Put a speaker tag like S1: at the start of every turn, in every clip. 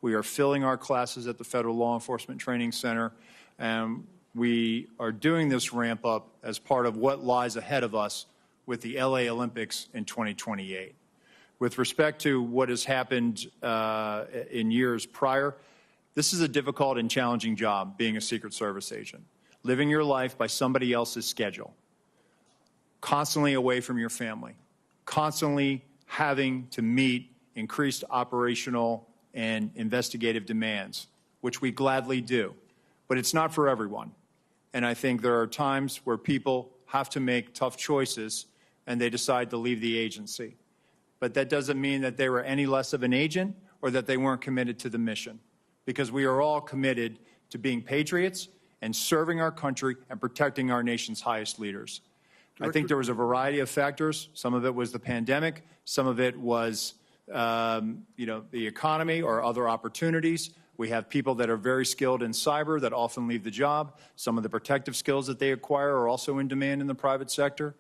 S1: We are filling our classes at the Federal Law Enforcement Training Center, and we are doing this ramp up as part of what lies ahead of us with the LA Olympics in 2028. With respect to what has happened in years prior, this is a difficult and challenging job, being a Secret Service agent. Living your life by somebody else's schedule, constantly away from your family, constantly having to meet increased operational and investigative demands, which we gladly do. But it's not for everyone. And I think there are times where people have to make tough choices and they decide to leave the agency. But that doesn't mean that they were any less of an agent or that they weren't committed to the mission, because we are all committed to being patriots and serving our country and protecting our nation's highest leaders. I think there was a variety of factors. Some of it was the pandemic. Some of it was, the economy or other opportunities. We have people that are very skilled in cyber that often leave the job. Some of the protective skills that they acquire are also in demand in the private sector.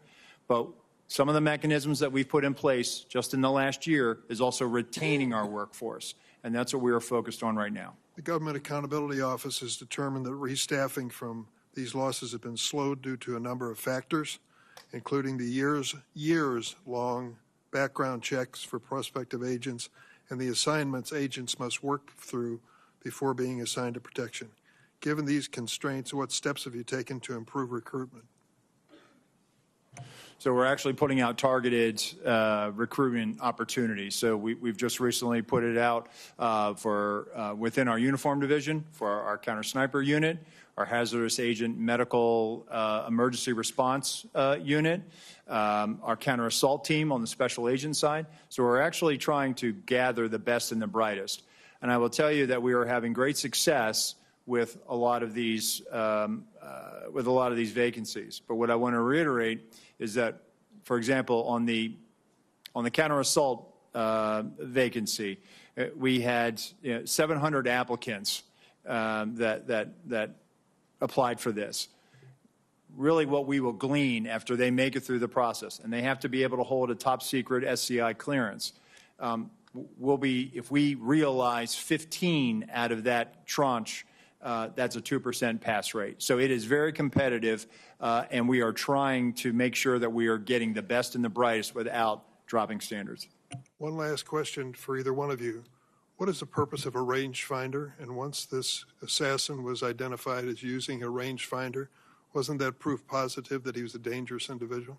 S1: But some of the mechanisms that we've put in place just in the last year is also retaining our workforce. And that's what we are focused on right now.
S2: The Government Accountability Office has determined that restaffing from these losses have been slowed due to a number of factors, including the years-long background checks for prospective agents and the assignments agents must work through before being assigned to protection. Given these constraints, what steps have you taken to improve recruitment?
S1: So we're actually putting out targeted recruitment opportunities. So we've just recently put it out for within our uniform division for our counter sniper unit, our hazardous agent medical emergency response unit, our counter assault team on the special agent side. So we're actually trying to gather the best and the brightest. And I will tell you that we are having great success with a lot of these vacancies. But what I want to reiterate is that, for example, on the counter assault vacancy, we had 700 applicants that applied for this. Really, what we will glean after they make it through the process, and they have to be able to hold a top secret SCI clearance. Will be, if we realize 15 out of that tranche, that's a 2% pass rate. So it is very competitive, and we are trying to make sure that we are getting the best and the brightest without dropping standards.
S2: One last question for either one of you. What is the purpose of a rangefinder? And once this assassin was identified as using a rangefinder, wasn't that proof positive that he was a dangerous individual?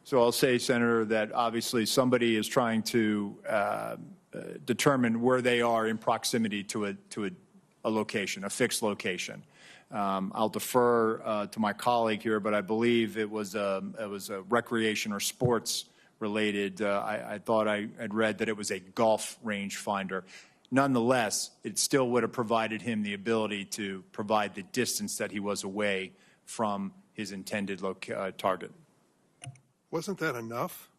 S1: So I'll say, Senator, that obviously somebody is trying to determine where they are in proximity to a location, a fixed location. I'll defer to my colleague here, but I believe it was a recreation or sports related. I thought I had read that it was a golf range finder. Nonetheless, it still would have provided him the ability to provide the distance that he was away from his intended target.
S2: Wasn't that enough?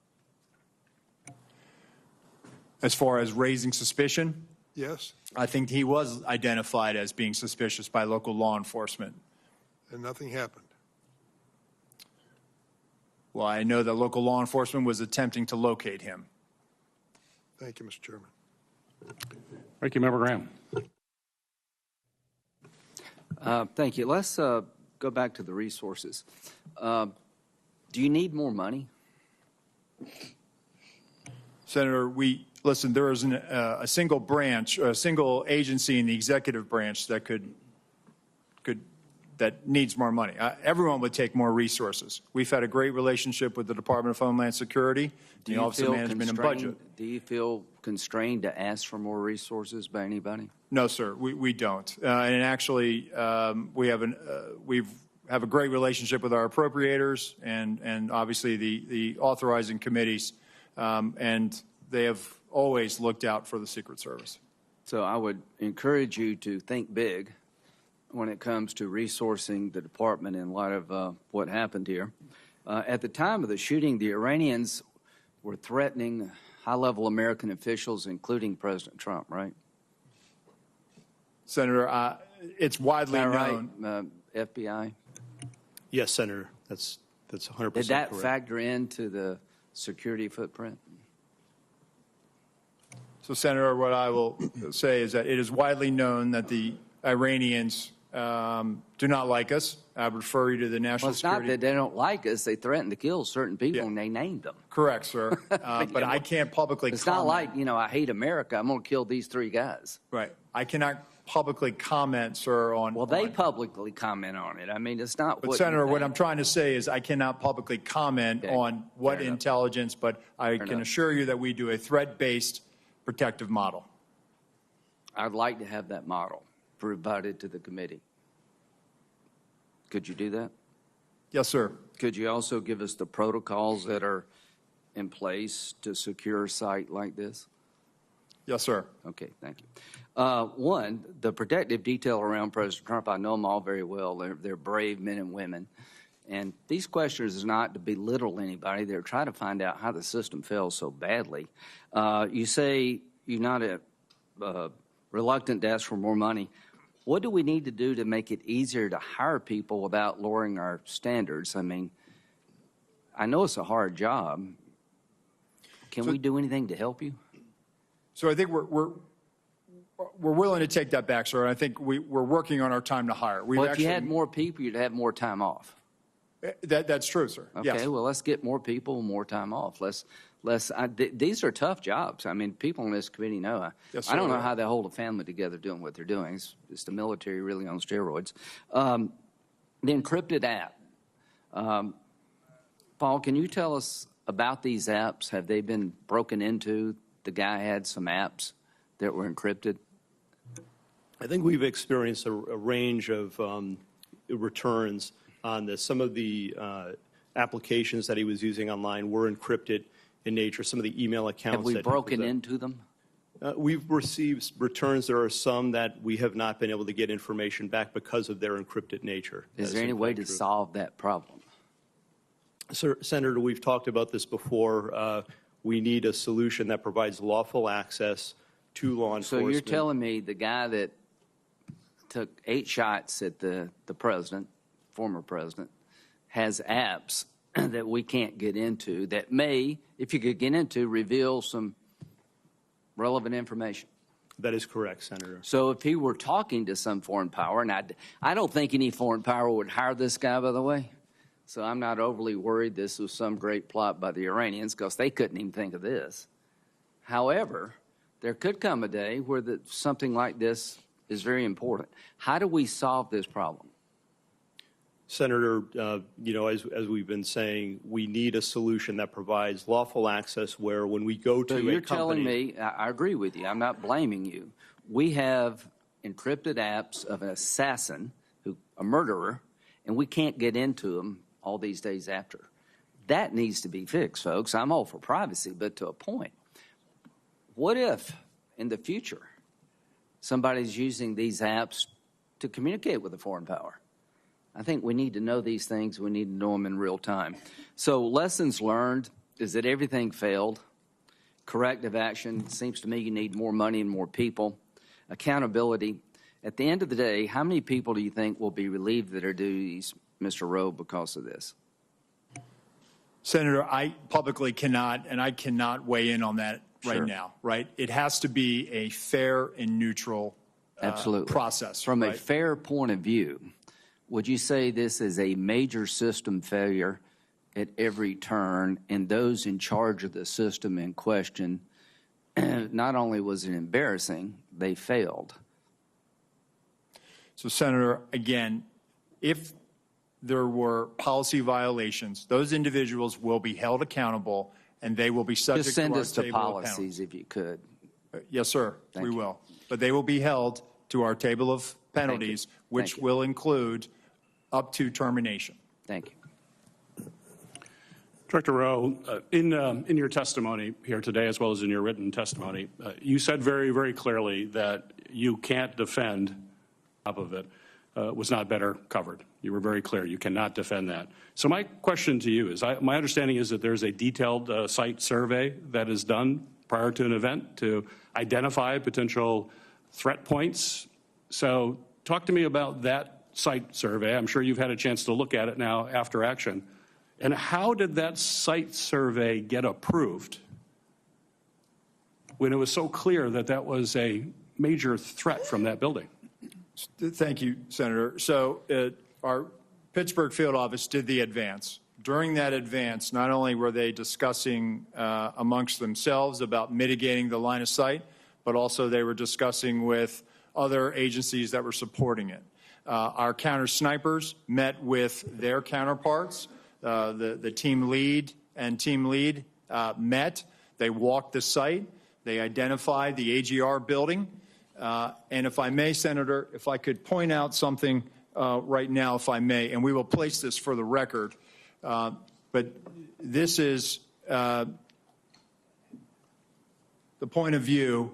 S1: As far as raising suspicion?
S2: Yes.
S1: I think he was identified as being suspicious by local law enforcement.
S2: And nothing happened?
S1: Well, I know that local law enforcement was attempting to locate him.
S2: Thank you, Mr. Chairman.
S3: Thank you, Member Graham.
S4: Thank you. Let's go back to the resources. Do you need more money?
S1: Senator, listen, there isn't a single branch, a single agency in the executive branch that that needs more money. Everyone would take more resources. We've had a great relationship with the Department of Homeland Security, the Office of Management and Budget.
S4: Do you feel constrained to ask for more resources by anybody?
S1: No, sir, we don't. And actually, we have a great relationship with our appropriators and obviously the authorizing committees, and they have always looked out for the Secret Service.
S4: So I would encourage you to think big when it comes to resourcing the department in light of what happened here. At the time of the shooting, the Iranians were threatening high-level American officials, including President Trump, right?
S1: Senator, it's widely known.
S4: Right? FBI?
S5: Yes, Senator. That's 100%
S4: Did that
S5: correct.
S4: factor into the security footprint?
S1: So, Senator, what I will say is that it is widely known that the Iranians do not like us. I would refer you to the National
S4: Well, it's not
S1: Security.
S4: that they don't like us. They threatened to kill certain people,
S1: Yeah.
S4: and they named them.
S1: Correct, sir. But I can't publicly
S4: It's
S1: comment.
S4: not like, I hate America. I'm going to kill these 3 guys.
S1: Right. I cannot publicly comment, sir, on.
S4: Well, they publicly comment on it. I mean, it's not
S1: But
S4: what
S1: Senator,
S4: you
S1: what
S4: think.
S1: I'm trying to say is I cannot publicly comment
S4: Okay.
S1: on what
S4: Fair enough.
S1: intelligence, but I can
S4: enough.
S1: assure you that we do a threat-based protective model.
S4: I'd like to have that model provided to the committee. Could you do that?
S1: Yes, sir.
S4: Could you also give us the protocols that are in place to secure a site like this?
S1: Yes, sir.
S4: Okay, thank you. One, the protective detail around President Trump, I know them all very well. They're brave men and women. And these questions are not to belittle anybody. They're trying to find out how the system fails so badly. You say you're not reluctant to ask for more money. What do we need to do to make it easier to hire people without lowering our standards? I mean, I know it's a hard job. Can we do anything to help you?
S1: So I think we're willing to take that back, sir. And I think we're working on our time to hire. We've
S4: Well, if you had more people, you'd have more time off.
S1: That's true, sir.
S4: Okay,
S1: Yes.
S4: well, let's get more people, more time off. These are tough jobs. I mean, people on this committee know.
S1: Yes,
S4: I don't
S1: sir.
S4: know how they hold a family together doing what they're doing. It's the military really on steroids. The encrypted app. Paul, can you tell us about these apps? Have they been broken into? The guy had some apps that were encrypted.
S5: I think we've experienced a range of returns on this. Some of the applications that he was using online were encrypted in nature. Some of the email accounts.
S4: Have we
S5: that he
S4: broken
S5: was,
S4: into them?
S5: We've received returns. There are some that we have not been able to get information back because of their encrypted nature.
S4: Is
S5: That
S4: there any
S5: in
S4: way
S5: fact
S4: to
S5: true.
S4: solve that problem?
S5: Sir, Senator, we've talked about this before. We need a solution that provides lawful access to law
S4: So
S5: enforcement.
S4: you're telling me the guy that took 8 shots at the president, former president, has apps that we can't get into that may, if you could get into, reveal some relevant information.
S5: That is correct, Senator.
S4: So if he were talking to some foreign power, and I don't think any foreign power would hire this guy, by the way, so I'm not overly worried this was some great plot by the Iranians because they couldn't even think of this. However, there could come a day where something like this is very important. How do we solve this problem?
S5: Senator, as we've been saying, we need a solution that provides lawful access where when we go to
S4: So
S5: a
S4: you're
S5: company.
S4: telling me, I agree with you, I'm not blaming you. We have encrypted apps of an assassin, a murderer, and we can't get into them all these days after. That needs to be fixed, folks. I'm all for privacy, but to a point. What if, in the future, somebody's using these apps to communicate with a foreign power? I think we need to know these things. We need to know them in real time. So lessons learned is that everything failed. Corrective action, seems to me you need more money and more people. Accountability. At the end of the day, how many people do you think will be relieved of their duties, Mr. Rowe, because of this?
S1: Senator, I publicly cannot, and I cannot weigh in on that right
S4: Sure.
S1: now, right? It has to be a fair and neutral
S4: Absolutely.
S1: process.
S4: From a
S1: right?
S4: fair point of view, would you say this is a major system failure at every turn, and those in charge of the system in question, not only was it embarrassing, they failed?
S1: So, Senator, again, if there were policy violations, those individuals will be held accountable, and they will be subject
S4: Just send
S1: to our
S4: us the
S1: table of
S4: policies
S1: penalties.
S4: if you could.
S1: Yes, sir,
S4: Thank
S1: we
S4: you.
S1: will. But they will be held to our table of penalties, which
S4: Thank you.
S1: will include up to termination.
S4: Thank you.
S3: Director Rowe, in your testimony here today, as well as in your written testimony, you said very, very clearly that you can't defend top of it was not better covered. You were very clear. You cannot defend that. So my question to you is, my understanding is that there's a detailed site survey that is done prior to an event to identify potential threat points. So talk to me about that site survey. I'm sure you've had a chance to look at it now after action. And how did that site survey get approved? when it was so clear that that was a major threat from that building?
S1: Thank you, Senator. So our Pittsburgh field office did the advance. During that advance, not only were they discussing amongst themselves about mitigating the line of sight, but also they were discussing with other agencies that were supporting it. Our counter snipers met with their counterparts. The team lead and team lead met. They walked the site. They identified the AGR building. And if I may, Senator, if I could point out something right now, if I may, and we will place this for the record, but this is the point of view.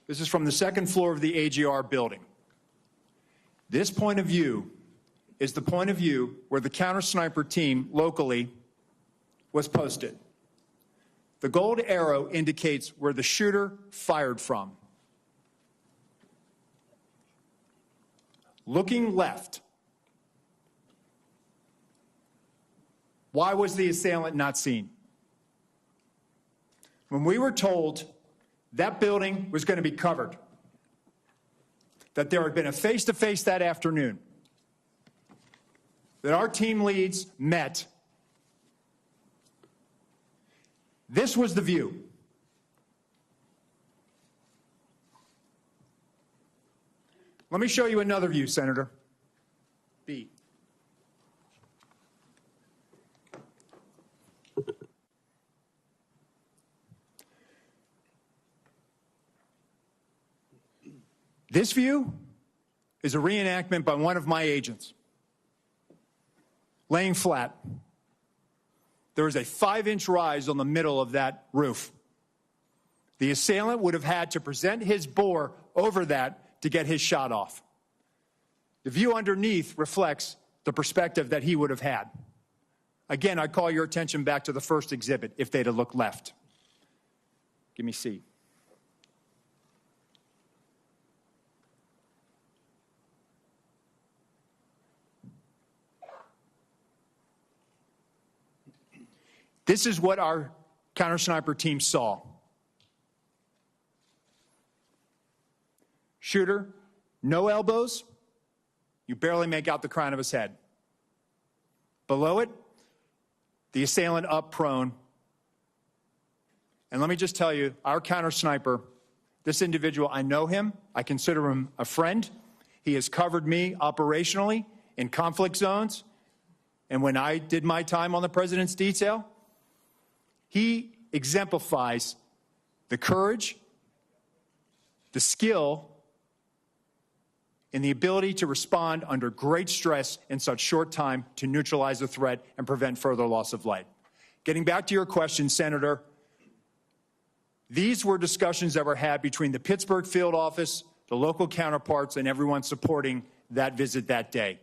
S1: This is from the second floor of the AGR building. This point of view is the point of view where the counter sniper team locally was posted. The gold arrow indicates where the shooter fired from. Looking left, why was the assailant not seen? When we were told that building was going to be covered, that there had been a face-to-face that afternoon, that our team leads met, this was the view. Let me show you another view, Senator. B. This view is a reenactment by one of my agents. Laying flat. There is a 5-inch rise on the middle of that roof. The assailant would have had to present his bore over that to get his shot off. The view underneath reflects the perspective that he would have had. Again, I call your attention back to the first exhibit if they'd have looked left. Give me C. This is what our counter-sniper team saw. Shooter, no elbows. You barely make out the crown of his head. Below it, the assailant up prone. And let me just tell you, our counter-sniper, this individual, I know him. I consider him a friend. He has covered me operationally in conflict zones. And when I did my time on the President's detail, he exemplifies the courage, the skill, and the ability to respond under great stress in such short time to neutralize the threat and prevent further loss of life. Getting back to your question, Senator, these were discussions that were had between the Pittsburgh field office, the local counterparts, and everyone supporting that visit that day.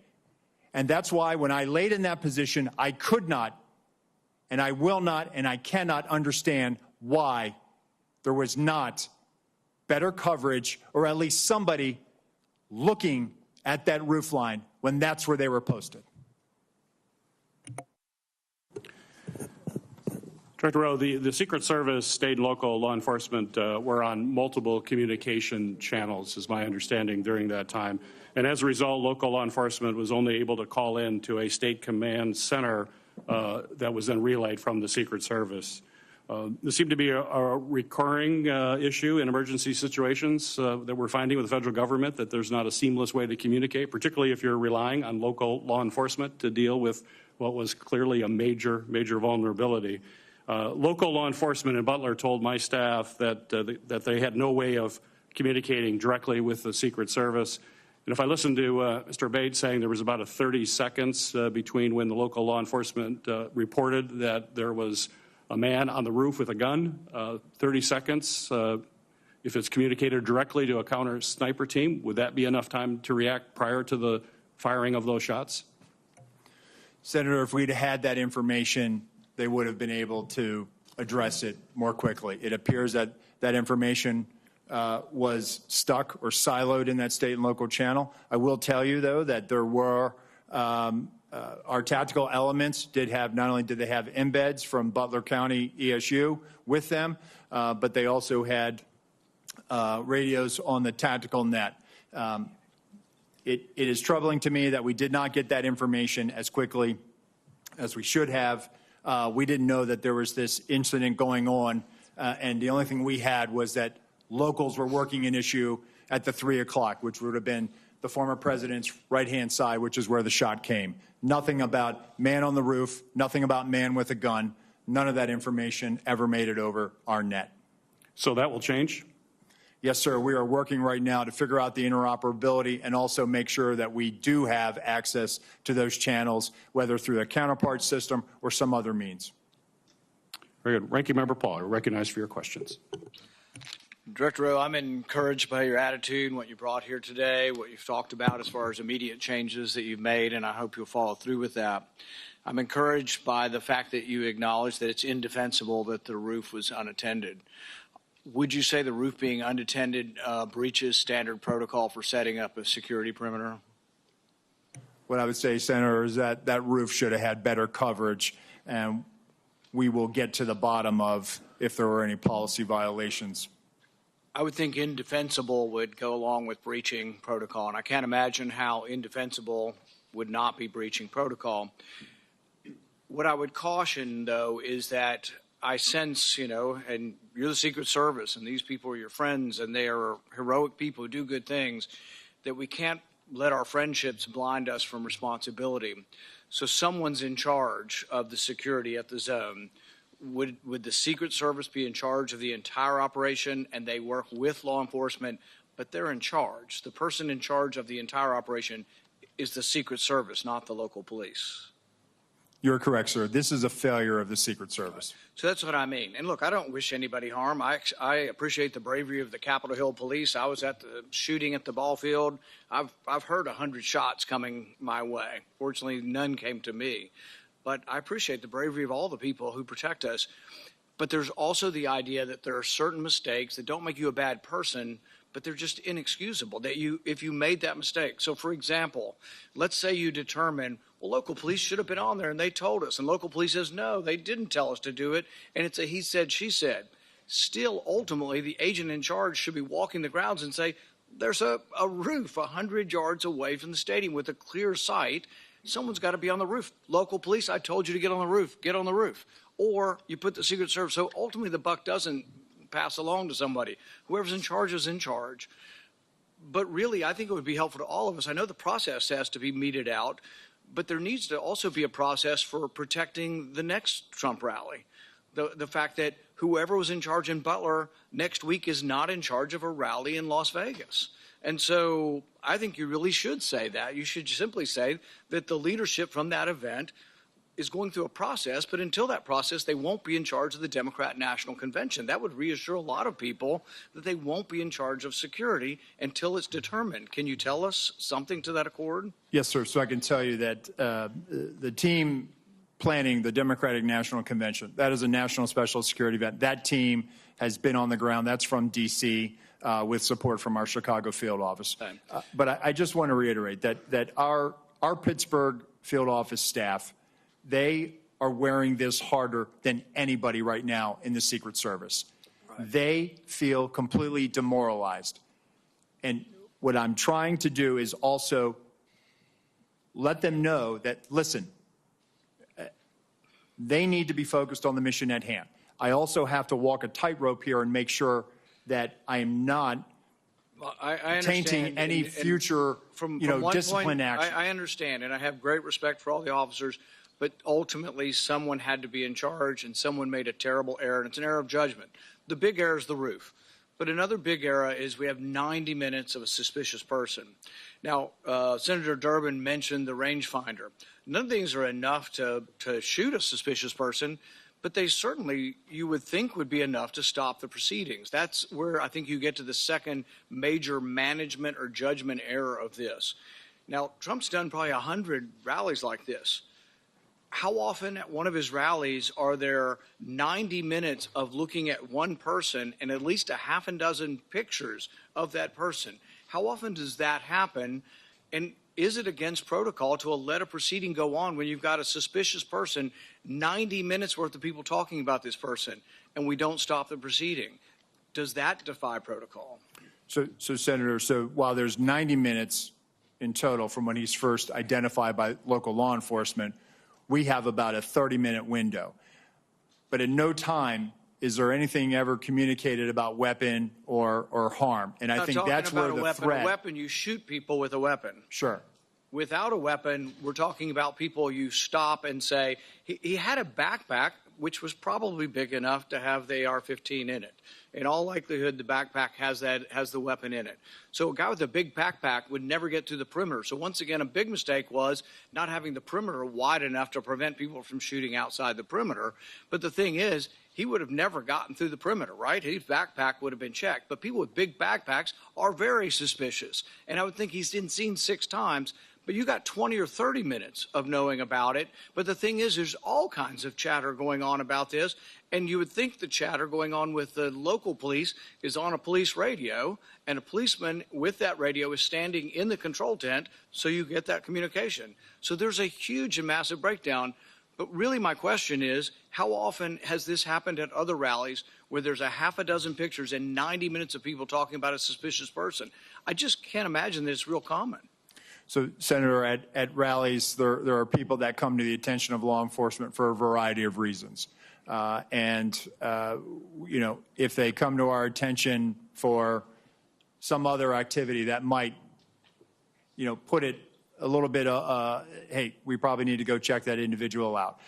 S1: And that's why when I laid in that position, I could not, and I will not, and I cannot understand why there was not better coverage, or at least somebody looking at that roof line when that's where they were posted.
S3: Director Rowe, the Secret Service, state and local law enforcement were on multiple communication channels, is my understanding, during that time. And as a result, local law enforcement was only able to call in to a state command center that was then relayed from the Secret Service. There seemed to be a recurring issue in emergency situations that we're finding with the federal government, that there's not a seamless way to communicate, particularly if you're relying on local law enforcement to deal with what was clearly a major vulnerability. Local law enforcement in Butler told my staff that they had no way of communicating directly with the Secret Service. And if I listen to Mr. Bates saying there was about 30 seconds between when the local law enforcement reported that there was a man on the roof with a gun, 30 seconds, if it's communicated directly to a counter sniper team, would that be enough time to react prior to the firing of those shots?
S1: Senator, if we'd had that information, they would have been able to address it more quickly. It appears that that information was stuck or siloed in that state and local channel. I will tell you, though, that there were Our tactical elements did have, not only did they have embeds from Butler County ESU with them, but they also had radios on the tactical net. It is troubling to me that we did not get that information as quickly as we should have. We didn't know that there was this incident going on, and the only thing we had was that locals were working an issue at the 3 o'clock, which would have been the former president's right-hand side, which is where the shot came. Nothing about man on the roof, nothing about man with a gun. None of that information ever made it over our net.
S3: So that will change?
S1: Yes, sir. We are working right now to figure out the interoperability and also make sure that we do have access to those channels, whether through a counterpart system or some other means.
S3: Very good. Ranking Member Paul, you're recognized for your questions.
S6: Director Rowe, I'm encouraged by your attitude and what you brought here today, what you've talked about as far as immediate changes that you've made, and I hope you'll follow through with that. I'm encouraged by the fact that you acknowledge that it's indefensible that the roof was unattended. Would you say the roof being unattended breaches standard protocol for setting up a security perimeter?
S1: What I would say, Senator, is that that roof should have had better coverage, and we will get to the bottom of if there were any policy violations.
S6: I would think indefensible would go along with breaching protocol, and I can't imagine how indefensible would not be breaching protocol. What I would caution, though, is that I sense, and you're the Secret Service, and these people are your friends, and they are heroic people who do good things, that we can't let our friendships blind us from responsibility. So someone's in charge of the security at the zone. Would the Secret Service be in charge of the entire operation, and they work with law enforcement, but they're in charge? The person in charge of the entire operation is the Secret Service, not the local police.
S1: You're correct, sir. This is a failure of the Secret Service.
S6: So that's what I mean. And look, I don't wish anybody harm. I appreciate the bravery of the Capitol Hill police. I was at the shooting at the ball field. I've heard 100 shots coming my way. Fortunately, none came to me. But I appreciate the bravery of all the people who protect us. But there's also the idea that there are certain mistakes that don't make you a bad person, but they're just inexcusable, that if you made that mistake. So, for example, let's say you determine, well, local police should have been on there, and they told us. And local police says, no, they didn't tell us to do it. And it's a he said, she said. Still, ultimately, the agent in charge should be walking the grounds and say, there's a roof 100 yards away from the stadium with a clear sight. Someone's got to be on the roof. Local police, I told you to get on the roof. Get on the roof. Or you put the Secret Service. So ultimately the buck doesn't pass along to somebody. Whoever's in charge is in charge. But really, I think it would be helpful to all of us. I know the process has to be meted out, but there needs to also be a process for protecting the next Trump rally. The fact that whoever was in charge in Butler next week is not in charge of a rally in Las Vegas. And so I think you really should say that. You should simply say that the leadership from that event is going through a process, but until that process, they won't be in charge of the Democrat National Convention. That would reassure a lot of people that they won't be in charge of security until it's determined. Can you tell us something to that accord?
S1: Yes, sir. So I can tell you that the team planning the Democratic National Convention, that is a national special security event. That team has been on the ground. That's from D.C. With support from our Chicago field office. But I just want to reiterate that our Pittsburgh field office staff, they are wearing this harder than anybody right now in the Secret Service. Right. They feel completely demoralized. And what I'm trying to do is also let them know that, listen, they need to be focused on the mission at hand. I also have to walk a tightrope here and make sure that I am not tainting any future discipline action.
S6: I understand, and I have great respect for all the officers, but ultimately someone had to be in charge, and someone made a terrible error, and it's an error of judgment. The big error is the roof. But another big error is we have 90 minutes of a suspicious person. Now, Senator Durbin mentioned the rangefinder. None of these are enough to shoot a suspicious person, but they certainly, you would think, would be enough to stop the proceedings. That's where I think you get to the second major management or judgment error of this. Now, Trump's done probably 100 rallies like this. How often at one of his rallies are there 90 minutes of looking at one person and at least a half a dozen pictures of that person? How often does that happen? And is it against protocol to let a proceeding go on when you've got a suspicious person, 90 minutes worth of people talking about this person, and we don't stop the proceeding? Does that defy protocol?
S1: So Senator, while there's 90 minutes in total from when he's first identified by local law enforcement, we have about a 30-minute window. But at no time is there anything ever communicated about weapon or harm. And I think that's where the threat.
S6: A weapon, you shoot people with a weapon.
S1: Sure.
S6: Without a weapon, we're talking about people you stop and say, he had a backpack, which was probably big enough to have the AR-15 in it. In all likelihood, the backpack has the weapon in it. So a guy with a big backpack would never get to the perimeter. So once again, a big mistake was not having the perimeter wide enough to prevent people from shooting outside the perimeter. But the thing is, he would have never gotten through the perimeter, right? His backpack would have been checked. But people with big backpacks are very suspicious. And I would think he's been seen 6 times. But you got 20 or 30 minutes of knowing about it. But the thing is, there's all kinds of chatter going on about this. And you would think the chatter going on with the local police is on a police radio, and a policeman with that radio is standing in the control tent, so you get that communication. So there's a huge and massive breakdown. But really my question is, how often has this happened at other rallies where there's a half a dozen pictures and 90 minutes of people talking about a suspicious person? I just can't imagine that it's real common.
S1: So, Senator, at rallies, there are people that come to the attention of law enforcement for a variety of reasons. You know, if they come to our attention for some other activity that might, you know, put it a little bit, hey, we probably need to go check that individual out.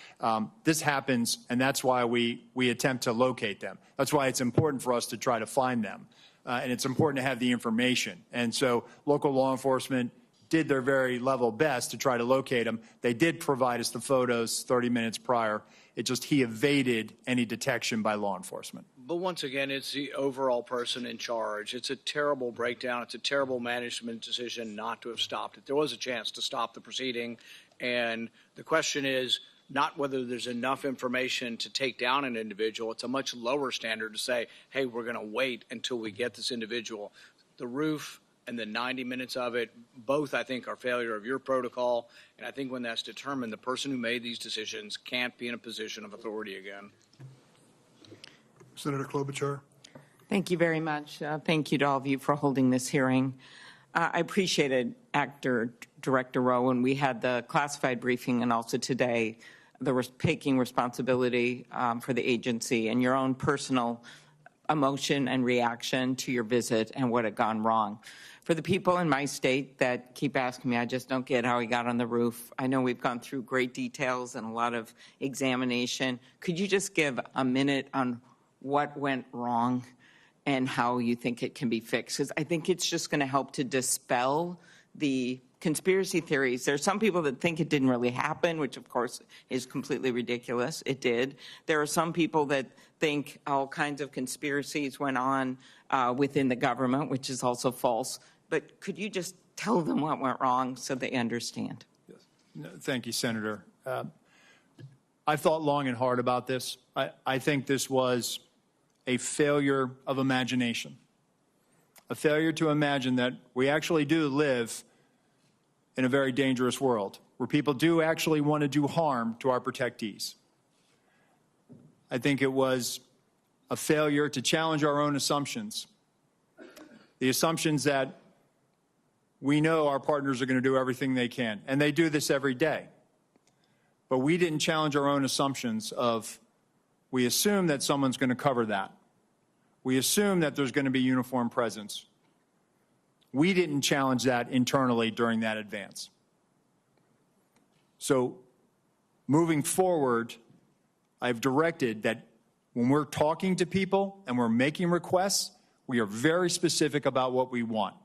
S1: This happens, and that's why we attempt to locate them. That's why it's important for us to try to find them. And it's important to have the information. And so local law enforcement did their very level best to try to locate him. They did provide us the photos 30 minutes prior. It just, he evaded any detection by law enforcement.
S6: But once again, it's the overall person in charge. It's a terrible breakdown. It's a terrible management decision not to have stopped it. There was a chance to stop the proceeding. And the question is not whether there's enough information to take down an individual. It's a much lower standard to say, hey, we're going to wait until we get this individual. The roof and the 90 minutes of it, both, I think, are failure of your protocol. And I think when that's determined, the person who made these decisions can't be in a position of authority again.
S2: Senator Klobuchar.
S7: Thank you very much. Thank you to all of you for holding this hearing. I appreciated Actor Director Rowe when we had the classified briefing, and also today, taking responsibility for the agency and your own personal emotion and reaction to your visit and what had gone wrong. For the people in my state that keep asking me, I just don't get how he got on the roof. I know we've gone through great details and a lot of examination. Could you just give a minute on what went wrong and how you think it can be fixed? Because I think it's just going to help to dispel the conspiracy theories. There are some people that think it didn't really happen, which of course is completely ridiculous. It did. There are some people that think all kinds of conspiracies went on within the government, which is also false. But could you just tell them what went wrong so they understand?
S1: Yes. No, thank you, Senator. I've thought long and hard about this. I think this was a failure of imagination, a failure to imagine that we actually do live in a very dangerous world where people do actually want to do harm to our protectees. I think it was a failure to challenge our own assumptions, the assumptions that we know our partners are going to do everything they can, and they do this every day. But we didn't challenge our own assumptions of, we assume that someone's going to cover that. We assume that there's going to be uniform presence. We didn't challenge that internally during that advance. So moving forward, I've directed that when we're talking to people and we're making requests, we are very specific about what we want.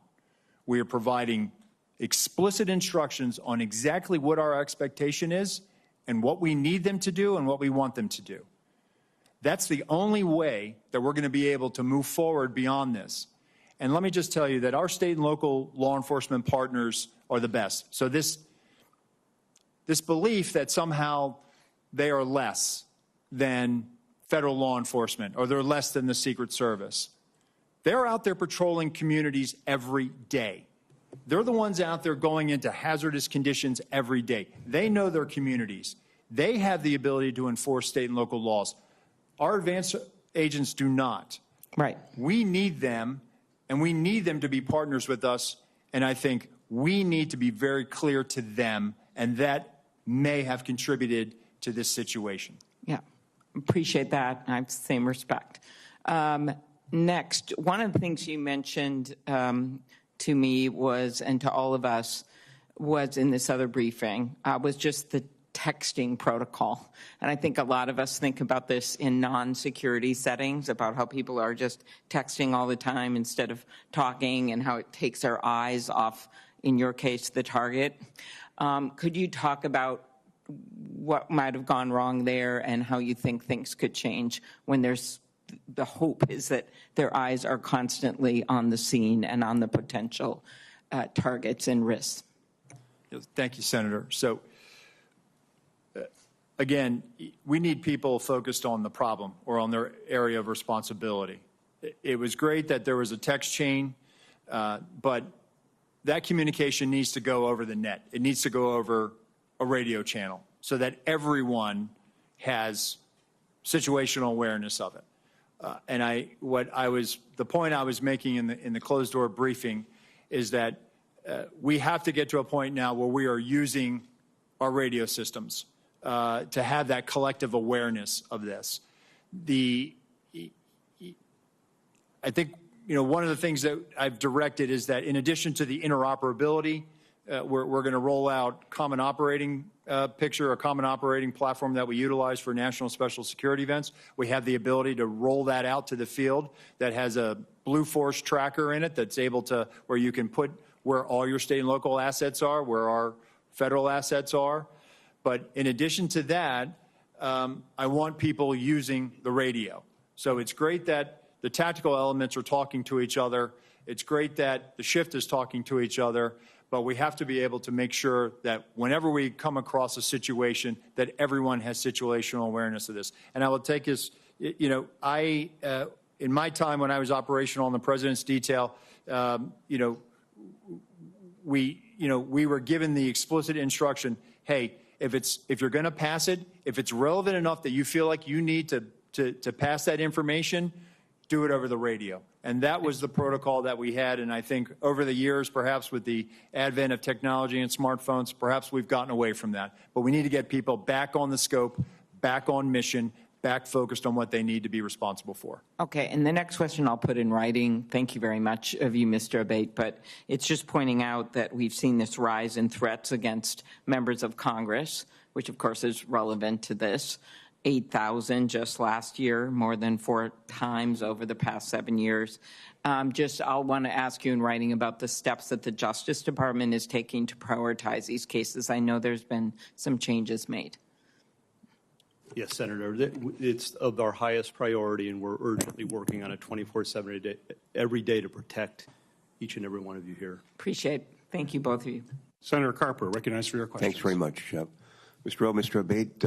S1: We are providing explicit instructions on exactly what our expectation is and what we need them to do and what we want them to do. That's the only way that we're going to be able to move forward beyond this. And let me just tell you that our state and local law enforcement partners are the best. So this belief that somehow they are less than federal law enforcement or they're less than the Secret Service, they're out there patrolling communities every day. They're the ones out there going into hazardous conditions every day. They know their communities. They have the ability to enforce state and local laws. Our advanced agents do not.
S7: Right.
S1: We need them, and we need them to be partners with us, and I think we need to be very clear to them, and that may have contributed to this situation.
S7: Yeah, appreciate that. I have the same respect. Next, one of the things you mentioned to me was, and to all of us, was in this other briefing, was just the texting protocol. And I think a lot of us think about this in non-security settings, about how people are just texting all the time instead of talking, and how it takes our eyes off, in your case, the target. Could you talk about what might have gone wrong there and how you think things could change when there's the hope is that their eyes are constantly on the scene and on the potential targets and risks?
S1: Thank you, Senator. So, again, we need people focused on the problem or on their area of responsibility. It was great that there was a text chain, but that communication needs to go over the net. It needs to go over a radio channel so that everyone has situational awareness of it. The point I was making in the closed door briefing is that we have to get to a point now where we are using our radio systems to have that collective awareness of this. I think, one of the things that I've directed is that in addition to the interoperability, we're going to roll out common operating a common operating platform that we utilize for national special security events. We have the ability to roll that out to the field that has a Blue Force tracker in it that's able to, where you can put where all your state and local assets are, where our federal assets are. But in addition to that, I want people using the radio. So it's great that the tactical elements are talking to each other. It's great that the shift is talking to each other. But we have to be able to make sure that whenever we come across a situation, that everyone has situational awareness of this. And I will take this, in my time when I was operational in the President's detail, we were given the explicit instruction, hey, if you're going to pass it, if it's relevant enough that you feel like you need to pass that information, do it over the radio. And that was the protocol that we had. And I think over the years, perhaps with the advent of technology and smartphones, perhaps we've gotten away from that. But we need to get people back on the scope, back on mission, back focused on what they need to be responsible for.
S7: Okay, and the next question I'll put in writing. Thank you very much of you, Mr. Abate, but it's just pointing out that we've seen this rise in threats against members of Congress, which of course is relevant to this. 8,000 just last year, more than 4 times over the past 7 years. I'll want to ask you in writing about the steps that the Justice Department is taking to prioritize these cases. I know there's been some changes made.
S5: Yes, Senator, it's of our highest priority, and we're urgently working on it 24/7 every day to protect each and every one of you here.
S7: Appreciate it. Thank you, both of you.
S3: Senator Carper, recognized for your question.
S8: Thanks very much. Mr. Rowe, Mr. Abate,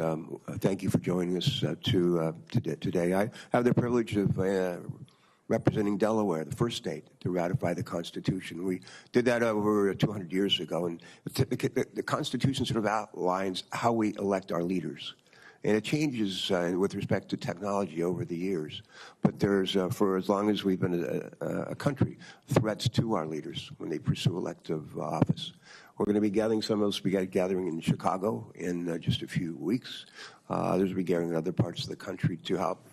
S8: thank you for joining us today. I have the privilege of representing Delaware, the first state to ratify the Constitution. We did that over 200 years ago, and the Constitution sort of outlines how we elect our leaders. And it changes with respect to technology over the years. But there's, for as long as we've been a country, threats to our leaders when they pursue elective office. We're going to be gathering, some of us will be gathering in Chicago in just a few weeks. Others will be gathering in other parts of the country to help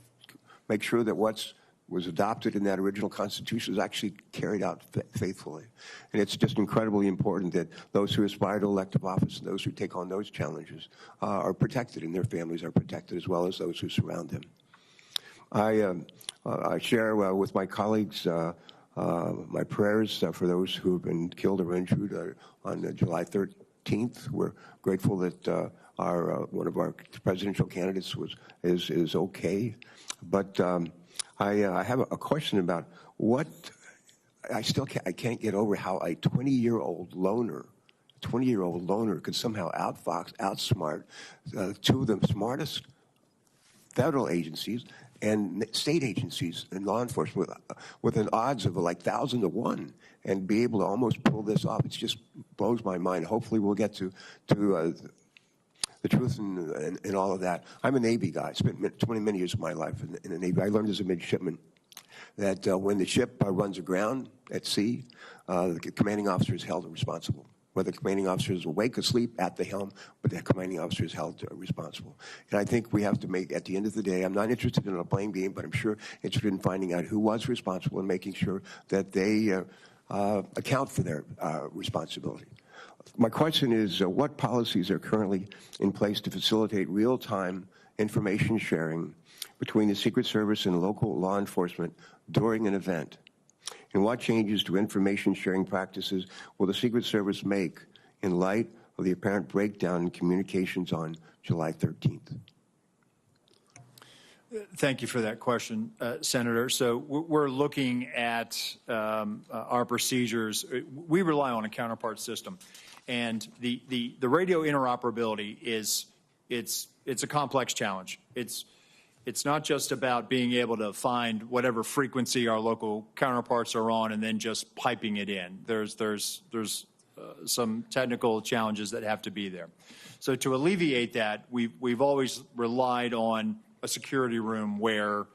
S8: make sure that what was adopted in that original Constitution is actually carried out faithfully. And it's just incredibly important that those who aspire to elective office and those who take on those challenges are protected, and their families are protected, as well as those who surround them. I share with my colleagues my prayers for those who have been killed or injured on July 13th. We're grateful that one of our presidential candidates is okay. But I have a question about what I can't get over how a 20-year-old loner could somehow outsmart two of the smartest federal agencies and state agencies and law enforcement with an odds of like 1,000 to 1, and be able to almost pull this off. It just blows my mind. Hopefully we'll get to the truth in all of that. I'm a Navy guy. I spent many years of my life in the Navy. I learned as a midshipman that when the ship runs aground at sea, the commanding officer is held responsible. Whether the commanding officer is awake, asleep, at the helm, but the commanding officer is held responsible. And I think we have to make, at the end of the day, I'm not interested in a blame game, but I'm sure interested in finding out who was responsible and making sure that they account for their responsibility. My question is, what policies are currently in place to facilitate real-time information sharing between the Secret Service and local law enforcement during an event? And what changes to information sharing practices will the Secret Service make in light of the apparent breakdown in communications on July 13th?
S1: Thank you for that question, Senator. So we're looking at our procedures. We rely on a counterpart system, and the radio interoperability it's a complex challenge. It's not just about being able to find whatever frequency our local counterparts are on and then just piping it in. There's some technical challenges that have to be there. So to alleviate that, we've always relied on a security room where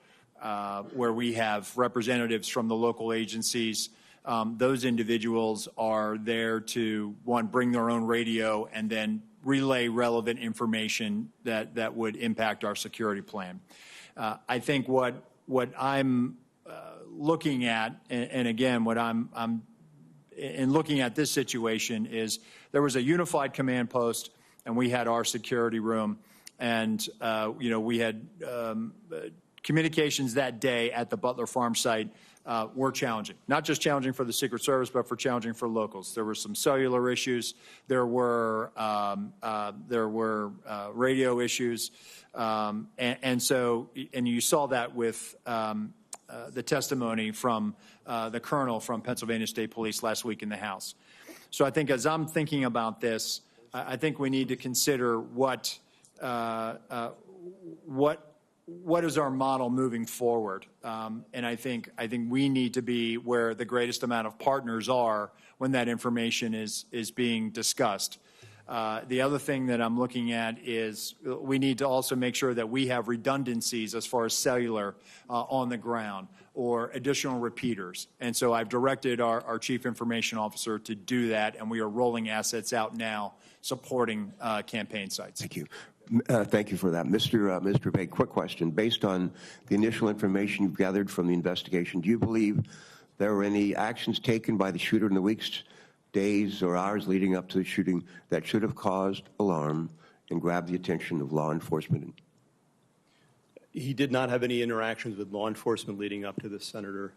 S1: we have representatives from the local agencies. Those individuals are there to, one, bring their own radio and then relay relevant information that would impact our security plan. I think what I'm looking at, and again, what I'm in looking at this situation is there was a unified command post, and we had our security room, and we had communications that day at the Butler Farm site were challenging. Not just challenging for the Secret Service, but for challenging for locals. There were some cellular issues. There were radio issues, and you saw that with the testimony from the colonel from Pennsylvania State Police last week in the House. So I think as I'm thinking about this, I think we need to consider what is our model moving forward? And I think we need to be where the greatest amount of partners are when that information is being discussed. The other thing that I'm looking at is we need to also make sure that we have redundancies as far as cellular on the ground or additional repeaters. And so I've directed our Chief Information Officer to do that, and we are rolling assets out now supporting campaign sites.
S8: Thank you. Thank you for that. Mr. Bay, quick question. Based on the initial information you've gathered from the investigation, do you believe there were any actions taken by the shooter in the weeks, days, or hours leading up to the shooting that should have caused alarm and grabbed the attention of law enforcement?
S5: He did not have any interactions with law enforcement leading up to this, Senator.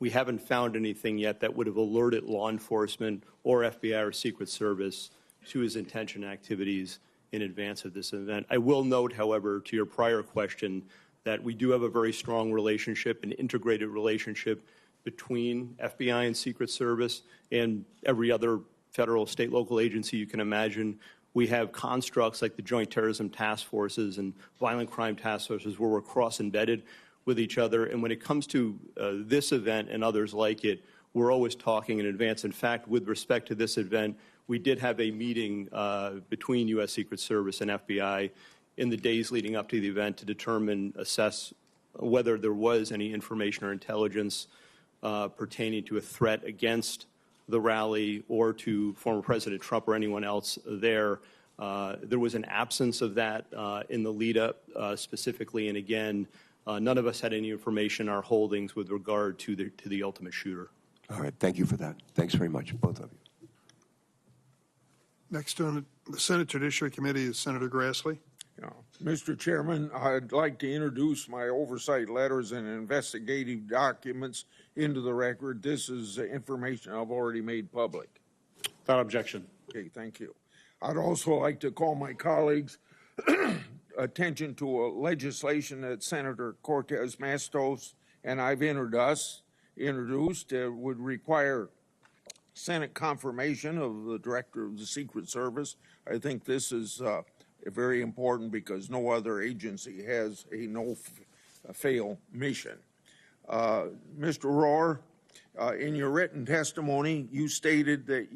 S5: We haven't found anything yet that would have alerted law enforcement or FBI or Secret Service to his intention activities in advance of this event. I will note, however, to your prior question, that we do have a very strong relationship, an integrated relationship between FBI and Secret Service and every other federal, state, local agency you can imagine. We have constructs like the Joint Terrorism Task Forces and Violent Crime Task Forces where we're cross-embedded with each other. And when it comes to this event and others like it, we're always talking in advance. In fact, with respect to this event, we did have a meeting between U.S. Secret Service and FBI in the days leading up to the event to assess whether there was any information or intelligence pertaining to a threat against the rally or to former President Trump or anyone else there. There was an absence of that in the lead-up specifically, and again, none of us had any information in our holdings with regard to the ultimate shooter.
S8: All right. Thank you for that. Thanks very much, both of you.
S2: Next on the Senate Judiciary Committee is Senator Grassley.
S9: Yeah. Mr. Chairman, I'd like to introduce my oversight letters and investigative documents into the record. This is information I've already made public.
S3: Without objection.
S9: Okay, thank you. I'd also like to call my colleagues' attention to a legislation that Senator Cortez Matos and I've introduced would require Senate confirmation of the Director of the Secret Service. I think this is very important because no other agency has a fail mission. Mr. Rohr, in your written testimony, you stated that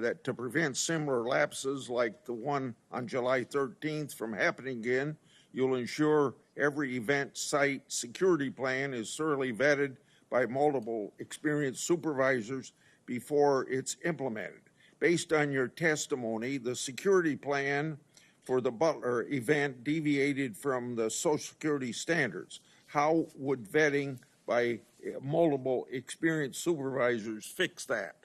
S9: that to prevent similar lapses like the one on July 13th from happening again, you'll ensure every event site security plan is thoroughly vetted by multiple experienced supervisors before it's implemented. Based on your testimony, the security plan for the Butler event deviated from the Social Security standards. How would vetting by multiple experienced supervisors fix that?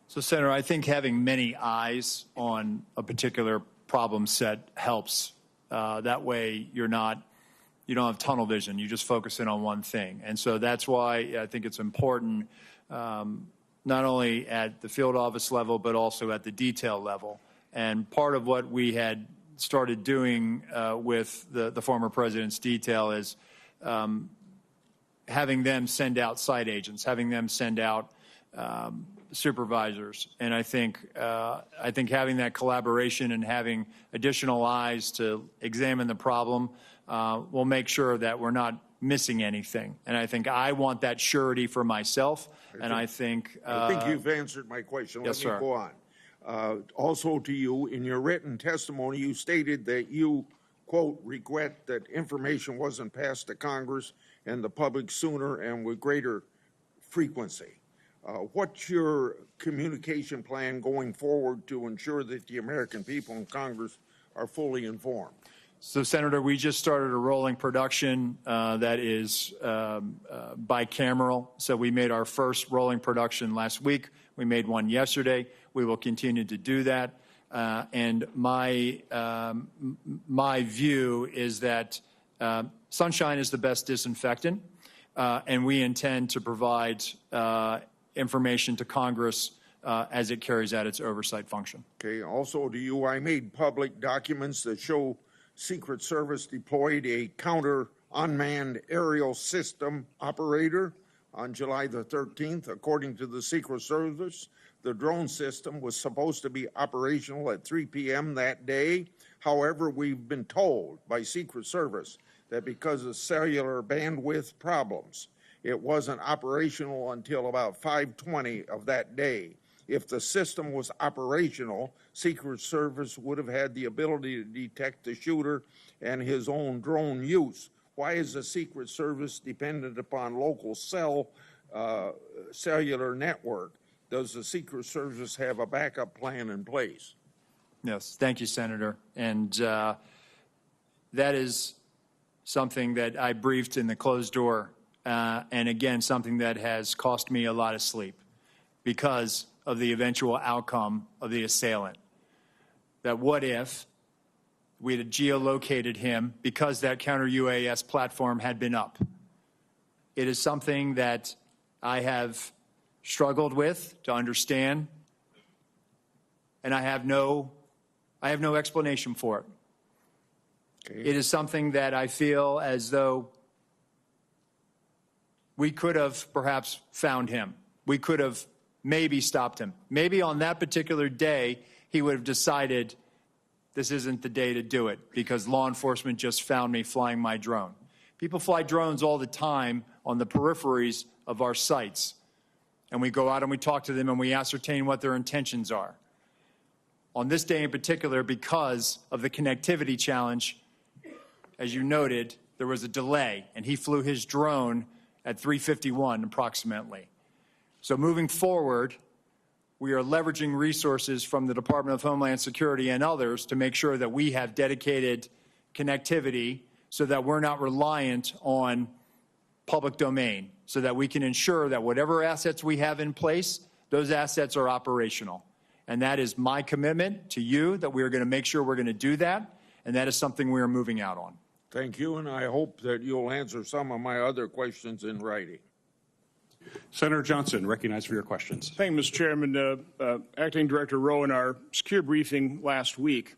S1: So, Senator, I think having many eyes on a particular problem set helps. That way you don't have tunnel vision. You just focus in on one thing. And so that's why I think it's important, not only at the field office level, but also at the detail level. And part of what we had started doing with the former president's detail is having them send out site agents, having them send out supervisors. And I think having that collaboration and having additional eyes to examine the problem will make sure that we're not missing anything. And I think I want that surety for myself. I think
S9: you've answered my question.
S1: Yes,
S9: Let me go on. Also to you, in your written testimony, you stated that you, quote, regret that information wasn't passed to Congress and the public sooner and with greater frequency. What's your communication plan going forward to ensure that the American people in Congress are fully informed?
S1: So, Senator, we just started a rolling production that is bicameral. So we made our first rolling production last week. We made one yesterday. We will continue to do that. And my view is that sunshine is the best disinfectant, and we intend to provide information to Congress as it carries out its oversight function.
S9: Okay. Also to you, I made public documents that show Secret Service deployed a counter unmanned aerial system operator on July the 13th. According to the Secret Service, the drone system was supposed to be operational at 3 p.m. that day. However, we've been told by Secret Service that because of cellular bandwidth problems, it wasn't operational until about 5:20 of that day. If the system was operational, Secret Service would have had the ability to detect the shooter and his own drone use. Why is the Secret Service dependent upon local cellular network? Does the Secret Service have a backup plan in place?
S1: Yes, thank you, Senator. And that is something that I briefed in the closed door, and again, something that has cost me a lot of sleep because of the eventual outcome of the assailant. That what if we had geolocated him because that counter-UAS platform had been up? It is something that I have struggled with to understand, and I have no explanation for it. Okay. It is something that I feel as though we could have perhaps found him. We could have maybe stopped him. Maybe on that particular day, he would have decided this isn't the day to do it because law enforcement just found me flying my drone. People fly drones all the time on the peripheries of our sites. And we go out and we talk to them and we ascertain what their intentions are. On this day in particular, because of the connectivity challenge, as you noted, there was a delay, and he flew his drone at 3:51 approximately. So moving forward, we are leveraging resources from the Department of Homeland Security and others to make sure that we have dedicated connectivity so that we're not reliant on public domain, so that we can ensure that whatever assets we have in place, those assets are operational. And that is my commitment to you, that we are going to make sure we're going to do that, and that is something we are moving out on.
S9: Thank you, and I hope that you'll answer some of my other questions in writing.
S3: Senator Johnson, recognized for your questions.
S10: Thank you, Mr. Chairman. Acting Director Rowe, in our secure briefing last week,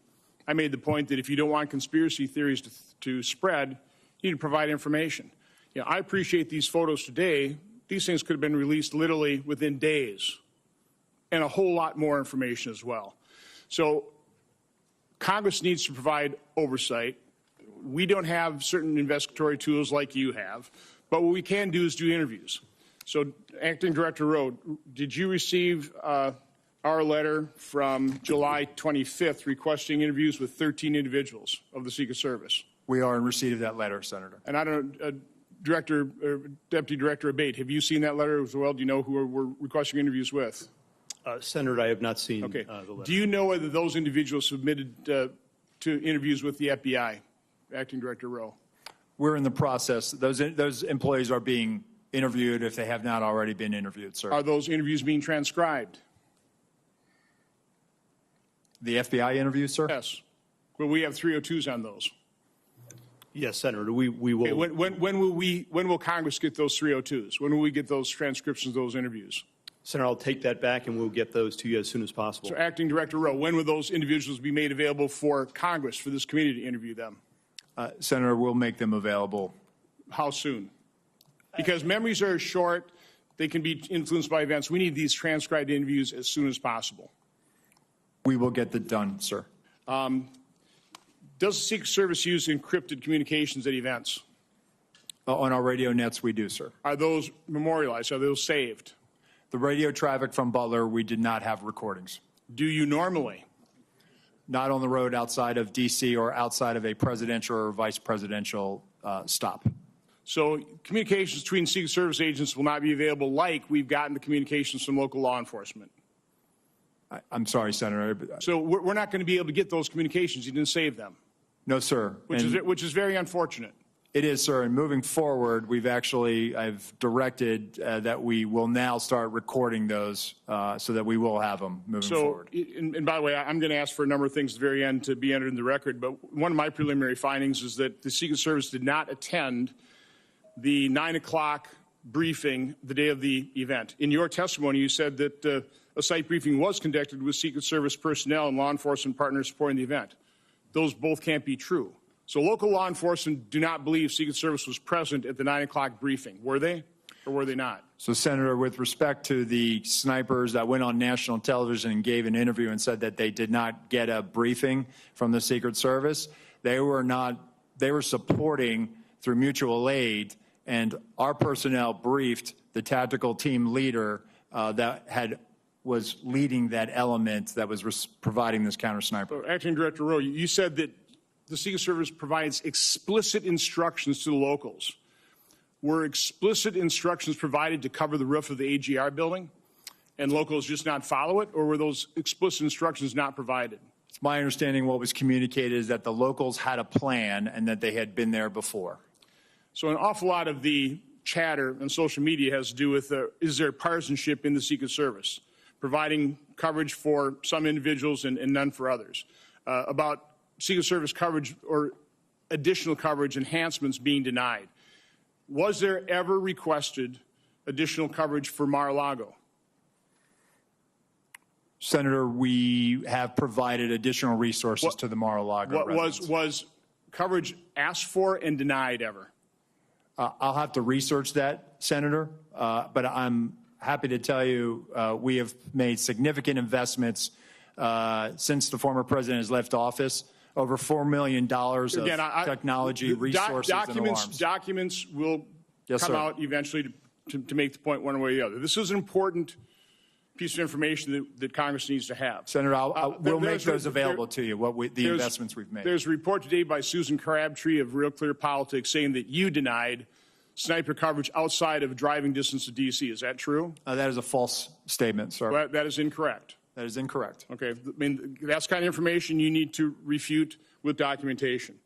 S10: I made the point that if you don't want conspiracy theories to spread, you need to provide information. You know, I appreciate these photos today. These things could have been released literally within days, and a whole lot more information as well. So Congress needs to provide oversight. we don't have certain investigatory tools like you have, but what we can do is do interviews. So, Acting Director Rowe, did you receive our letter from July 25th requesting interviews with 13 individuals of the Secret Service?
S1: We are in receipt of that letter, Senator.
S10: And I don't know, Deputy Director Abate, have you seen that letter as well? Do you know who we're requesting interviews with?
S5: Senator, I have not seen
S10: Okay.
S5: the letter.
S10: Do you know whether those individuals submitted to interviews with the FBI, Acting Director Rowe?
S1: We're in the process. Those employees are being interviewed if they have not already been interviewed, sir.
S10: Are those interviews being transcribed?
S1: The FBI interviews, sir?
S10: Yes. Well, we have 302s on those.
S5: Yes, Senator, we will.
S10: Okay, when will Congress get those 302s? When will we get those transcriptions of those interviews?
S5: Senator, I'll take that back and we'll get those to you as soon as possible.
S10: So, Acting Director Rowe, when will those individuals be made available for Congress, for this committee to interview them?
S1: Senator, we'll make them available.
S10: How soon? Because memories are short. They can be influenced by events. We need these transcribed interviews as soon as possible.
S1: We will get that done, sir.
S10: Does the Secret Service use encrypted communications at events?
S1: On our radio nets, we do, sir.
S10: Are those memorialized? Are those saved?
S1: The radio traffic from Butler, we did not have recordings.
S10: Do you normally?
S1: Not on the road outside of D.C. or outside of a presidential or vice presidential stop.
S10: So communications between Secret Service agents will not be available like we've gotten the communications from local law enforcement.
S1: I'm sorry, Senator.
S10: So we're not going to be able to get those communications. You didn't save them.
S1: No, sir.
S10: Which is very unfortunate.
S1: It is, sir. And moving forward, I've directed that we will now start recording those so that we will have them moving forward.
S10: And by the way, I'm going to ask for a number of things at the very end to be entered in the record, but one of my preliminary findings is that the Secret Service did not attend the 9 o'clock briefing the day of the event. In your testimony, you said that a site briefing was conducted with Secret Service personnel and law enforcement partners supporting the event. Those both can't be true. So local law enforcement do not believe Secret Service was present at the 9 o'clock briefing. Were they or were they not?
S1: So, Senator, with respect to the snipers that went on national television and gave an interview and said that they did not get a briefing from the Secret Service, they were supporting through mutual aid, and our personnel briefed the tactical team leader was leading that element that was providing this counter sniper.
S10: So, Acting Director Rowe, you said that the Secret Service provides explicit instructions to the locals. Were explicit instructions provided to cover the roof of the AGR building and locals just not follow it, or were those explicit instructions not provided?
S1: It's my understanding what was communicated is that the locals had a plan and that they had been there before.
S10: So an awful lot of the chatter on social media has to do with is there partisanship in the Secret Service, providing coverage for some individuals and none for others, about Secret Service coverage or additional coverage enhancements being denied. Was there ever requested additional coverage for Mar-a-Lago?
S1: Senator, we have provided additional resources to the Mar-a-Lago residents.
S10: Was coverage asked for and denied ever?
S1: I'll have to research that, Senator, but I'm happy to tell you we have made significant investments since the former president has left office. Over $4 million of technology, resources, and alarms.
S10: Documents will come out eventually to make the point one way or the other. This is an important piece of information that Congress needs to have.
S1: Senator, we'll make those available to you, the investments we've made.
S10: There's a report today by Susan Crabtree of Real Clear Politics saying that you denied sniper coverage outside of driving distance to D.C. Is that true?
S1: That is a false statement, sir.
S10: Well, that is incorrect.
S1: That is incorrect.
S10: Okay. I mean, that's the kind of information you need to refute with documentation.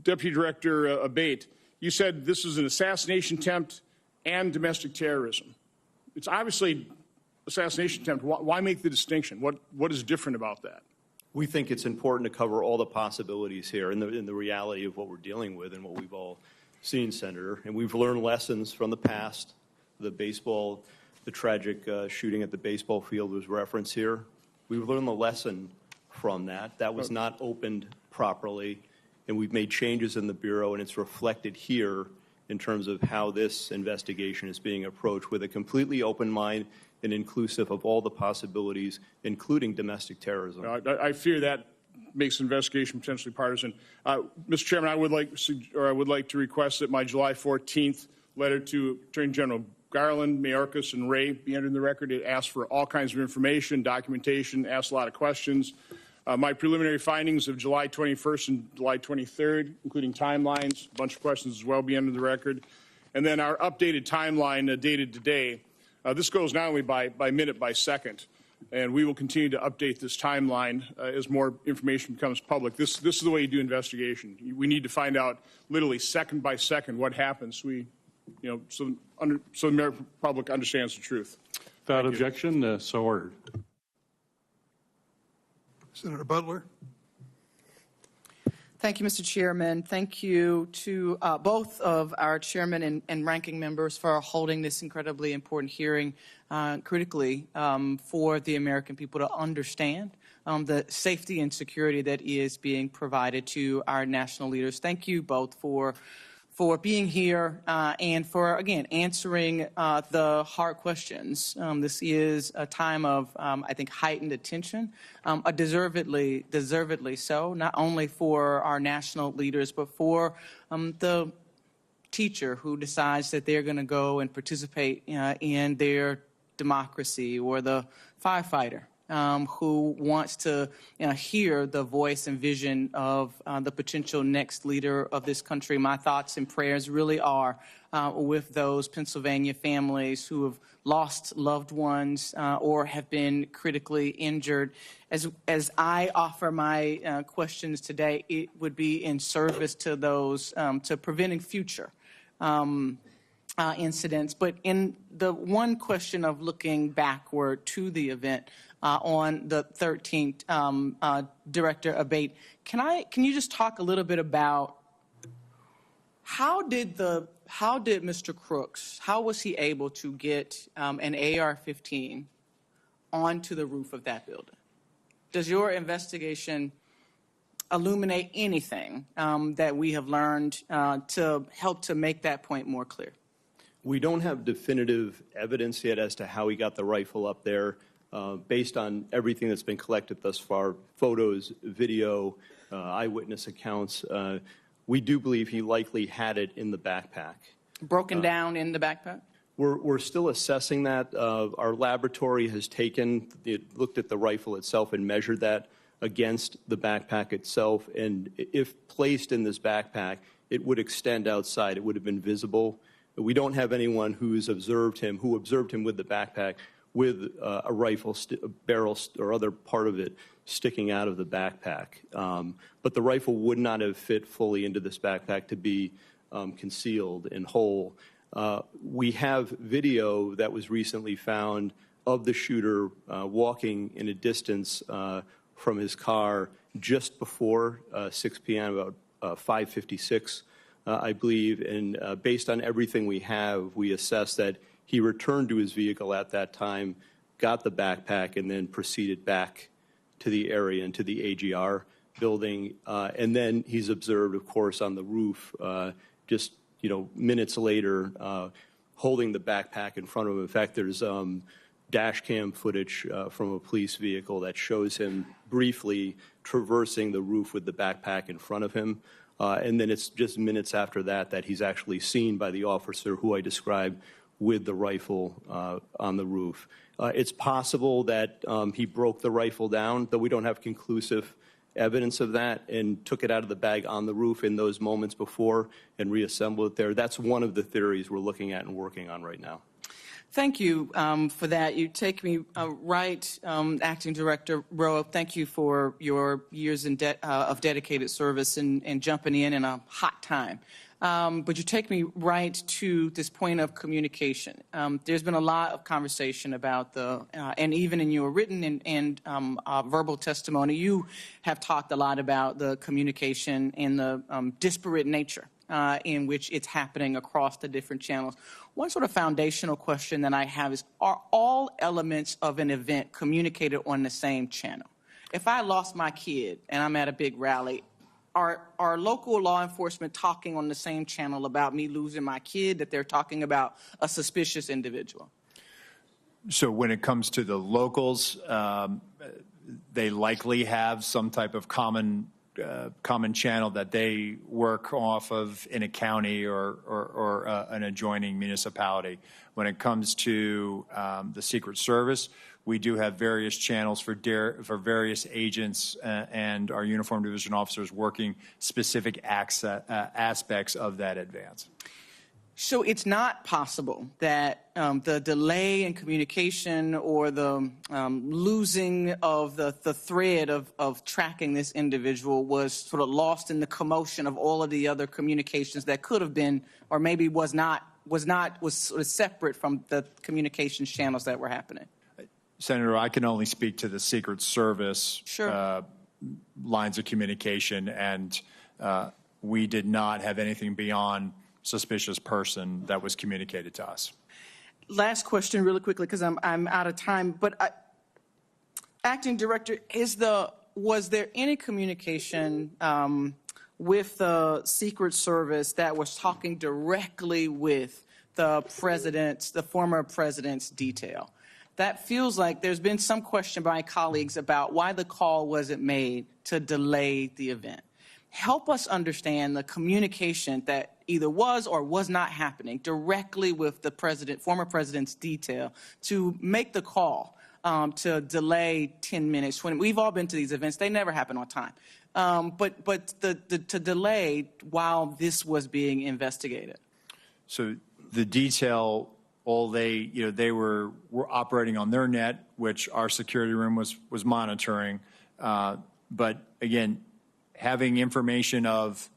S10: Deputy Director Abate, you said this is an assassination attempt and domestic terrorism. It's obviously assassination attempt. Why make the distinction? What is different about that?
S5: We think it's important to cover all the possibilities here in the reality of what we're dealing with and what we've all seen, Senator. And we've learned lessons from the past. The tragic shooting at the baseball field was referenced here. We've learned the lesson from that. That was not opened properly, and we've made changes in the Bureau, and it's reflected here in terms of how this investigation is being approached with a completely open mind and inclusive of all the possibilities, including domestic terrorism.
S10: I fear that makes the investigation potentially partisan. Mr. Chairman, I would like to request that my July 14th letter to Attorney General Garland, Mayorkas, and Wray be entered in the record. It asks for all kinds of information, documentation, asks a lot of questions. My preliminary findings of July 21st and July 23rd, including timelines, a bunch of questions as well, be entered in the record. And then our updated timeline dated today. This goes not only by minute, by second. And we will continue to update this timeline as more information becomes public. This is the way you do investigation. We need to find out literally second by second what happens. So the American public understands the truth.
S3: Without objection, so ordered.
S2: Senator Butler.
S11: Thank you, Mr. Chairman. Thank you to both of our chairman and ranking members for holding this incredibly important hearing critically for the American people to understand the safety and security that is being provided to our national leaders. Thank you both for being here and for, again, answering the hard questions. This is a time of, I think, heightened attention, deservedly so, not only for our national leaders, but for the teacher who decides that they're going to go and participate in their democracy, or the firefighter who wants to hear the voice and vision of the potential next leader of this country. My thoughts and prayers really are with those Pennsylvania families who have lost loved ones or have been critically injured. As I offer my questions today, it would be in service to those, to preventing future incidents. But in the one question of looking backward to the event, on the 13th, Director Abate, can you just talk a little bit about how did Mr. Crooks, how was he able to get an AR-15 onto the roof of that building? Does your investigation illuminate anything that we have learned to help to make that point more clear?
S5: We don't have definitive evidence yet as to how he got the rifle up there. Based on everything that's been collected thus far, photos, video, eyewitness accounts, we do believe he likely had it in the backpack.
S11: Broken down in the backpack?
S5: We're still assessing that. Our laboratory has looked at the rifle itself and measured that against the backpack itself. And if placed in this backpack, it would extend outside. It would have been visible. We don't have anyone who observed him with the backpack with a rifle, a barrel, or other part of it sticking out of the backpack. But the rifle would not have fit fully into this backpack to be concealed and whole. We have video that was recently found of the shooter walking in a distance from his car just before 6 p.m., about 5:56, I believe. And based on everything we have, we assess that he returned to his vehicle at that time, got the backpack, and then proceeded back to the area and to the AGR building. And then he's observed, of course, on the roof just minutes later, holding the backpack in front of him. In fact, there's dash cam footage from a police vehicle that shows him briefly traversing the roof with the backpack in front of him. And then it's just minutes after that he's actually seen by the officer who I described with the rifle on the roof. It's possible that he broke the rifle down, though we don't have conclusive evidence of that, and took it out of the bag on the roof in those moments before and reassembled it there. That's one of the theories we're looking at and working on right now.
S11: Thank you for that. You take me right, Acting Director Rowe. Thank you for your years of dedicated service and jumping in a hot time. But you take me right to this point of communication. There's been a lot of conversation about and even in your written and verbal testimony, you have talked a lot about the communication and the disparate nature in which it's happening across the different channels. One sort of foundational question that I have is, are all elements of an event communicated on the same channel? If I lost my kid and I'm at a big rally, are local law enforcement talking on the same channel about me losing my kid that they're talking about a suspicious individual?
S1: So when it comes to the locals, they likely have some type of common channel that they work off of in a county or an adjoining municipality. When it comes to the Secret Service, we do have various channels for various agents and our uniformed division officers working specific aspects of that advance.
S11: So it's not possible that the delay in communication or the losing of the thread of tracking this individual was sort of lost in the commotion of all of the other communications that could have been, or maybe was sort of separate from the communications channels that were happening.
S1: Senator, I can only speak to the Secret Service
S11: Sure.
S1: Lines of communication, and we did not have anything beyond suspicious person that was communicated to us.
S11: Last question really quickly, because I'm out of time, but Acting Director, was there any communication with the Secret Service that was talking directly with the former president's detail? That feels like there's been some question by colleagues about why the call wasn't made to delay the event. Help us understand the communication that either was or was not happening directly with the former president's detail to make the call to delay 10 minutes. We've all been to these events. They never happen on time. But to delay while this was being investigated.
S1: So the detail, they were operating on their net, which our security room was monitoring. But again, having information of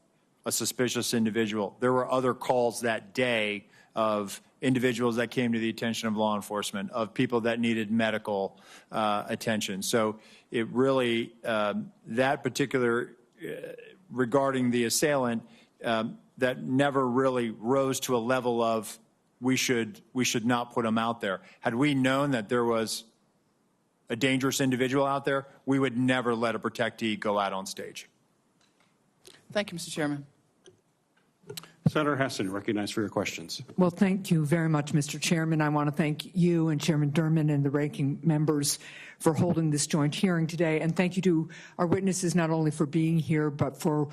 S1: a suspicious individual, there were other calls that day of individuals that came to the attention of law enforcement, of people that needed medical attention. So it really, that particular, regarding the assailant, that never really rose to a level of we should not put him out there. Had we known that there was a dangerous individual out there, we would never let a protectee go out on stage.
S11: Thank you, Mr. Chairman.
S3: Senator Heston, recognized for your questions.
S12: Well, thank you very much, Mr. Chairman. I want to thank you and Chairman Durman and the ranking members for holding this joint hearing today. And thank you to our witnesses, not only for being here, but for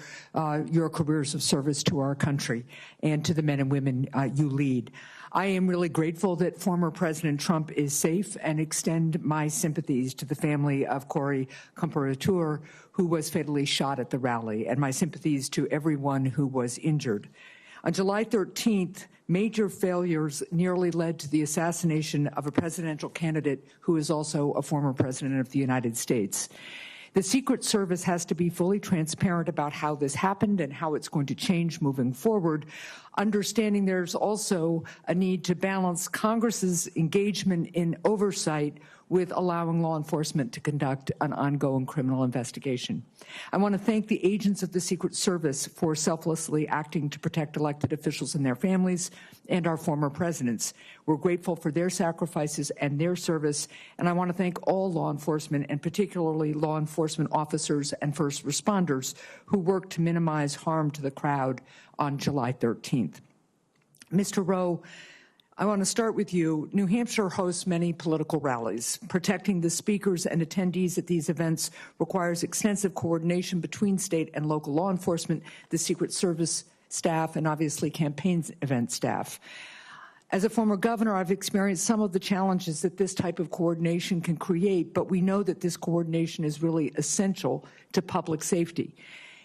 S12: your careers of service to our country and to the men and women you lead. I am really grateful that former President Trump is safe and extend my sympathies to the family of Corey Comparateur, who was fatally shot at the rally, and my sympathies to everyone who was injured. On July 13th, major failures nearly led to the assassination of a presidential candidate who is also a former president of the United States. The Secret Service has to be fully transparent about how this happened and how it's going to change moving forward, understanding there's also a need to balance Congress's engagement in oversight with allowing law enforcement to conduct an ongoing criminal investigation. I want to thank the agents of the Secret Service for selflessly acting to protect elected officials and their families and our former presidents. We're grateful for their sacrifices and their service, and I want to thank all law enforcement, and particularly law enforcement officers and first responders who worked to minimize harm to the crowd on July 13th. Mr. Rowe, I want to start with you. New Hampshire hosts many political rallies. Protecting the speakers and attendees at these events requires extensive coordination between state and local law enforcement, the Secret Service staff, and obviously campaign event staff. As a former governor, I've experienced some of the challenges that this type of coordination can create, but we know that this coordination is really essential to public safety.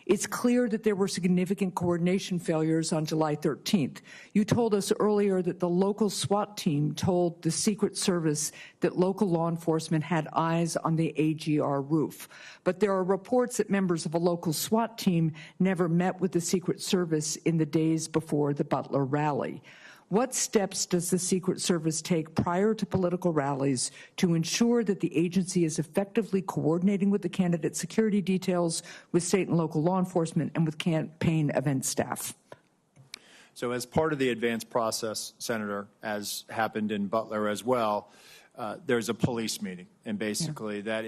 S12: It's clear that there were significant coordination failures on July 13th. You told us earlier that the local SWAT team told the Secret Service that local law enforcement had eyes on the AGR roof. But there are reports that members of a local SWAT team never met with the Secret Service in the days before the Butler rally. What steps does the Secret Service take prior to political rallies to ensure that the agency is effectively coordinating with the candidate security details, with state and local law enforcement, and with campaign event staff?
S1: So as part of the advance process, Senator, as happened in Butler as well, there's a police meeting, and basically that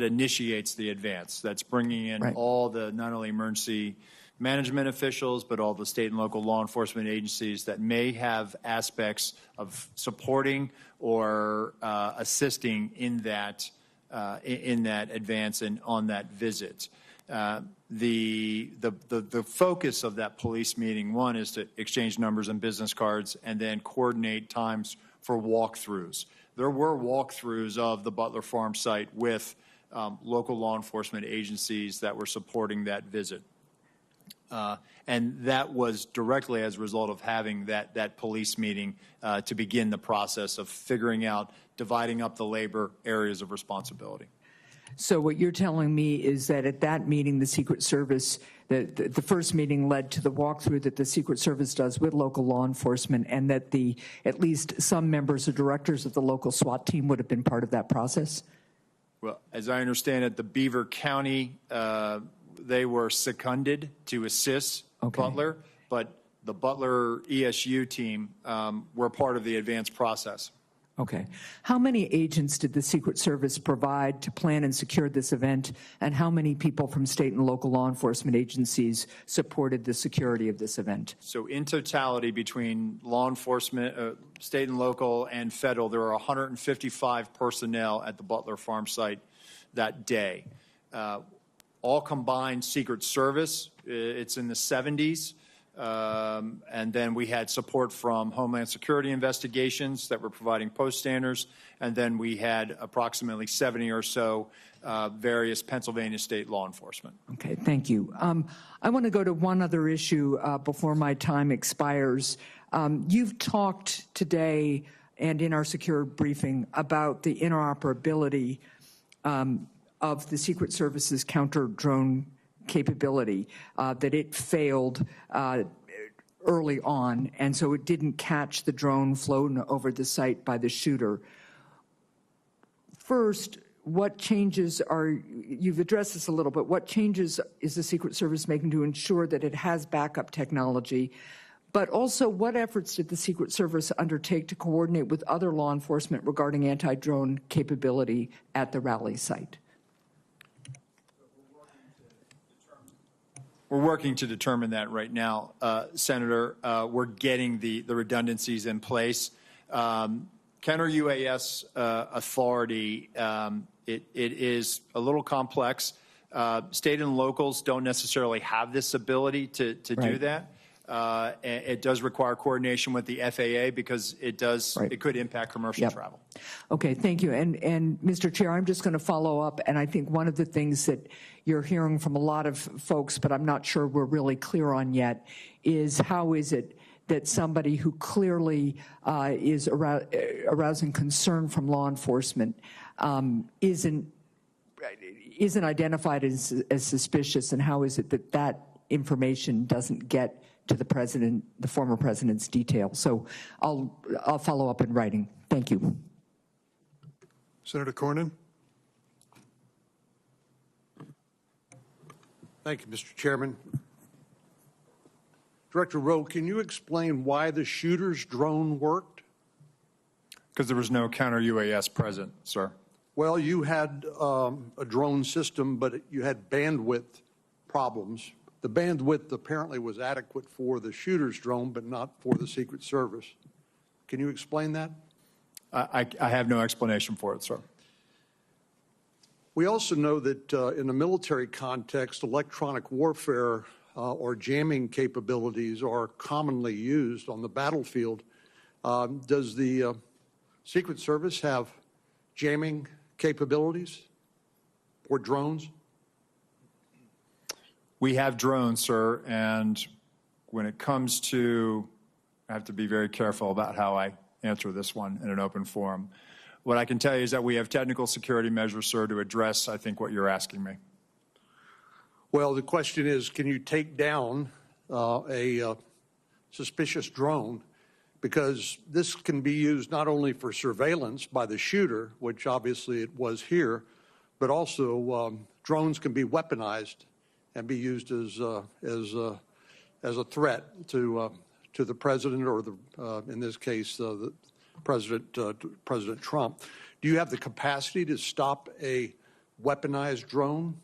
S1: initiates the advance. That's bringing in all the not only emergency management officials, but all the state and local law enforcement agencies that may have aspects of supporting or assisting in that advance and on that visit. The focus of that police meeting, one, is to exchange numbers and business cards and then coordinate times for walkthroughs. There were walkthroughs of the Butler Farm site with local law enforcement agencies that were supporting that visit. And that was directly as a result of having that police meeting to begin the process of figuring out, dividing up the labor areas of responsibility.
S12: So what you're telling me is that at that meeting, the Secret Service, the first meeting led to the walkthrough that the Secret Service does with local law enforcement, and that at least some members or directors of the local SWAT team would have been part of that process?
S1: Well, as I understand it, the Beaver County, they were seconded to assist Butler, but the Butler ESU team were part of the advance process.
S12: Okay. How many agents did the Secret Service provide to plan and secure this event, and how many people from state and local law enforcement agencies supported the security of this event?
S1: So in totality, between law enforcement, state and local, and federal, there are 155 personnel at the Butler Farm site that day. All combined Secret Service, it's in the 70s. And then we had support from Homeland Security investigations that were providing post standards. And then we had approximately 70 or so various Pennsylvania state law enforcement.
S12: Okay, thank you. I want to go to one other issue before my time expires. You've talked today and in our secure briefing about the interoperability of the Secret Service's counter-drone capability, that it failed early on, and so it didn't catch the drone flown over the site by the shooter. First, what changes you've addressed this a little bit, what changes is the Secret Service making to ensure that it has backup technology? But also, what efforts did the Secret Service undertake to coordinate with other law enforcement regarding anti-drone capability at the rally site?
S1: We're working to determine that right now, Senator. We're getting the redundancies in place. Counter-UAS authority, it is a little complex. State and locals don't necessarily have this ability to do that. It does require coordination with the FAA because it could impact commercial travel.
S12: Okay, thank you. And Mr. Chair, I'm just going to follow up, and I think one of the things that you're hearing from a lot of folks, but I'm not sure we're really clear on yet, is how is it that somebody who clearly is arousing concern from law enforcement isn't identified as suspicious, and how is it that that information doesn't get to the president, the former president's detail? So I'll follow up in writing. Thank you.
S2: Senator Cornyn.
S13: Thank you, Mr. Chairman. Director Rowe, can you explain why the shooter's drone worked?
S1: Because there was no counter-UAS present, sir.
S13: Well, you had a drone system, but you had bandwidth problems. The bandwidth apparently was adequate for the shooter's drone, but not for the Secret Service. Can you explain that?
S1: I have no explanation for it, sir.
S13: We also know that in a military context, electronic warfare or jamming capabilities are commonly used on the battlefield. Does the Secret Service have jamming capabilities or drones?
S1: We have drones, sir, and when it comes to, I have to be very careful about how I answer this one in an open forum. What I can tell you is that we have technical security measures, sir, to address, I think, what you're asking me.
S13: Well, the question is, can you take down a suspicious drone? Because this can be used not only for surveillance by the shooter, which obviously it was here, but also drones can be weaponized and be used as a threat to the president or, in this case, President Trump. Do you have the capacity to stop a weaponized drone?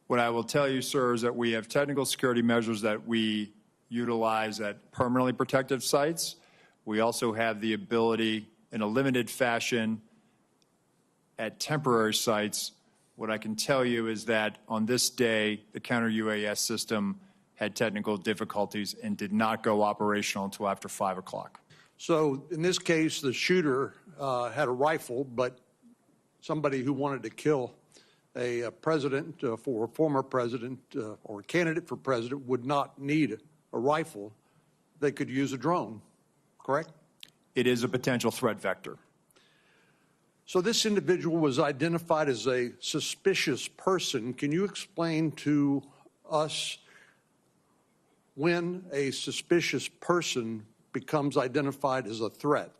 S1: What I will tell you, sir, is that we have technical security measures that we utilize at permanently protected sites. We also have the ability in a limited fashion at temporary sites. What I can tell you is that on this day, the counter-UAS system had technical difficulties and did not go operational until after 5 o'clock.
S13: So in this case, the shooter had a rifle, but somebody who wanted to kill a president for a former president or a candidate for president would not need a rifle. They could use a drone, correct?
S1: It is a potential threat vector.
S13: So this individual was identified as a suspicious person. Can you explain to us when a suspicious person becomes identified as a threat?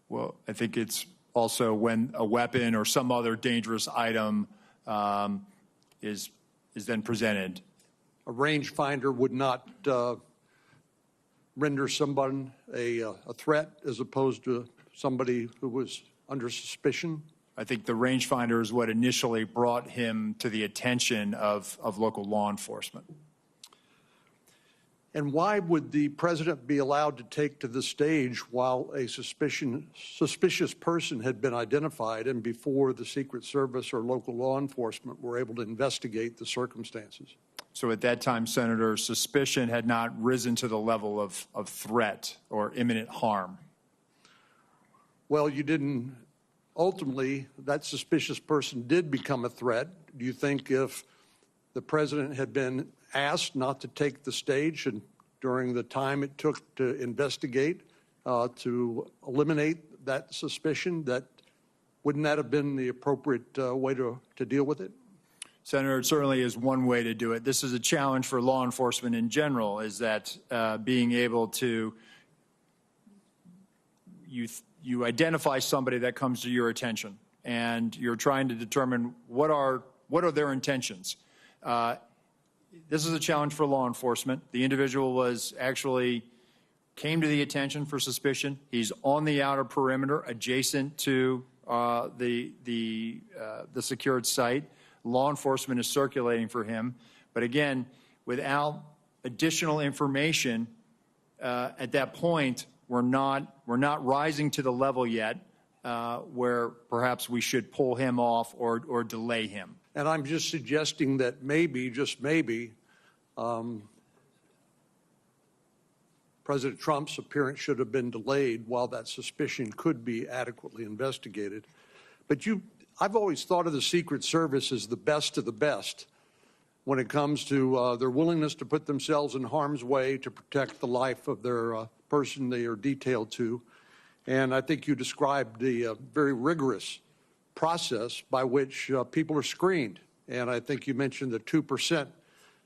S1: Well, I think it's also when a weapon or some other dangerous item is then presented.
S13: A rangefinder would not render someone a threat as opposed to somebody who was under suspicion?
S1: I think the rangefinder is what initially brought him to the attention of local law enforcement.
S13: And why would the president be allowed to take to the stage while a suspicious person had been identified and before the Secret Service or local law enforcement were able to investigate the circumstances?
S1: So at that time, Senator, suspicion had not risen to the level of threat or imminent harm.
S13: Well, you didn't. Ultimately, that suspicious person did become a threat. Do you think if the president had been asked not to take the stage and during the time it took to investigate to eliminate that suspicion, that wouldn't that have been the appropriate way to deal with it?
S1: Senator, it certainly is one way to do it. This is a challenge for law enforcement in general, is that being able to, you identify somebody that comes to your attention and you're trying to determine what are their intentions. This is a challenge for law enforcement. The individual came to the attention for suspicion. He's on the outer perimeter adjacent to the secured site. Law enforcement is circulating for him. But again, without additional information at that point, we're not rising to the level yet where perhaps we should pull him off or delay him.
S13: And I'm just suggesting that maybe, just maybe, President Trump's appearance should have been delayed while that suspicion could be adequately investigated. But I've always thought of the Secret Service as the best of the best when it comes to their willingness to put themselves in harm's way to protect the life of their person they are detailed to. And I think you described the very rigorous process by which people are screened. And I think you mentioned the 2%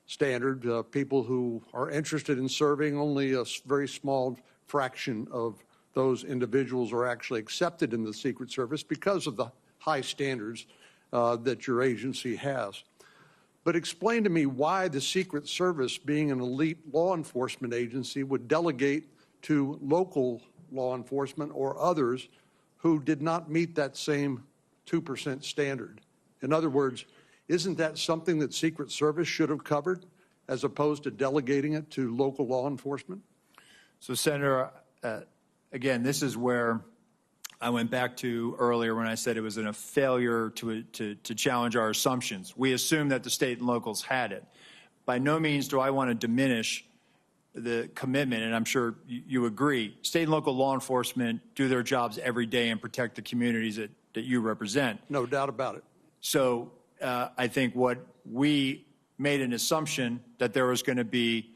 S13: standard. People who are interested in serving, only a very small fraction of those individuals are actually accepted in the Secret Service because of the high standards that your agency has. But explain to me why the Secret Service, being an elite law enforcement agency, would delegate to local law enforcement or others who did not meet that same 2% standard. In other words, isn't that something that Secret Service should have covered as opposed to delegating it to local law enforcement?
S1: So, Senator, again, this is where I went back to earlier when I said it was a failure to challenge our assumptions. We assumed that the state and locals had it. By no means do I want to diminish the commitment, and I'm sure you agree. State and local law enforcement do their jobs every day and protect the communities that you represent.
S13: No doubt about it.
S1: So I think what we made an assumption that there was going to be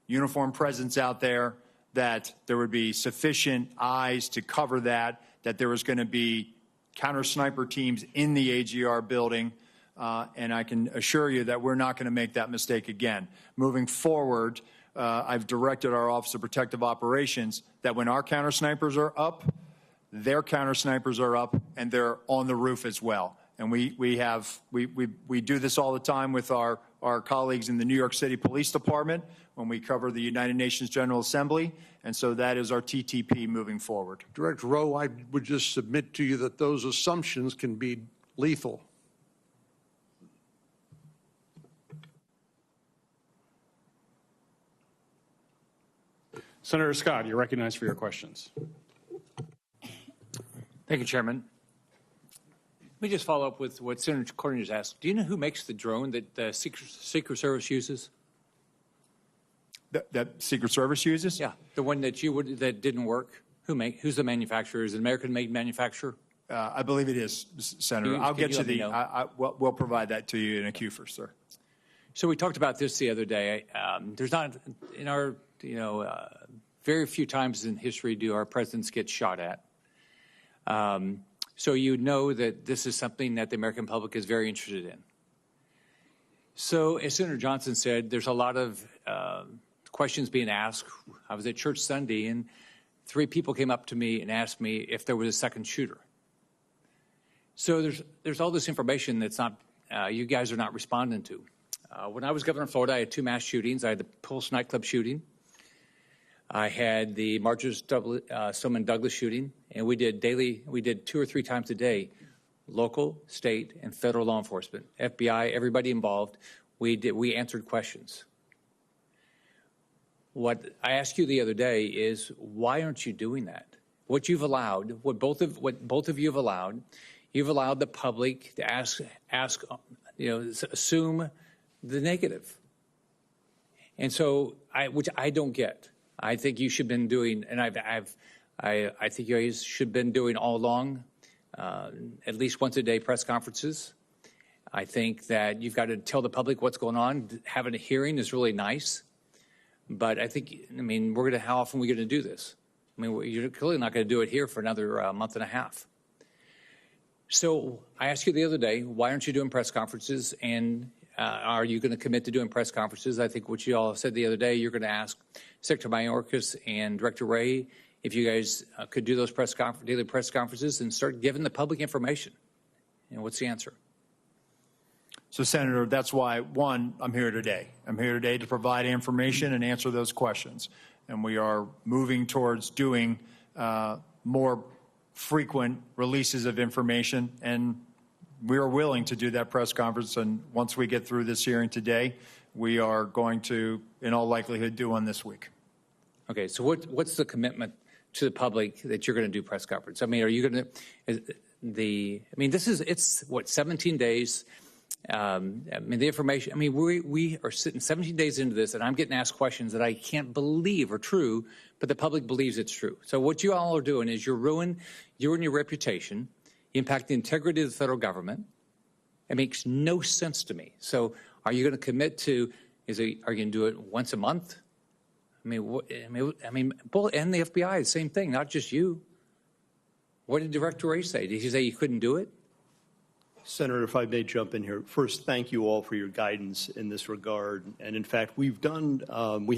S1: uniformed presence out there, that there would be sufficient eyes to cover that there was going to be counter-sniper teams in the AGR building, and I can assure you that we're not going to make that mistake again. Moving forward, I've directed our Office of Protective Operations that when our counter-snipers are up, their counter-snipers are up, and they're on the roof as well. And we do this all the time with our our colleagues in the New York City Police Department when we cover the United Nations General Assembly, and so that is our TTP moving forward.
S13: Director Rowe, I would just submit to you that those assumptions can be lethal.
S3: Senator Scott, you're recognized for your questions.
S14: Thank you, Chairman. Let me just follow up with what Senator Cornyn just asked. Do you know who makes the drone that the Secret Service uses?
S1: That Secret Service uses?
S14: Yeah, the one that that didn't work. Who's the manufacturer? Is it an American-made manufacturer?
S1: I believe it is, Senator. I'll get you we'll provide that to you in a queue first, sir.
S14: So we talked about this the other day. There's not, in our, very few times in history do our presidents get shot at. So you know that this is something that the American public is very interested in. So as Senator Johnson said, there's a lot of questions being asked. I was at church Sunday, and 3 people came up to me and asked me if there was a second shooter. So there's all this information that's not, you guys are not responding to. When I was governor of Florida, I had 2 mass shootings. I had the Pulse nightclub shooting. I had the Marjorie Stoneman Douglas shooting, and we did 2 or 3 times a day, local, state, and federal law enforcement, FBI, everybody involved. We answered questions. What I asked you the other day is, why aren't you doing that? What you've allowed, what both of you have allowed, you've allowed the public to ask, assume the negative. And so, which I don't get. I think you should have been doing, and I think you guys should have been doing all along, at least once a day press conferences. I think that you've got to tell the public what's going on. Having a hearing is really nice, but how often are we going to do this? You're clearly not going to do it here for another month and a half. So I asked you the other day, why aren't you doing press conferences, and are you going to commit to doing press conferences? I think what you all said the other day, you're going to ask Secretary Mayorkas and Director Wray if you guys could do those daily press conferences and start giving the public information. What's the answer?
S1: So, Senator, that's why, one, I'm here today. I'm here today to provide information and answer those questions. And we are moving towards doing more frequent releases of information, and we are willing to do that press conference. And once we get through this hearing today, we are going to, in all likelihood, do one this week.
S14: Okay, so what's the commitment to the public that you're going to do press conference? Are you going to, it's what, 17 days? The information, we are sitting 17 days into this, and I'm getting asked questions that I can't believe are true, but the public believes it's true. So what you all are doing is you're ruining your reputation, you impact the integrity of the federal government. It makes no sense to me. So are you going to commit to, are you going to do it once a month? Both, and the FBI, the same thing, not just you. What did Director Wray say? Did he say you couldn't do it?
S5: Senator, if I may jump in here. First, thank you all for your guidance in this regard. And in fact, we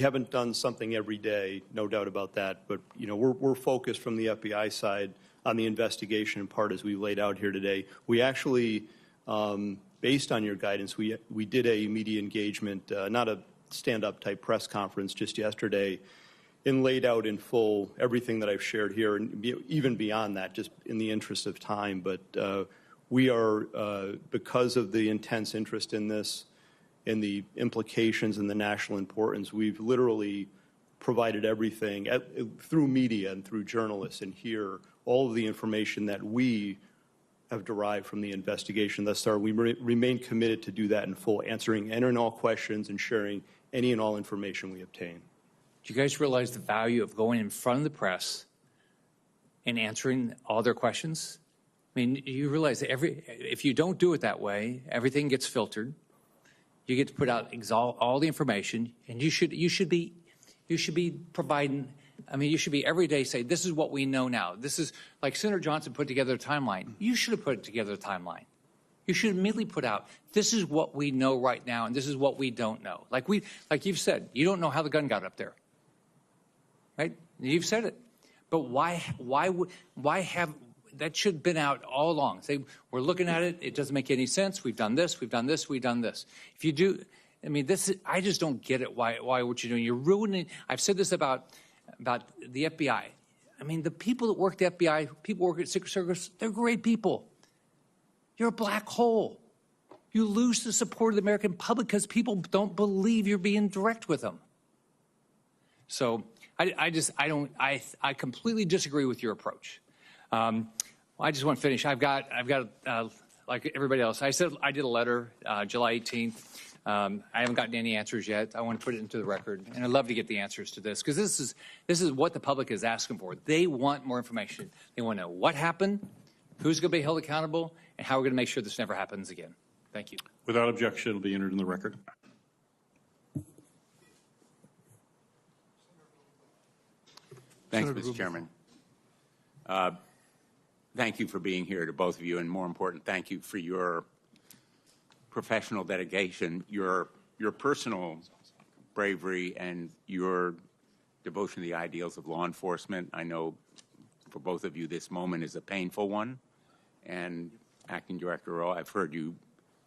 S5: haven't done something every day, no doubt about that. But, we're focused from the FBI side on the investigation in part as we laid out here today. We actually, based on your guidance, we did a media engagement, not a stand-up type press conference just yesterday, and laid out in full everything that I've shared here, and even beyond that, just in the interest of time. But we are, because of the intense interest in this and the implications and the national importance, we've literally provided everything through media and through journalists and here, all of the information that we have derived from the investigation thus far. We remain committed to do that in full, answering any and all questions and sharing any and all information we obtain.
S14: Do you guys realize the value of going in front of the press and answering all their questions? You realize that if you don't do it that way, everything gets filtered. You get to put out all the information, and you should be providing. You should be every day say, this is what we know now. This is like Senator Johnson put together a timeline. You should have put together a timeline. You should immediately put out, this is what we know right now, and this is what we don't know. Like you've said, you don't know how the gun got up there, right? You've said it, but why have? That should have been out all along. Say, we're looking at it. It doesn't make any sense. We've done this. We've done this. We've done this. If you do, I mean, I just don't get it, why what you're doing. You're ruining, I've said this about the FBI. I mean, the people that work at the FBI, people work at Secret Service, they're great people. You're a black hole. You lose the support of the American public because people don't believe you're being direct with them. So I completely disagree with your approach. I just want to finish. I've got like everybody else. I said I did a letter July 18th. I haven't gotten any answers yet. I want to put it into the record, and I'd love to get the answers to this because this is what the public is asking for. They want more information. They want to know what happened, who's going to be held accountable, and how we're going to make sure this never happens again. Thank you.
S3: Without objection, it'll be entered in the record.
S15: Thanks, Mr. Chairman. Thank you for being here to both of you, and more important, thank you for your professional dedication, your personal bravery, and your devotion to the ideals of law enforcement. I know for both of you this moment is a painful one, and Acting Director Rowe, I've heard you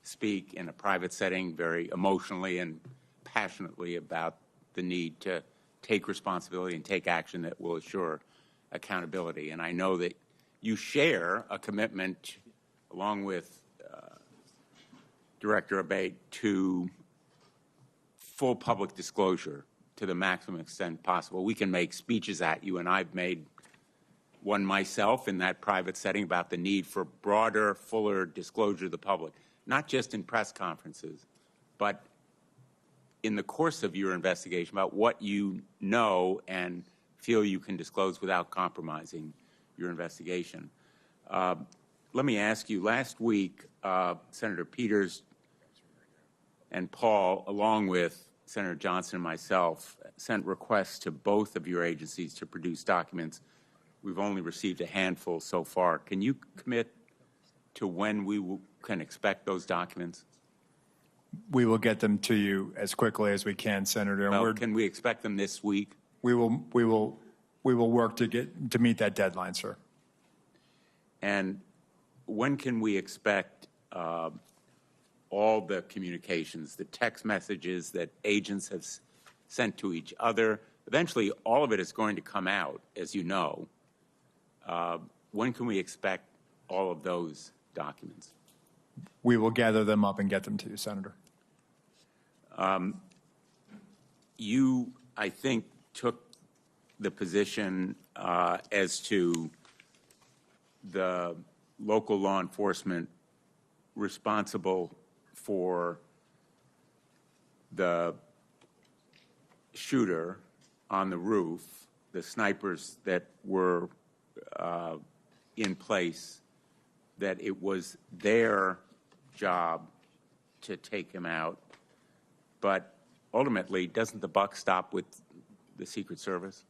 S15: speak in a private setting very emotionally and passionately about the need to take responsibility and take action that will assure accountability. And I know that you share a commitment, along with Director Abate, to full public disclosure to the maximum extent possible. We can make speeches at you, and I've made one myself in that private setting about the need for broader, fuller disclosure to the public, not just in press conferences, but in the course of your investigation about what you know and feel you can disclose without compromising your investigation. Let me ask you, last week, Senator Peters and Paul, along with Senator Johnson and myself, sent requests to both of your agencies to produce documents. We've only received a handful so far. Can you commit to when we can expect those documents?
S1: We will get them to you as quickly as we can, Senator.
S15: Well, can we expect them this week?
S1: We will work to meet that deadline, sir.
S15: And when can we expect all the communications, the text messages that agents have sent to each other? Eventually, all of it is going to come out, as you know. When can we expect all of those documents?
S1: We will gather them up and get them to you, Senator.
S15: You, I think, took the position as to the local law enforcement responsible for the shooter on the roof, the snipers that were in place, that it was their job to take him out. But ultimately, doesn't the buck stop with the Secret Service?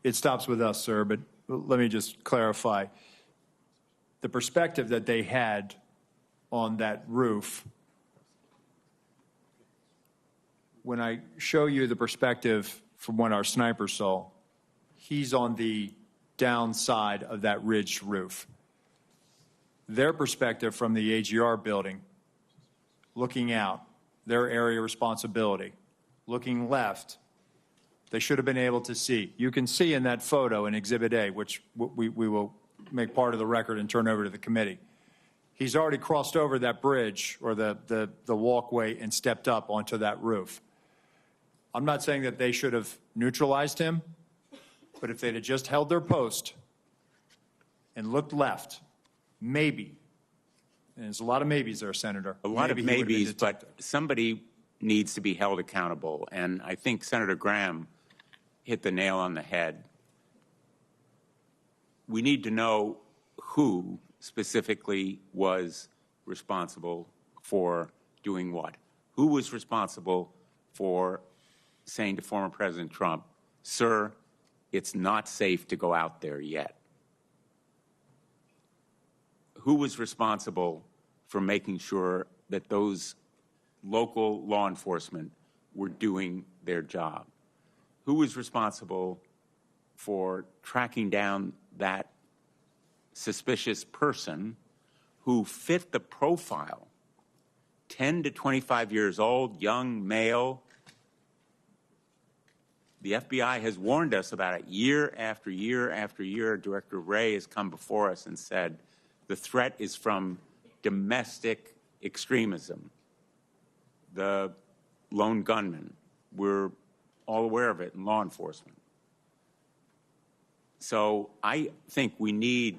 S1: It stops with us, sir, but let me just clarify. The perspective that they had on that roof, when I show you the perspective from what our sniper saw, he's on the downside of that ridged roof. Their perspective from the AGR building, looking out, their area of responsibility, looking left, they should have been able to see. You can see in that photo in Exhibit A, which we will make part of the record and turn over to the committee. He's already crossed over that bridge or the walkway and stepped up onto that roof. I'm not saying that they should have neutralized him, but if they'd have just held their post and looked left, maybe, and there's a lot of maybes there, Senator.
S15: A lot of maybes, but somebody needs to be held accountable. And I think Senator Graham hit the nail on the head. We need to know who specifically was responsible for doing what. Who was responsible for saying to former President Trump, sir, it's not safe to go out there yet? Who was responsible for making sure that those local law enforcement were doing their job? Who was responsible for tracking down that suspicious person who fit the profile 10 to 25 years old, young male. The FBI has warned us about it year after year after year. Director Wray has come before us and said the threat is from domestic extremism. The lone gunman, we're all aware of it in law enforcement. So I think we need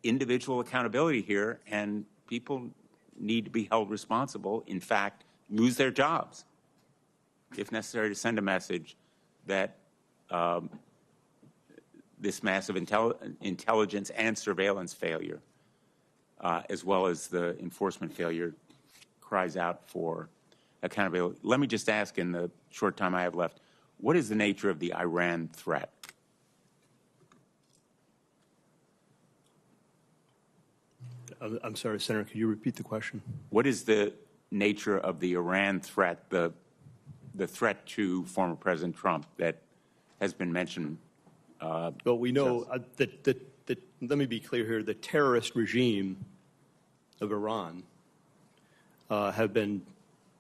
S15: individual accountability here, and people need to be held responsible, in fact, lose their jobs, if necessary, to send a message that this massive intelligence and surveillance failure, as well as the enforcement failure, cries out for accountability. Let me just ask, in the short time I have left, what is the nature of the Iran threat?
S5: I'm sorry, Senator, could you repeat the question?
S15: What is the nature of the Iran threat, the threat to former President Trump that has been mentioned?
S5: Well, we know that, let me be clear here, the terrorist regime of Iran have been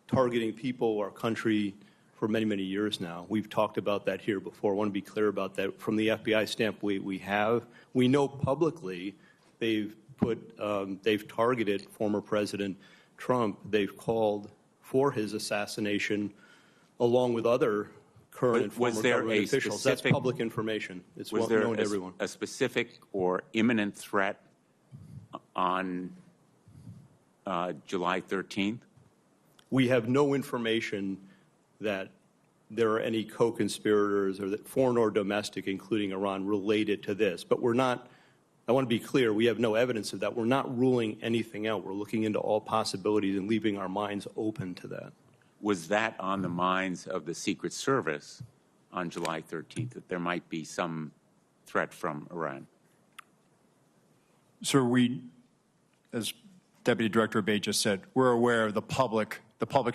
S5: targeting people, our country, for many, many years now. We've talked about that here before. I want to be clear about that. From the FBI standpoint, we know publicly they've targeted former President Trump. They've called for his assassination along with other current and former government officials. That's public information. It's well known to everyone.
S15: A specific or imminent threat on July 13th?
S5: We have no information that there are any co-conspirators, or that foreign or domestic, including Iran, related to this. But we're not, I want to be clear, we have no evidence of that. We're not ruling anything out. We're looking into all possibilities and leaving our minds open to that.
S15: Was that on the minds of the Secret Service on July 13th, that there might be some threat from Iran?
S1: Sir, we, as Deputy Director Abate just said, we're aware of the public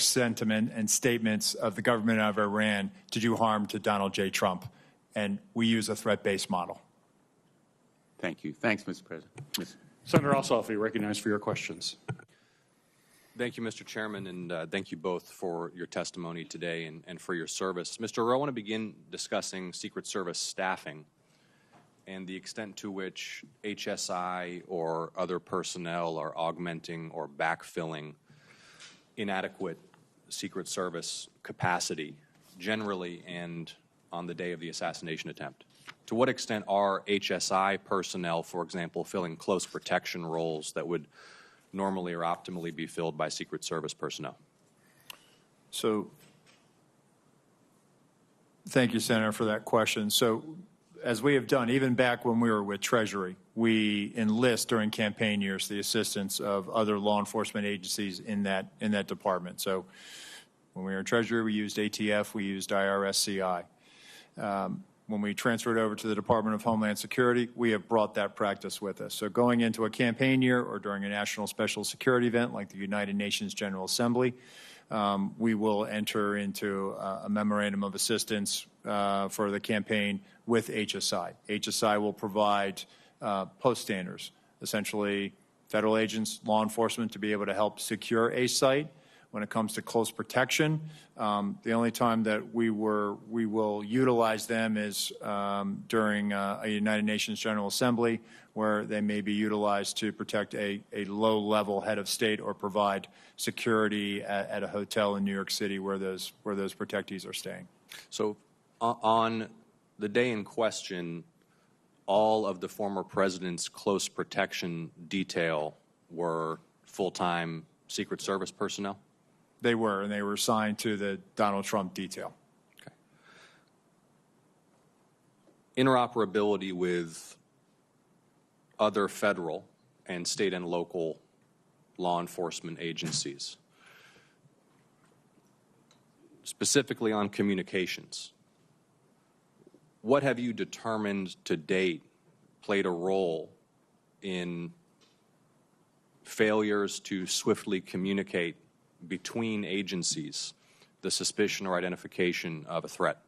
S1: sentiment and statements of the government of Iran to do harm to Donald J. Trump, and we use a threat-based model.
S15: Thank you. Thanks, Mr. President.
S3: Senator Ossoff, you're recognized for your questions.
S16: Thank you, Mr. Chairman, and thank you both for your testimony today and for your service. Mr. Rowe, I want to begin discussing Secret Service staffing and the extent to which HSI or other personnel are augmenting or backfilling inadequate Secret Service capacity generally and on the day of the assassination attempt. To what extent are HSI personnel, for example, filling close protection roles that would normally or optimally be filled by Secret Service personnel?
S1: So, thank you, Senator, for that question. So, as we have done, even back when we were with Treasury, we enlist during campaign years the assistance of other law enforcement agencies in that department. So, when we were in Treasury, we used ATF, we used IRSCI. When we transferred over to the Department of Homeland Security, we have brought that practice with us. So going into a campaign year or during a national special security event like the United Nations General Assembly, we will enter into a memorandum of assistance for the campaign with HSI. HSI will provide post standers, essentially federal agents, law enforcement, to be able to help secure a site. When it comes to close protection, the only time that we will utilize them is during a United Nations General Assembly, where they may be utilized to protect a low-level head of state or provide security at a hotel in New York City where those protectees are staying.
S16: So on the day in question, all of the former president's close protection detail were full-time Secret Service personnel?
S1: They were, and they were assigned to the Donald Trump detail.
S16: Okay. Interoperability with other federal and state and local law enforcement agencies, specifically on communications. What have you determined to date played a role in failures to swiftly communicate between agencies the suspicion or identification of a threat?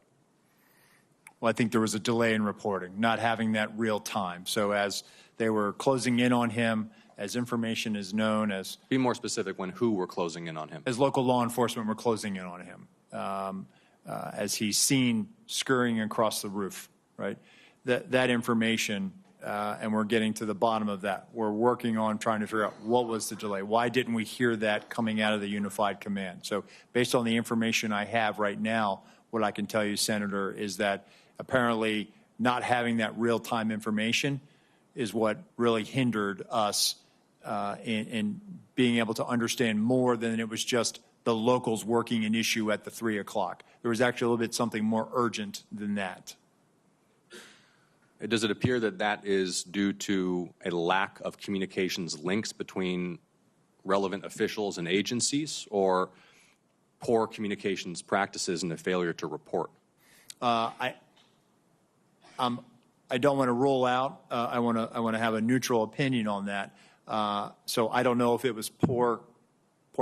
S1: Well, I think there was a delay in reporting, not having that real time. So as they were closing in on him as information is known,
S16: Be more specific when who were closing in on him.
S1: as local law enforcement were closing in on him, as he's seen scurrying across the roof, right? That information, and we're getting to the bottom of that. We're working on trying to figure out what was the delay. Why didn't we hear that coming out of the unified command? So based on the information I have right now, what I can tell you, Senator, is that apparently not having that real-time information is what really hindered us in being able to understand more than it was just the locals working an issue at the 3 o'clock. There was actually a little bit something more urgent than that.
S16: Does it appear that that is due to a lack of communications links between relevant officials and agencies, or poor communications practices and a failure to report?
S1: I don't want to rule out. I want to have a neutral opinion on that. So I don't know if it was poor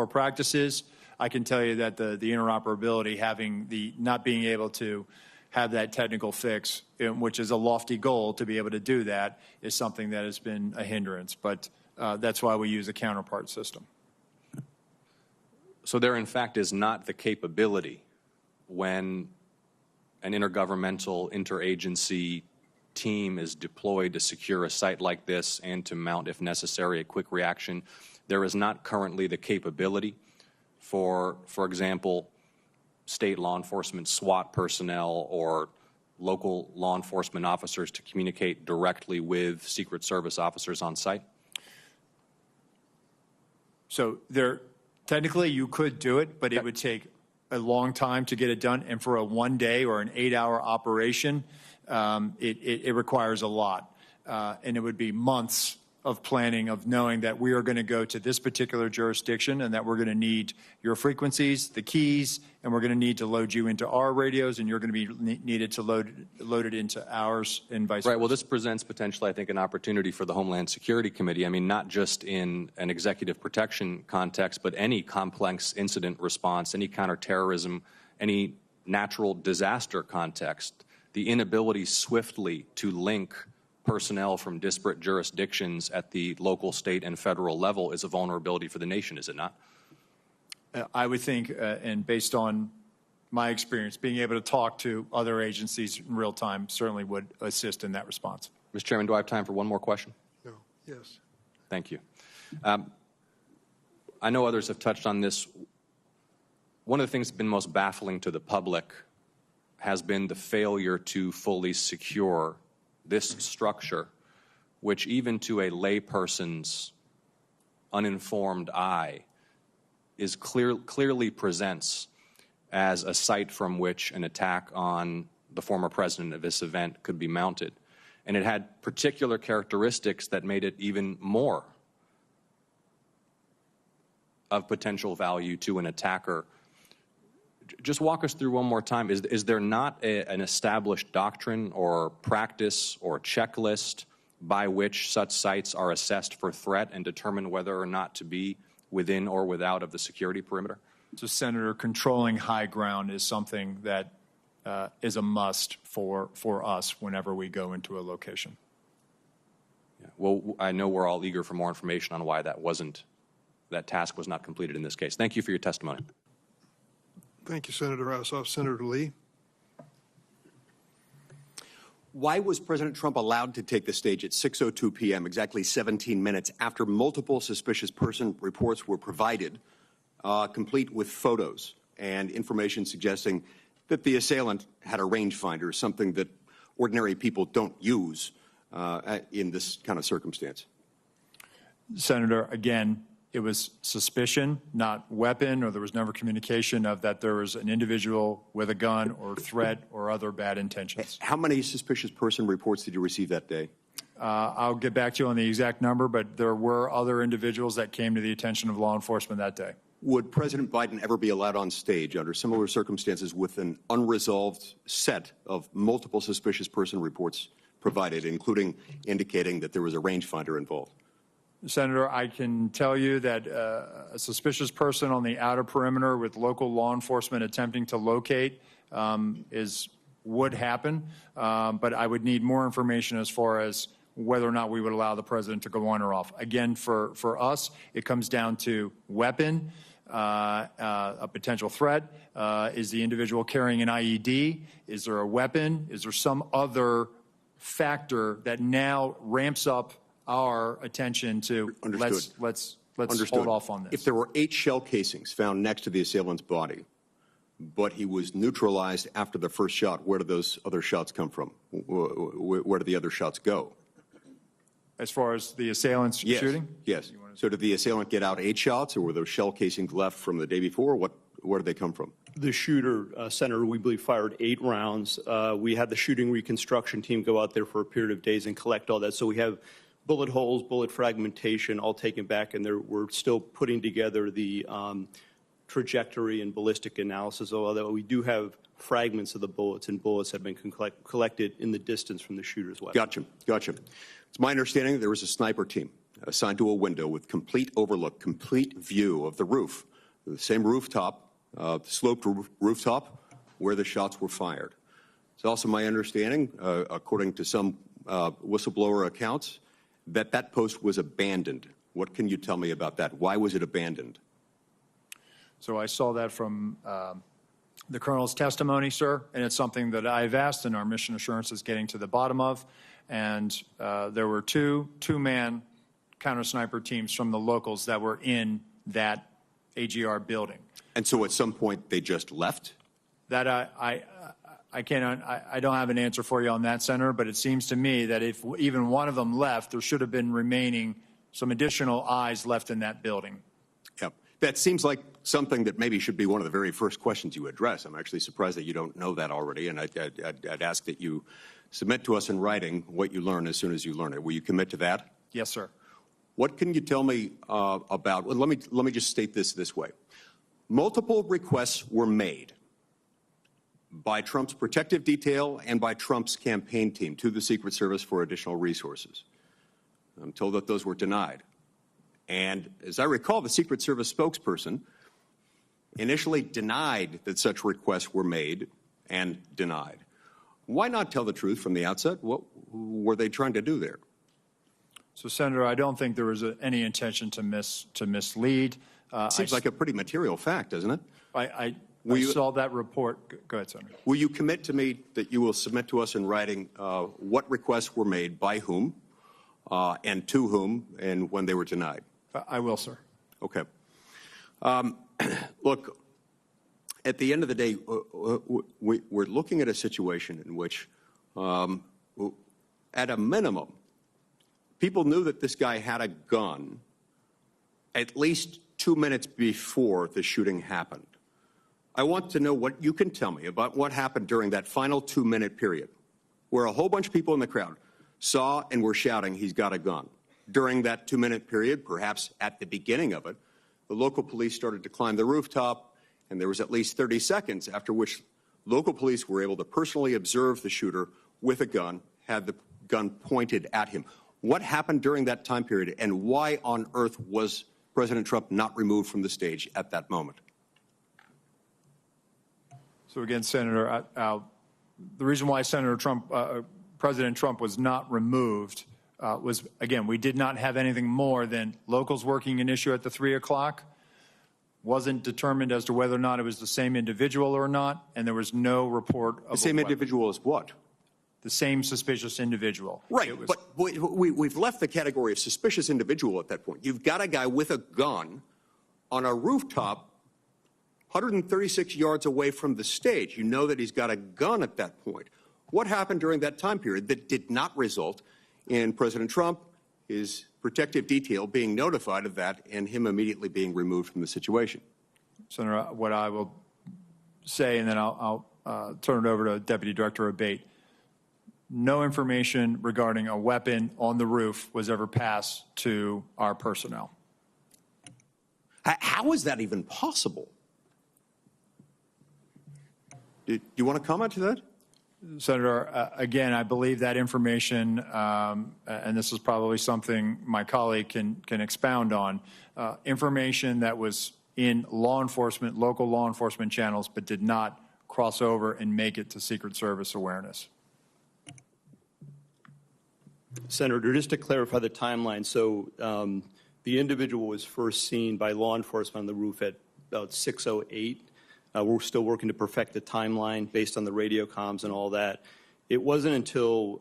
S1: practices. I can tell you that the interoperability, not being able to have that technical fix, which is a lofty goal to be able to do that, is something that has been a hindrance. But that's why we use a counterpart system.
S16: So there, in fact, is not the capability when an intergovernmental, interagency team is deployed to secure a site like this and to mount, if necessary, a quick reaction. There is not currently the capability for example, state law enforcement, SWAT personnel, or local law enforcement officers to communicate directly with Secret Service officers on site?
S1: So technically you could do it, but it would take a long time to get it done. And for a 1 day or an 8-hour operation, it requires a lot. And it would be months of planning, of knowing that we are going to go to this particular jurisdiction and that we're going to need your frequencies, the keys, and we're going to need to load you into our radios, and you're going to be needed to load it into ours, and vice versa.
S16: Right. Well, this presents potentially, I think, an opportunity for the Homeland Security Committee. I mean, not just in an executive protection context, but any complex incident response, any counterterrorism, any natural disaster context. The inability swiftly to link personnel from disparate jurisdictions at the local, state, and federal level is a vulnerability for the nation, is it not?
S1: I would think, and based on my experience, being able to talk to other agencies in real time certainly would assist in that response.
S16: Mr. Chairman, do I have time for one more question?
S2: No. Yes.
S16: Thank you. I know others have touched on this. One of the things that's been most baffling to the public has been the failure to fully secure this structure, which even to a layperson's uninformed eye clearly presents as a site from which an attack on the former president of this event could be mounted. And it had particular characteristics that made it even more of potential value to an attacker. Just walk us through one more time. Is there not an established doctrine or practice or checklist by which such sites are assessed for threat and determine whether or not to be within or without of the security perimeter?
S1: So, Senator, controlling high ground is something that is a must for us whenever we go into a location.
S16: Yeah. Well, I know we're all eager for more information on why that task was not completed in this case. Thank you for your testimony.
S2: Thank you, Senator Ossoff. Senator Lee.
S17: Why was President Trump allowed to take the stage at 6:02 p.m., exactly 17 minutes after multiple suspicious person reports were provided, complete with photos and information suggesting that the assailant had a rangefinder, something that ordinary people don't use in this kind of circumstance?
S1: Senator, again, it was suspicion, not weapon, or there was never communication of that there was an individual with a gun or threat or other bad intentions.
S17: How many suspicious person reports did you receive that day?
S1: I'll get back to you on the exact number, but there were other individuals that came to the attention of law enforcement that day.
S17: Would President Biden ever be allowed on stage under similar circumstances with an unresolved set of multiple suspicious person reports provided, including indicating that there was a rangefinder involved?
S1: Senator, I can tell you that a suspicious person on the outer perimeter with local law enforcement attempting to locate would happen, but I would need more information as far as whether or not we would allow the president to go on or off. Again, for us, it comes down to weapon, a potential threat. Is the individual carrying an IED? Is there a weapon? Is there some other factor that now ramps up our attention to let's hold off on this?
S17: If there were 8 shell casings found next to the assailant's body, but he was neutralized after the first shot, where did those other shots come from? Where did the other shots go?
S1: As far as the assailant's shooting?
S17: Yes. So did the assailant get out 8 shots, or were those shell casings left from the day before? Where did they come from?
S5: The shooter, Senator, we believe fired 8 rounds. We had the shooting reconstruction team go out there for a period of days and collect all that. So we have bullet holes, bullet fragmentation, all taken back, and we're still putting together the trajectory and ballistic analysis, although we do have fragments of the bullets, and bullets have been collected in the distance from the shooter's weapon.
S17: Gotcha. It's my understanding there was a sniper team assigned to a window with complete overlook, complete view of the roof, the same rooftop, sloped rooftop where the shots were fired. It's also my understanding, according to some whistleblower accounts, that post was abandoned. What can you tell me about that? Why was it abandoned?
S1: So I saw that from the colonel's testimony, sir, and it's something that I've asked, and our mission assurance is getting to the bottom of. And there were two-man counter-sniper teams from the locals that were in that AGR building.
S17: And so at some point they just left?
S1: That I don't have an answer for you on that, Senator, but it seems to me that if even one of them left, there should have been remaining some additional eyes left in that building.
S17: Yep. That seems like something that maybe should be one of the very first questions you address. I'm actually surprised that you don't know that already, and I'd ask that you submit to us in writing what you learn as soon as you learn it. Will you commit to that?
S1: Yes, sir.
S17: What can you tell me about, well, let me just state this way. Multiple requests were made by Trump's protective detail and by Trump's campaign team to the Secret Service for additional resources. I'm told that those were denied. And as I recall, the Secret Service spokesperson initially denied that such requests were made and denied. Why not tell the truth from the outset? What were they trying to do there?
S1: So, Senator, I don't think there was any intention to mislead.
S17: Seems like a pretty material fact, doesn't it?
S1: I saw that report. Go ahead, Senator.
S17: Will you commit to me that you will submit to us in writing what requests were made, by whom, and to whom, and when they were denied?
S1: I will, sir.
S17: Okay. Look, at the end of the day, we're looking at a situation in which, at a minimum, people knew that this guy had a gun at least 2 minutes before the shooting happened. I want to know what you can tell me about what happened during that final 2-minute period, where a whole bunch of people in the crowd saw and were shouting, "He's got a gun." During that 2-minute period, perhaps at the beginning of it, the local police started to climb the rooftop, and there was at least 30 seconds after which local police were able to personally observe the shooter with a gun, had the gun pointed at him. What happened during that time period, and why on earth was President Trump not removed from the stage at that moment?
S1: So again, Senator, the reason why President Trump was not removed was, again, we did not have anything more than locals working an issue at the 3 o'clock. Wasn't determined as to whether or not it was the same individual or not, and there was no report of
S17: the same individual as what?
S1: The same suspicious individual.
S17: Right, but we've left the category of suspicious individual at that point. You've got a guy with a gun on a rooftop 136 yards away from the stage. You know that he's got a gun at that point. What happened during that time period that did not result in President Trump, his protective detail, being notified of that and him immediately being removed from the situation?
S1: Senator, what I will say, and then I'll turn it over to Deputy Director Abate. No information regarding a weapon on the roof was ever passed to our personnel.
S17: How is that even possible? Do you want to comment to that?
S1: Senator, again, I believe that information, and this is probably something my colleague can expound on, information that was in law enforcement, local law enforcement channels, but did not cross over and make it to Secret Service awareness.
S5: Senator, just to clarify the timeline, so the individual was first seen by law enforcement on the roof at about 6:08. We're still working to perfect the timeline based on the radio comms and all that. It wasn't until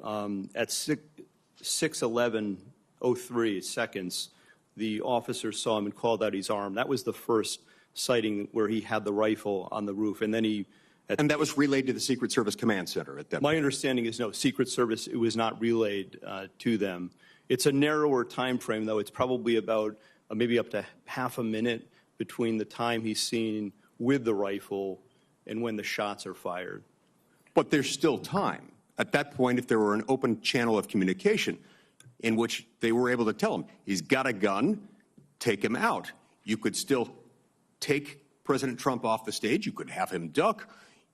S5: at 6:11:03 seconds the officer saw him and called out his arm. That was the first sighting where he had the rifle on the roof, and then he.
S17: And that was relayed to the Secret Service Command Center at that point.
S5: My understanding is no, Secret Service, it was not relayed to them. It's a narrower time frame, though. It's probably about maybe up to half a minute between the time he's seen with the rifle and when the shots are fired.
S17: But there's still time. At that point, if there were an open channel of communication in which they were able to tell him, he's got a gun, take him out. You could still take President Trump off the stage. You could have him duck.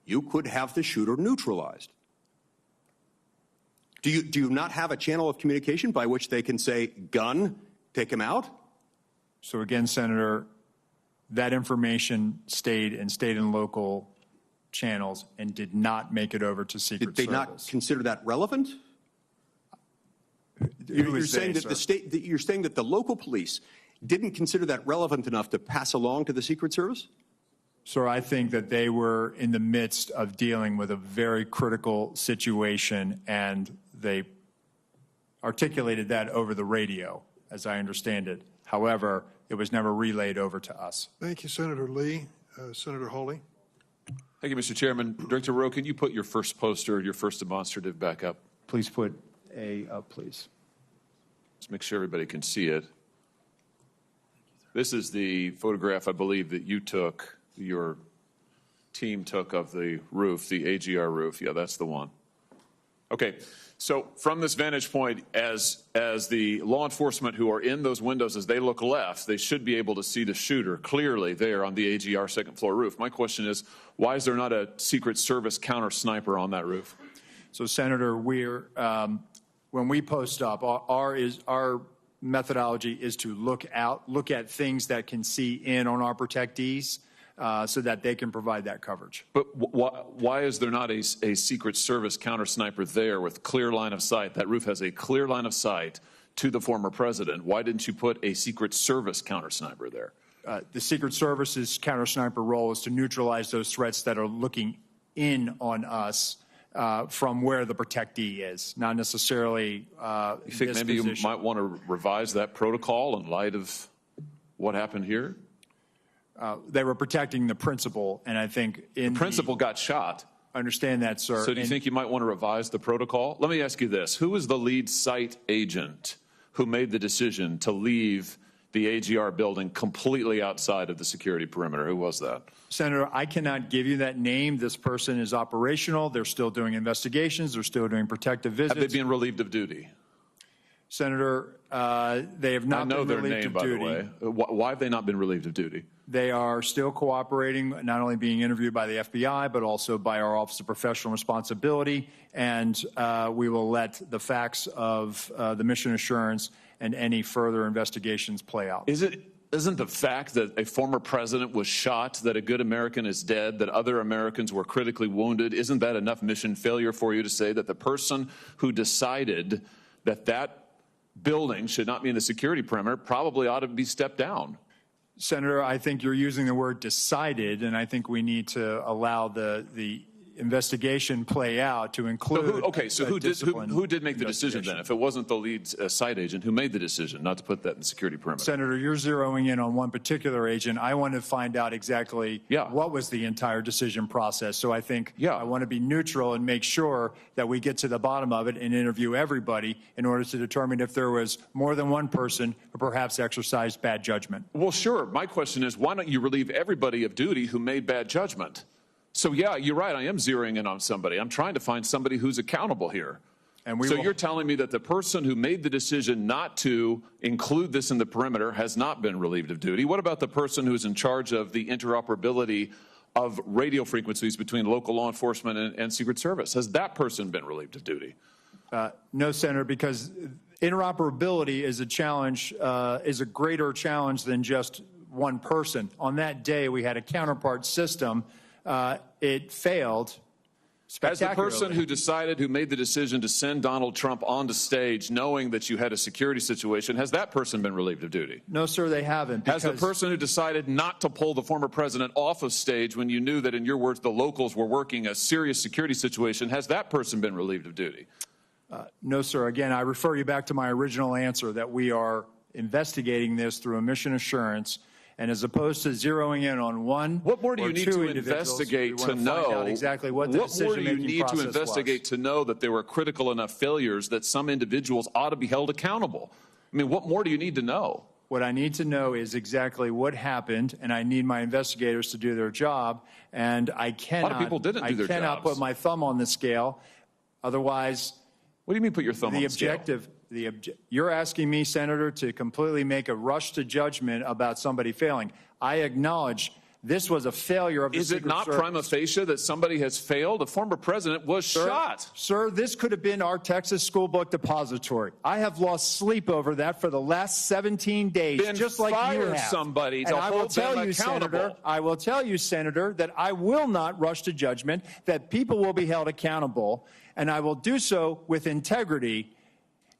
S17: You could have the shooter neutralized. Do you not have a channel of communication by which they can say, gun, take him out?
S1: So again, Senator, that information stayed in state and local channels and did not make it over to Secret Service.
S17: Did they not consider that relevant? You're saying that the local police didn't consider that relevant enough to pass along to the Secret Service?
S1: Sir, I think that they were in the midst of dealing with a very critical situation, and they articulated that over the radio, as I understand it. However, it was never relayed over to us.
S2: Thank you, Senator Lee. Senator Hawley.
S18: Thank you, Mr. Chairman. Director Rowe, can you put your first poster, your first demonstrative back up?
S1: Please put A up, please.
S18: Let's make sure everybody can see it. This is the photograph, I believe, that you took, your team took of the roof, the AGR roof. Yeah, that's the one. Okay, so from this vantage point, as the law enforcement who are in those windows, as they look left, they should be able to see the shooter clearly there on the AGR second floor roof. My question is, why is there not a Secret Service counter sniper on that roof?
S1: So, Senator, we're when we post up, our methodology is to look at things that can see in on our protectees so that they can provide that coverage.
S18: But why is there not a Secret Service counter sniper there with clear line of sight? That roof has a clear line of sight to the former president. Why didn't you put a Secret Service counter sniper there?
S1: The Secret Service's counter sniper role is to neutralize those threats that are looking in on us from where the protectee is, not necessarily
S18: you think maybe you might want to revise that protocol in light of what happened here?
S1: They were protecting the principal, and I think the
S18: principal got shot.
S1: I understand that, sir.
S18: So do you think you might want to revise the protocol? Let me ask you this. Who was the lead site agent who made the decision to leave the AGR building completely outside of the security perimeter? Who was that?
S1: Senator, I cannot give you that name. This person is operational. They're still doing investigations. They're still doing protective visits.
S18: Have they been relieved of duty?
S1: Senator, they have not been relieved of duty. I know their name, by the way. Why have they not been relieved of duty? They are still cooperating, not only being interviewed by the FBI, but also by our Office of Professional Responsibility. And we will let the facts of the mission assurance and any further investigations play out. Isn't the fact that a former president was shot, that a good American is dead, that other Americans were critically wounded, isn't that enough mission failure for you to say that the person who decided that that building should not be in the security perimeter probably ought to be stepped down? Senator, I think you're using the word decided, and I think we need to allow the investigation play out to include. So who did make the decision then? If it wasn't the lead site agent, who made the decision not to put that in the security perimeter? Senator, you're zeroing in on one particular agent. I want to find out exactly what was the entire decision process. So I think I want to be neutral and make sure that we get to the bottom of it and interview everybody in order to determine if there was more than one person who perhaps exercised bad judgment. Well, sure. My question is, why don't you relieve everybody of duty who made bad judgment? So, yeah, you're right. I am zeroing in on somebody. I'm trying to find somebody who's accountable here. So you're telling me that the person who made the decision not to include this in the perimeter has not been relieved of duty. What about the person who's in charge of the interoperability of radio frequencies between local law enforcement and Secret Service? Has that person been relieved of duty? No, Senator, because interoperability is a challenge, is a greater challenge than just one person. On that day, we had a counterpart system. It failed,
S18: Has the person
S1: spectacularly.
S18: who made the decision to send Donald Trump onto stage knowing that you had a security situation, has that person been relieved of duty?
S1: No, sir, they haven't.
S18: Has the person who decided not to pull the former president off of stage when you knew that, in your words, the locals were working a serious security situation, has that person been relieved of duty?
S1: No, sir. Again, I refer you back to my original answer that we are investigating this through a mission assurance. And as opposed to zeroing in on one,
S18: what more do you need to
S1: investigate
S18: to know
S1: exactly what the decision-making process was?
S18: What more do you need to investigate to know that there were critical enough failures that some individuals ought to be held accountable? I mean, what more do you need to know?
S1: What I need to know is exactly what happened, and I need my investigators to do their job. And I cannot.
S18: A lot of people didn't do their
S1: I cannot
S18: jobs.
S1: put my thumb on the scale. Otherwise,
S18: what do you mean put your thumb on the scale?
S1: You're asking me, Senator, to completely make a rush to judgment about somebody failing. I acknowledge this was a failure of the Secret Service.
S18: Is it not prima facie that somebody has failed? A former president was shot.
S1: Sir, this could have been our Texas school book depository. I have lost sleep over that for the last 17 days,
S18: Then
S1: just like you
S18: fire
S1: have.
S18: somebody to
S1: And I will
S18: hold
S1: tell
S18: them
S1: you,
S18: accountable.
S1: Senator, I will tell you, Senator, that I will not rush to judgment, that people will be held accountable, and I will do so with integrity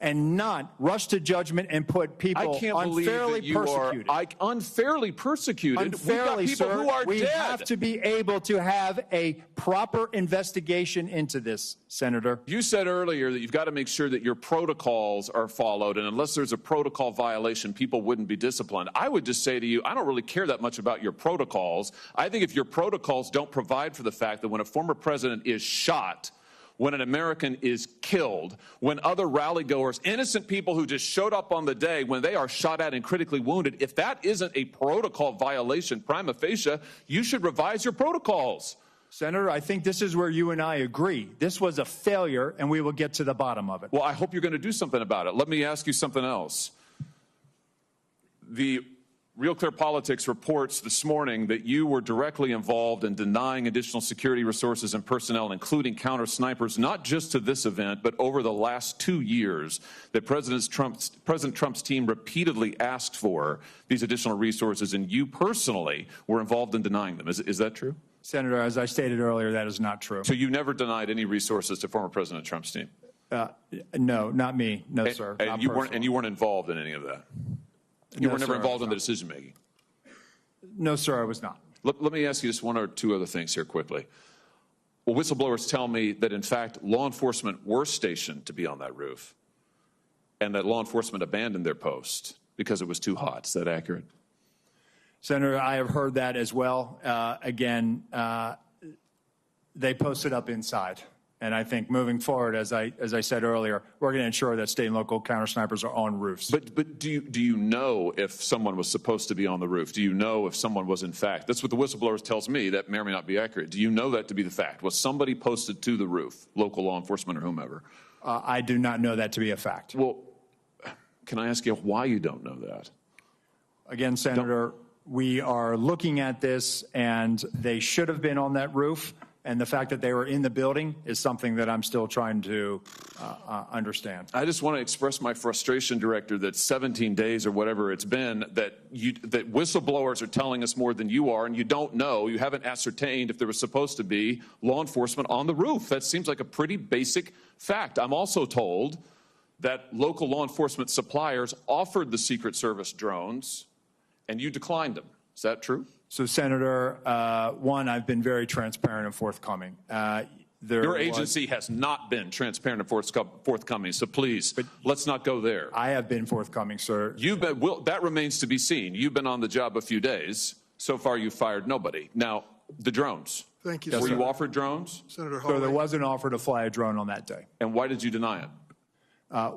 S1: and not rush to judgment and put people unfairly persecuted.
S18: Unfairly persecuted?
S1: Unfairly,
S18: We've got people
S1: sir.
S18: who are
S1: we
S18: dead.
S1: have to be able to have a proper investigation into this, Senator.
S18: You said earlier that you've got to make sure that your protocols are followed, and unless there's a protocol violation, people wouldn't be disciplined. I would just say to you, I don't really care that much about your protocols. I think if your protocols don't provide for the fact that when a former president is shot, when an American is killed, when other rally-goers, innocent people who just showed up on the day, when they are shot at and critically wounded, if that isn't a protocol violation prima facie, you should revise your protocols.
S1: Senator, I think this is where you and I agree. This was a failure, and we will get to the bottom of it.
S18: Well, I hope you're going to do something about it. Let me ask you something else. The Real Clear Politics reports this morning that you were directly involved in denying additional security resources and personnel, including counter-snipers, not just to this event, but over the last 2 years, that President Trump's team repeatedly asked for these additional resources, and you personally were involved in denying them. Is that true?
S1: Senator, as I stated earlier, that is not true.
S18: So you never denied any resources to former President Trump's team?
S1: No, not me. No, sir.
S18: And you weren't involved in any of that? You were never involved in the decision-making?
S1: No, sir, I was not.
S18: Let me ask you just one or two other things here quickly. Well, whistleblowers tell me that, in fact, law enforcement were stationed to be on that roof and that law enforcement abandoned their post because it was too hot. Is that accurate?
S1: Senator, I have heard that as well. They posted up inside. And I think moving forward, as I said earlier, we're going to ensure that state and local counter-snipers are on roofs.
S18: But do you know if someone was supposed to be on the roof? Do you know if someone was in fact? That's what the whistleblowers tells me. That may or may not be accurate. Do you know that to be the fact? Was somebody posted to the roof, local law enforcement or whomever?
S1: I do not know that to be a fact.
S18: Well, can I ask you why you don't know that?
S1: Again, Senator, we are looking at this, and they should have been on that roof. And the fact that they were in the building is something that I'm still trying to understand.
S18: I just want to express my frustration, Director, that 17 days or whatever it's been, that whistleblowers are telling us more than you are, and you don't know, you haven't ascertained if there was supposed to be law enforcement on the roof. That seems like a pretty basic fact. I'm also told that local law enforcement suppliers offered the Secret Service drones, and you declined them. Is that true?
S1: So, Senator, one, I've been very transparent and forthcoming.
S18: Your agency has not been transparent and forthcoming, so please, let's not go there.
S1: I have been forthcoming, sir.
S18: That remains to be seen. You've been on the job a few days. So far, you've fired nobody. Now, the drones.
S2: Thank you,
S18: Were
S2: Senator.
S18: you offered drones?
S2: Senator Hawley.
S1: So there was an offer to fly a drone on that day.
S18: And why did you deny it?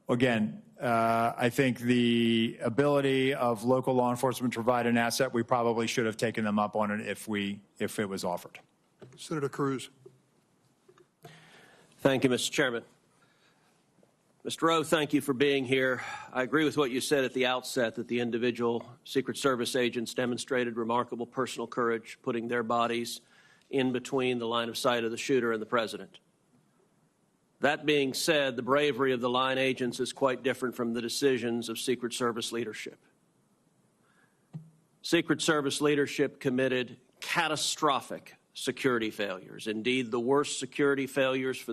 S1: Again, I think the ability of local law enforcement to provide an asset, we probably should have taken them up on it if it was offered.
S2: Senator Cruz.
S19: Thank you, Mr. Chairman. Mr. Rowe, thank you for being here. I agree with what you said at the outset, that the individual Secret Service agents demonstrated remarkable personal courage, putting their bodies in between the line of sight of the shooter and the president. That being said, the bravery of the line agents is quite different from the decisions of Secret Service leadership. Secret Service leadership committed catastrophic security failures. Indeed, the worst security failures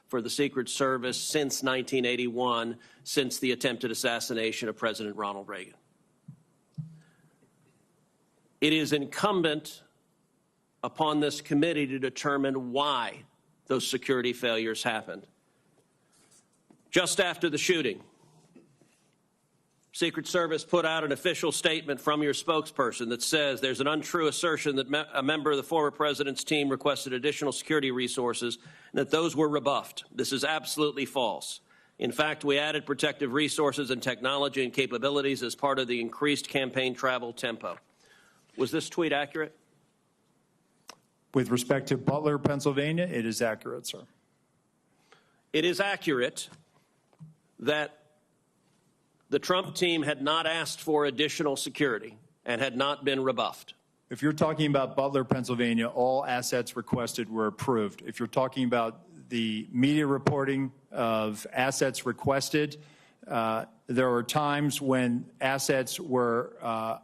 S19: for the Secret Service since 1981, since the attempted assassination of President Ronald Reagan. It is incumbent upon this committee to determine why those security failures happened. Just after the shooting, Secret Service put out an official statement from your spokesperson that says there's an untrue assertion that a member of the former president's team requested additional security resources and that those were rebuffed. This is absolutely false. In fact, we added protective resources and technology and capabilities as part of the increased campaign travel tempo. Was this tweet accurate?
S1: With respect to Butler, Pennsylvania, it is accurate, sir.
S19: It is accurate that the Trump team had not asked for additional security and had not been rebuffed.
S1: If you're talking about Butler, Pennsylvania, all assets requested were approved. If you're talking about the media reporting of assets requested, there were times when assets were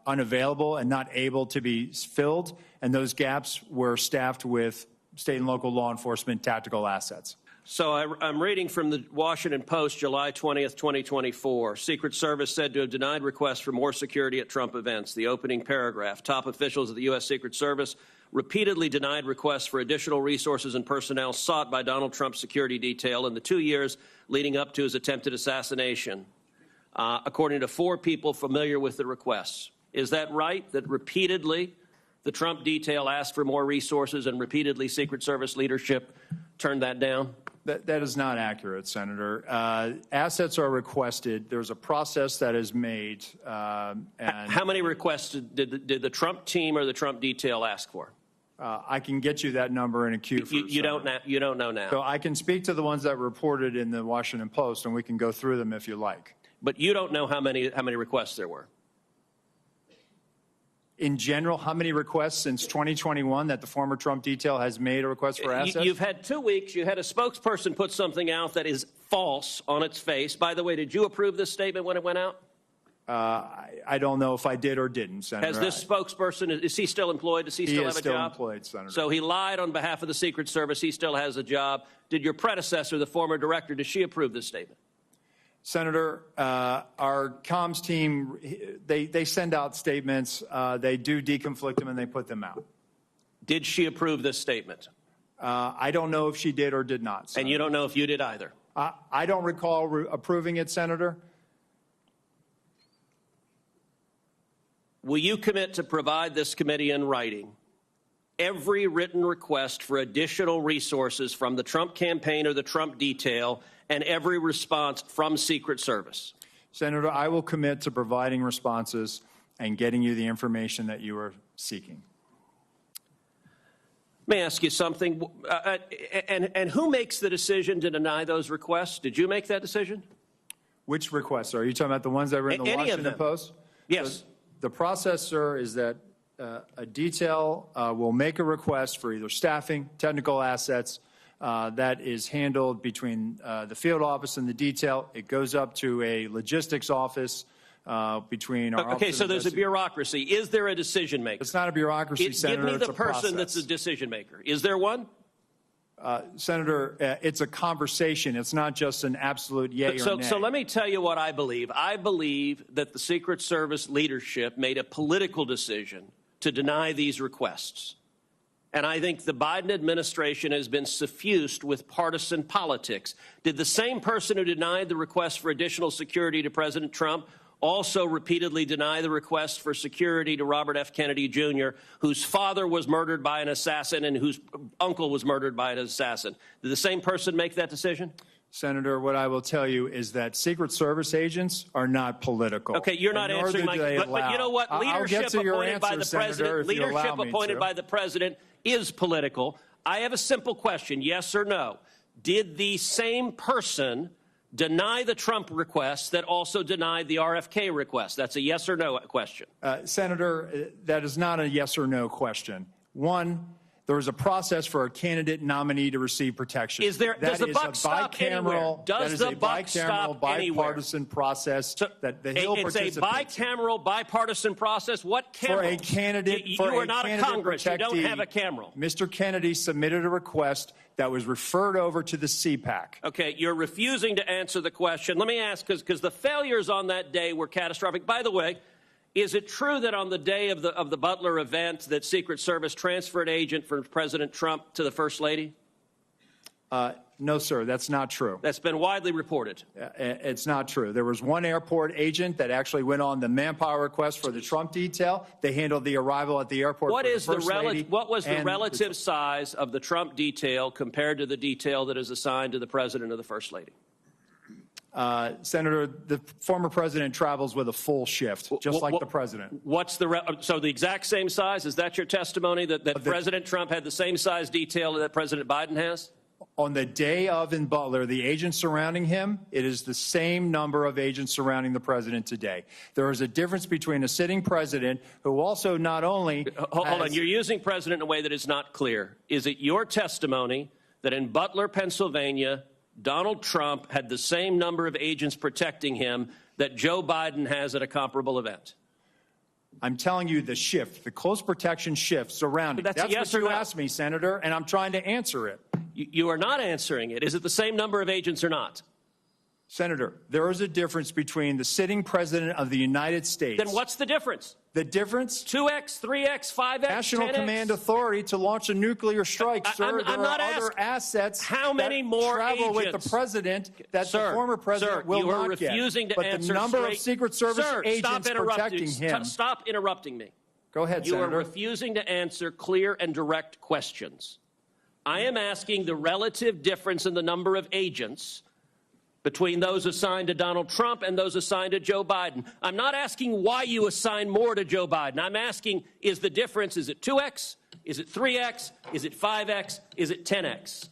S1: unavailable and not able to be filled, and those gaps were staffed with state and local law enforcement tactical assets.
S19: So I'm reading from the Washington Post, July 20th, 2024. Secret Service said to have denied requests for more security at Trump events. The opening paragraph, top officials of the U.S. Secret Service repeatedly denied requests for additional resources and personnel sought by Donald Trump's security detail in the 2 years leading up to his attempted assassination, according to 4 people familiar with the requests. Is that right, that repeatedly the Trump detail asked for more resources and repeatedly Secret Service leadership turned that down?
S1: That is not accurate, Senator. Assets are requested. There's a process that is made. And
S19: how many requests did the Trump team or the Trump detail ask for?
S1: I can get you that number in a queue.
S19: You don't know now.
S1: So I can speak to the ones that were reported in the Washington Post, and we can go through them if you like.
S19: But you don't know how many requests there were.
S1: In general, how many requests since 2021 that the former Trump detail has made a request for assets?
S19: You've had 2 weeks. You had a spokesperson put something out that is false on its face. By the way, did you approve this statement when it went out?
S1: I don't know if I did or didn't, Senator.
S19: Has this spokesperson, is he still employed? Does he still have a job?
S1: He is still employed, Senator.
S19: So he lied on behalf of the Secret Service. He still has a job. Did your predecessor, the former director, did she approve this statement?
S1: Senator, our comms team, they send out statements. They do deconflict them and they put them out.
S19: Did she approve this statement?
S1: I don't know if she did or did not, Senator.
S19: And you don't know if you did either?
S1: I don't recall approving it, Senator.
S19: Will you commit to provide this committee in writing every written request for additional resources from the Trump campaign or the Trump detail and every response from Secret Service?
S1: Senator, I will commit to providing responses and getting you the information that you are seeking.
S19: Let me ask you something. And who makes the decision to deny those requests? Did you make that decision?
S1: Which requests? Are you talking about the ones that were in the Washington Post?
S19: Yes.
S1: So the process, sir, is that a detail will make a request for either staffing, technical assets, that is handled between the field office and the detail. It goes up to a logistics office between our
S19: Okay, so there's a bureaucracy. Is there a decision maker?
S1: It's not a bureaucracy, Senator.
S19: Give me the
S1: it's a
S19: person
S1: process.
S19: that's a decision maker. Is there one?
S1: Senator, it's a conversation. It's not just an absolute yay or nay.
S19: So let me tell you what I believe. I believe that the Secret Service leadership made a political decision to deny these requests. And I think the Biden administration has been suffused with partisan politics. Did the same person who denied the request for additional security to President Trump also repeatedly deny the request for security to Robert F. Kennedy, Jr., whose father was murdered by an assassin and whose uncle was murdered by an assassin? Did the same person make that decision?
S1: Senator, what I will tell you is that Secret Service agents are not political.
S19: Okay, you're not answering my question. But you know what? Leadership appointed by the president, leadership appointed by the president is political. I have a simple question, yes or no. Did the same person deny the Trump request that also denied the RFK request? That's a yes or no question.
S1: Senator, that is not a yes or no question. One, There is a process for a candidate nominee to receive protection.
S19: Does the buck stop anywhere?
S1: Does the buck stop anywhere? Bipartisan process that the Hill
S19: participants. It's a bicameral, bipartisan process. What cameral?
S1: For a candidate,
S19: you are not a Congress. You don't have a cameral.
S1: Mr. Kennedy submitted a request that was referred over to the CPAC.
S19: Okay, you're refusing to answer the question. Let me ask, because the failures on that day were catastrophic. By the way, is it true that on the day of the Butler event that Secret Service transferred agent from President Trump to the First Lady?
S1: No, sir, that's not true.
S19: That's been widely reported.
S1: It's not true. There was one airport agent that actually went on the manpower request for the Trump detail. They handled the arrival at the airport
S19: What was the relative size of the Trump detail compared to the detail that is assigned to the President or the First Lady?
S1: Senator, the former president travels with a full shift, just like the president.
S19: So the exact same size? Is that your testimony, that President Trump had the same size detail that President Biden has?
S1: On the day of in Butler, the agents surrounding him, it is the same number of agents surrounding the president today. There is a difference between a sitting president who also not only
S19: Hold on, you're using president in a way that is not clear. Is it your testimony that in Butler, Pennsylvania, Donald Trump had the same number of agents protecting him that Joe Biden has at a comparable event?
S1: I'm telling you the shift, the close protection shift surrounding. That's
S19: yes
S1: what you
S19: or no?
S1: asked me, Senator, and I'm trying to answer it.
S19: You are not answering it. Is it the same number of agents or not?
S1: Senator, there is a difference between the sitting president of the United States.
S19: Then what's the difference?
S1: The difference?
S19: 2x, 3x, 5x,
S1: National
S19: 10x?
S1: Command Authority to launch a nuclear strike, sir.
S19: I'm not
S1: other assets
S19: how many more
S1: travel
S19: agents?
S1: with the president that
S19: Sir,
S1: the former president will
S19: you are
S1: not get.
S19: refusing to
S1: but
S19: answer
S1: the number
S19: straight.
S1: of Secret Service agents protecting him.
S19: Stop interrupting me.
S1: Go ahead,
S19: You
S1: Senator.
S19: are refusing to answer clear and direct questions. I am asking the relative difference in the number of agents between those assigned to Donald Trump and those assigned to Joe Biden. I'm not asking why you assign more to Joe Biden. I'm asking, is the difference, is it 2x? Is it 3x? Is it 5x? Is it 10x?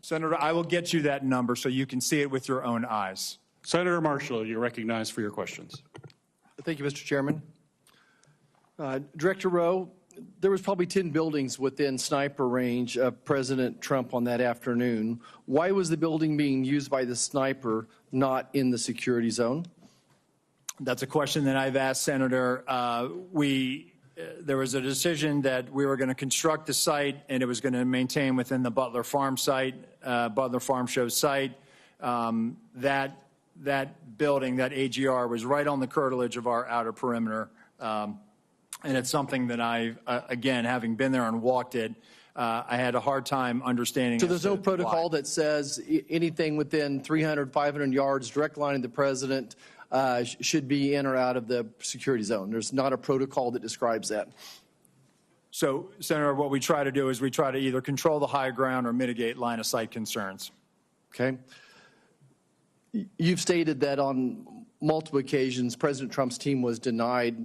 S1: Senator, I will get you that number so you can see it with your own eyes.
S3: Senator Marshall, you're recognized for your questions.
S20: Thank you, Mr. Chairman. Director Rowe, there was probably 10 buildings within sniper range of President Trump on that afternoon. Why was the building being used by the sniper not in the security zone?
S1: That's a question that I've asked, Senator. There was a decision that we were going to construct the site and it was going to maintain within the Butler Farm site, Butler Farm Show site. That building, that AGR, was right on the curtilage of our outer perimeter. And it's something that I, again, having been there and walked it, I had a hard time understanding.
S20: So there's no protocol that says anything within 300, 500 yards, direct line of the president, should be in or out of the security zone. There's not a protocol that describes that.
S1: So, Senator, what we try to do is we try to either control the high ground or mitigate line of sight concerns.
S20: Okay. You've stated that on multiple occasions, President Trump's team was denied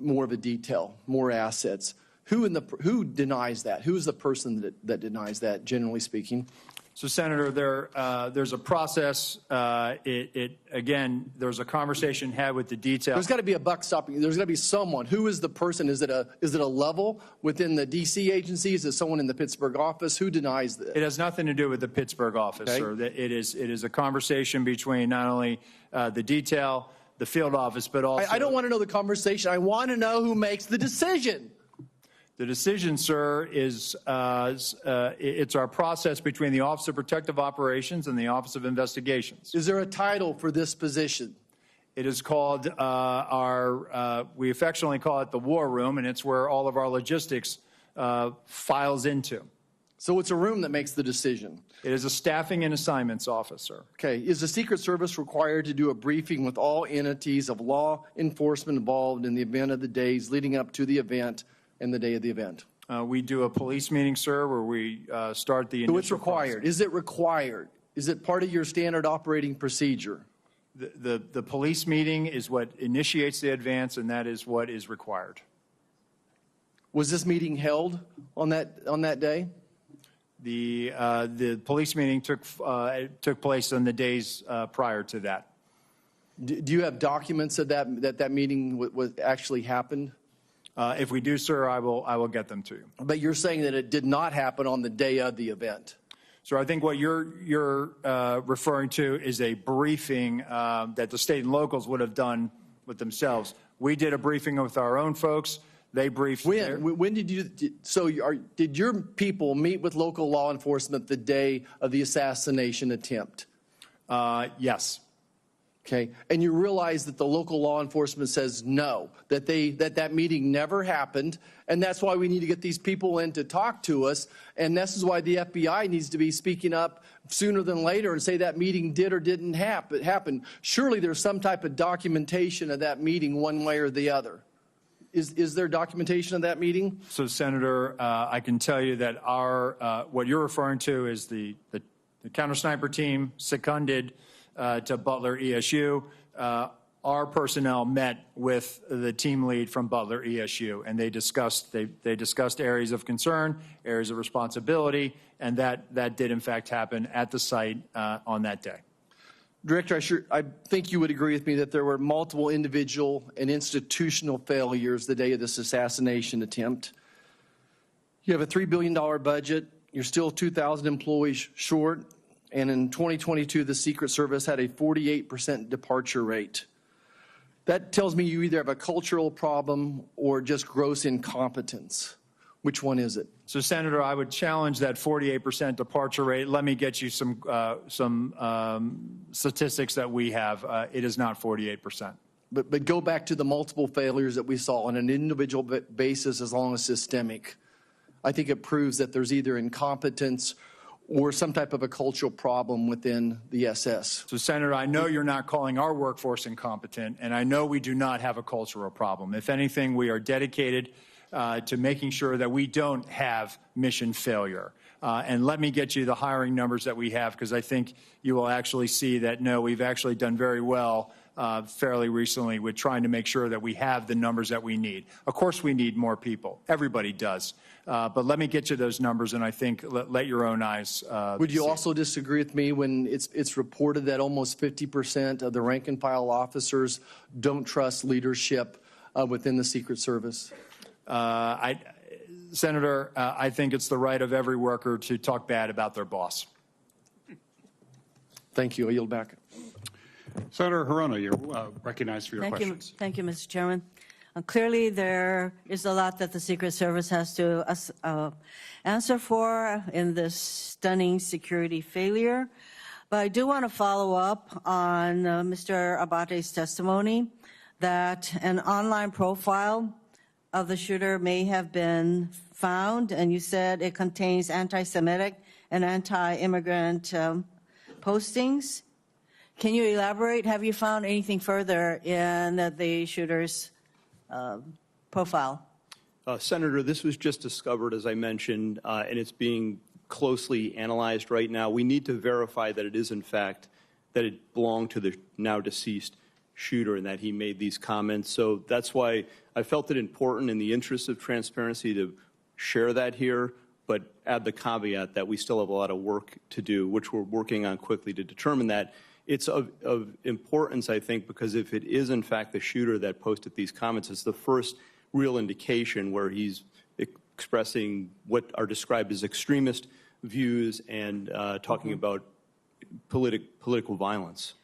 S20: more of a detail, more assets. Who denies that? Who is the person that denies that, generally speaking?
S1: So, Senator, there's a process. Again, there's a conversation had with the detail.
S20: There's got to be a buck stopping. There's got to be someone. Who is the person? Is it a level within the D.C. agencies? Is it someone in the Pittsburgh office? Who denies that?
S1: It has nothing to do with the Pittsburgh office, sir. It is a conversation between not only the detail, the field office, but also.
S20: I don't want to know the conversation. I want to know who makes the decision.
S1: The decision, sir, is it's our process between the Office of Protective Operations and the Office of Investigations.
S20: Is there a title for this position?
S1: It is called we affectionately call it the War Room, and it's where all of our logistics files into.
S20: So it's a room that makes the decision.
S1: It is a staffing and assignments officer.
S20: Okay. Is the Secret Service required to do a briefing with all entities of law enforcement involved in the event of the days leading up to the event and the day of the event?
S1: We do a police meeting, sir, where we start the initial.
S20: So it's required. Process. Is it required? Is it part of your standard operating procedure?
S1: The police meeting is what initiates the advance, and that is what is required.
S20: Was this meeting held on that day?
S1: The police meeting took place on the days prior to that.
S20: Do you have documents of that meeting actually happened?
S1: If we do, sir, I will get them to you.
S20: But you're saying that it did not happen on the day of the event.
S1: So I think what you're referring to is a briefing that the state and locals would have done with themselves. We did a briefing with our own folks. They briefed.
S20: When did you? Did your people meet with local law enforcement the day of the assassination attempt?
S1: Yes.
S20: Okay, and you realize that the local law enforcement says no, that that meeting never happened, and that's why we need to get these people in to talk to us, and this is why the FBI needs to be speaking up sooner than later and say that meeting did or didn't happen. Surely there's some type of documentation of that meeting one way or the other. Is there documentation of that meeting?
S1: So, Senator, I can tell you that our what you're referring to is the counter sniper team seconded to Butler ESU. Our personnel met with the team lead from Butler ESU, and they discussed areas of concern, areas of responsibility, and that did in fact happen at the site on that day.
S20: Director, I think you would agree with me that there were multiple individual and institutional failures the day of this assassination attempt. You have a $3 billion budget. You're still 2,000 employees short. And in 2022, the Secret Service had a 48% departure rate. That tells me you either have a cultural problem or just gross incompetence. Which one is it?
S1: So, Senator, I would challenge that 48% departure rate. Let me get you some statistics that we have. It is not 48%.
S20: But go back to the multiple failures that we saw on an individual basis as long as systemic. I think it proves that there's either incompetence or some type of a cultural problem within the SS.
S1: So, Senator, I know you're not calling our workforce incompetent, and I know we do not have a cultural problem. If anything, we are dedicated to making sure that we don't have mission failure. And let me get you the hiring numbers that we have, because I think you will actually see that, no, we've actually done very well fairly recently with trying to make sure that we have the numbers that we need. Of course, we need more people. Everybody does. But let me get you those numbers, and I think let your own eyes
S20: Would you
S1: see.
S20: also disagree with me when it's reported that almost 50% of the rank and file officers don't trust leadership within the Secret Service?
S1: Senator, I think it's the right of every worker to talk bad about their boss.
S20: Thank you. I yield back.
S3: Senator Hirono, you're recognized for your questions.
S21: Thank you, Mr. Chairman. Clearly, there is a lot that the Secret Service has to answer for in this stunning security failure. But I do want to follow up on Mr. Abate's testimony that an online profile of the shooter may have been found, and you said it contains anti-Semitic and anti-immigrant postings. Can you elaborate? Have you found anything further in the shooter's profile?
S5: Senator, this was just discovered, as I mentioned, and it's being closely analyzed right now. We need to verify that it is, in fact, that it belonged to the now deceased shooter and that he made these comments. So that's why I felt it important in the interest of transparency to share that here, but add the caveat that we still have a lot of work to do, which we're working on quickly to determine that. It's of importance, I think, because if it is, in fact, the shooter that posted these comments, it's the first real indication where he's expressing what are described as extremist views and talking about political violence.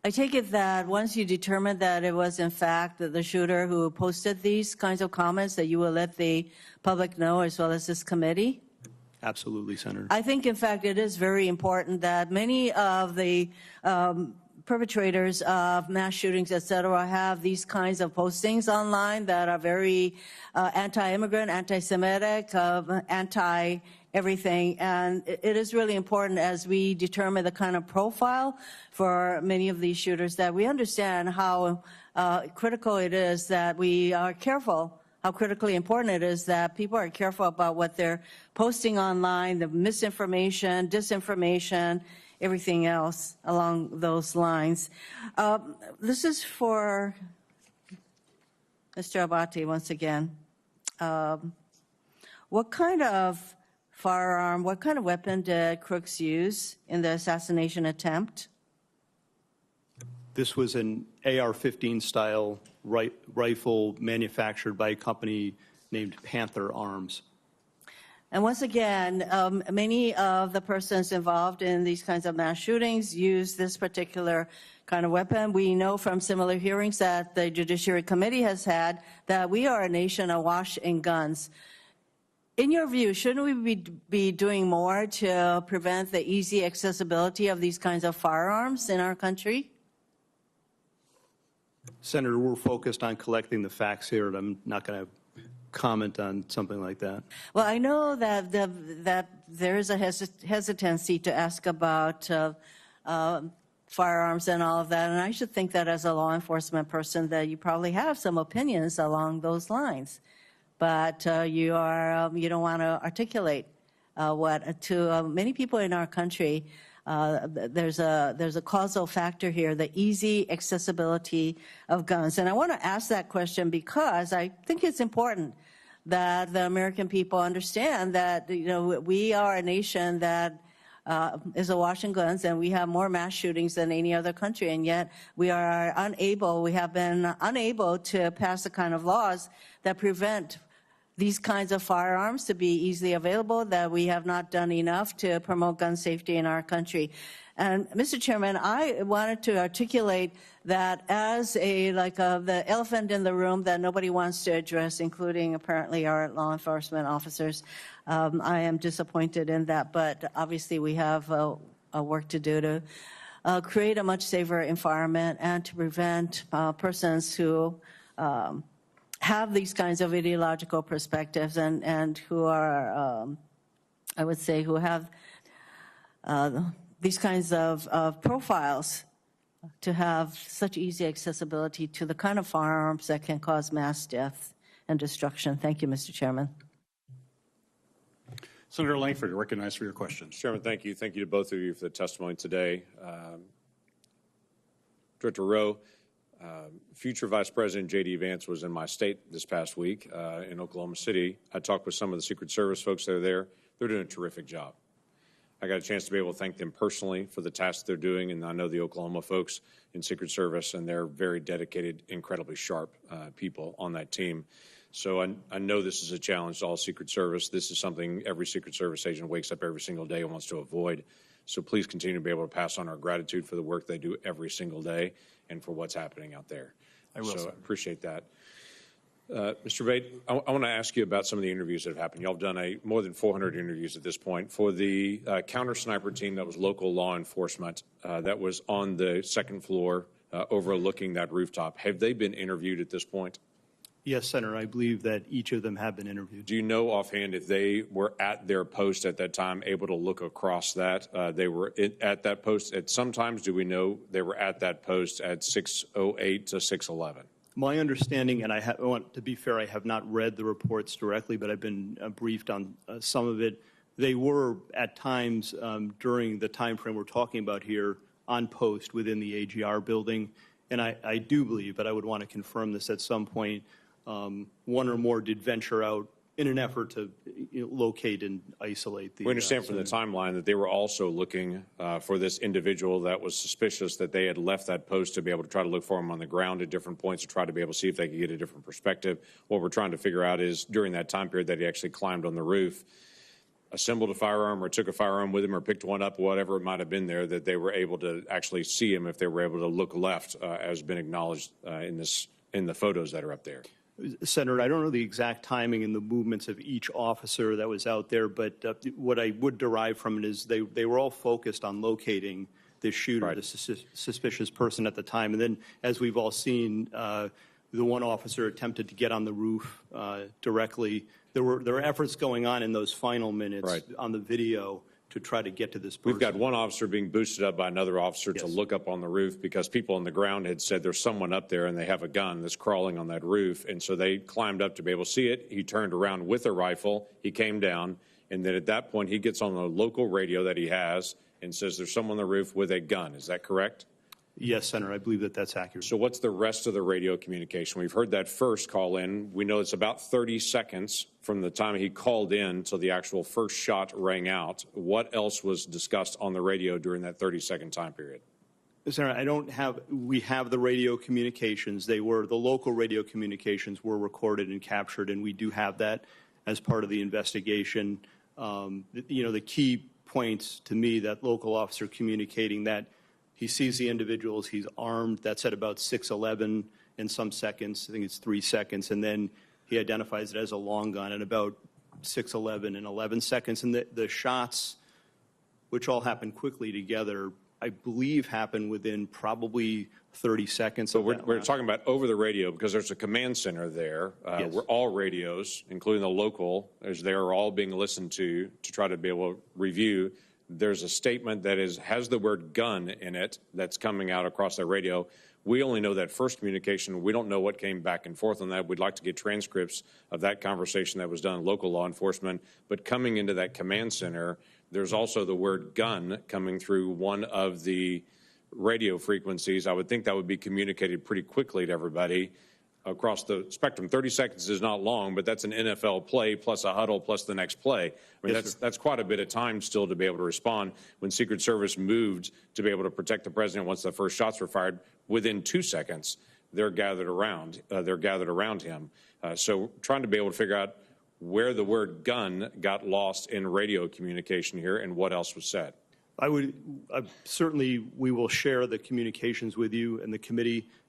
S21: I take it that once you determine that it was, in fact, the shooter who posted these kinds of comments, that you will let the public know as well as this committee?
S5: Absolutely, Senator.
S21: I think, in fact, it is very important that many of the perpetrators of mass shootings, et cetera, have these kinds of postings online that are very anti-immigrant, anti-Semitic, anti-everything. And it is really important as we determine the kind of profile for many of these shooters that we understand how critical it is that we are careful, how critically important it is that people are careful about what they're posting online, the misinformation, disinformation, everything else along those lines. This is for Mr. Abate once again. What kind of firearm, what kind of weapon did Crooks use in the assassination attempt?
S5: This was an AR-15 style rifle manufactured by a company named Panther Arms.
S21: And once again, many of the persons involved in these kinds of mass shootings use this particular kind of weapon. We know from similar hearings that the Judiciary Committee has had that we are a nation awash in guns. In your view, shouldn't we be doing more to prevent the easy accessibility of these kinds of firearms in our country?
S5: Senator, we're focused on collecting the facts here, and I'm not going to comment on something like that.
S21: Well, I know that that there is a hesitancy to ask about firearms and all of that, and I should think that as a law enforcement person that you probably have some opinions along those lines, but you don't want to articulate what to many people in our country. There's a causal factor here, the easy accessibility of guns. And I want to ask that question because I think it's important that the American people understand that, we are a nation that is awash in guns, and we have more mass shootings than any other country, and yet we have been unable to pass the kind of laws that prevent these kinds of firearms to be easily available, that we have not done enough to promote gun safety in our country. And Mr. Chairman, I wanted to articulate that as the elephant in the room that nobody wants to address, including apparently our law enforcement officers. I am disappointed in that, but obviously we have work to do to create a much safer environment and to prevent persons who have these kinds of ideological perspectives and who are, I would say, who have these kinds of profiles to have such easy accessibility to the kind of firearms that can cause mass death and destruction. Thank you, Mr. Chairman.
S3: Senator Langford, recognized for your questions.
S4: Chairman, thank you. Thank you to both of you for the testimony today. Director Rowe, future Vice President J.D. Vance was in my state this past week in Oklahoma City. I talked with some of the Secret Service folks that are there. They're doing a terrific job. I got a chance to be able to thank them personally for the tasks they're doing, and I know the Oklahoma folks in Secret Service, and they're very dedicated, incredibly sharp people on that team. So I know this is a challenge to all Secret Service. This is something every Secret Service agent wakes up every single day and wants to avoid. So please continue to be able to pass on our gratitude for the work they do every single day and for what's happening out there.
S1: I will,
S4: so I appreciate that. Mr. Bate, I want to ask you about some of the interviews that have happened. Y'all have done more than 400 interviews at this point. For the counter-sniper team that was local law enforcement that was on the second floor overlooking that rooftop, have they been interviewed at this point?
S5: Yes, Senator, I believe that each of them have been interviewed.
S4: Do you know offhand if they were at their post at that time, able to look across that? They were at that post at some times. Do we know they were at that post at 6:08 to 6:11?
S5: My understanding, and I want to be fair, I have not read the reports directly, but I've been briefed on some of it. They were at times during the time frame we're talking about here on post within the AGR building. And I do believe, but I would want to confirm this at some point, one or more did venture out in an effort to locate and isolate the.
S4: We understand from the timeline that they were also looking for this individual that was suspicious, that they had left that post to be able to try to look for him on the ground at different points to try to be able to see if they could get a different perspective. What we're trying to figure out is during that time period that he actually climbed on the roof, assembled a firearm or took a firearm with him or picked one up, whatever it might have been there, that they were able to actually see him if they were able to look left, as been acknowledged in the photos that are up there.
S5: Senator, I don't know the exact timing and the movements of each officer that was out there, but what I would derive from it is they were all focused on locating the shooter, right, the suspicious person at the time. And then, as we've all seen, the one officer attempted to get on the roof directly. There were efforts going on in those final minutes, right, on the video to try to get to this person.
S4: We've got one officer being boosted up by another officer, yes, to look up on the roof because people on the ground had said there's someone up there and they have a gun that's crawling on that roof. And so they climbed up to be able to see it. He turned around with a rifle. He came down. And then at that point, he gets on the local radio that he has and says there's someone on the roof with a gun. Is that correct?
S5: Yes, Senator, I believe that that's accurate.
S4: So what's the rest of the radio communication? We've heard that first call in. We know it's about 30 seconds from the time he called in till the actual first shot rang out. What else was discussed on the radio during that 30-second time period?
S5: Senator, I don't have, we have the radio communications. The local radio communications were recorded and captured, and we do have that as part of the investigation. The key points to me, that local officer communicating that he sees the individuals, he's armed, that's at about 6:11 in some seconds, I think it's 3 seconds, and then he identifies it as a long gun at about 6:11 and 11 seconds. And the shots, which all happen quickly together, I believe happened within probably 30 seconds.
S4: So we're talking about over the radio because there's a command center there.
S5: Yes.
S4: Where all radios, including the local, as they are all being listened to try to be able to review. There's a statement that has the word gun in it that's coming out across the radio. We only know that first communication. We don't know what came back and forth on that. We'd like to get transcripts of that conversation that was done in local law enforcement. But coming into that command center, there's also the word gun coming through one of the radio frequencies. I would think that would be communicated pretty quickly to everybody across the spectrum. 30 seconds is not long, but that's an NFL play plus a huddle plus the next play. I mean, that's quite a bit of time still to be able to respond. When Secret Service moved to be able to protect the president once the first shots were fired, within 2 seconds, they're gathered around him. So trying to be able to figure out where the word gun got lost in radio communication here and what else was said.
S5: Certainly, we will share the communications with you and the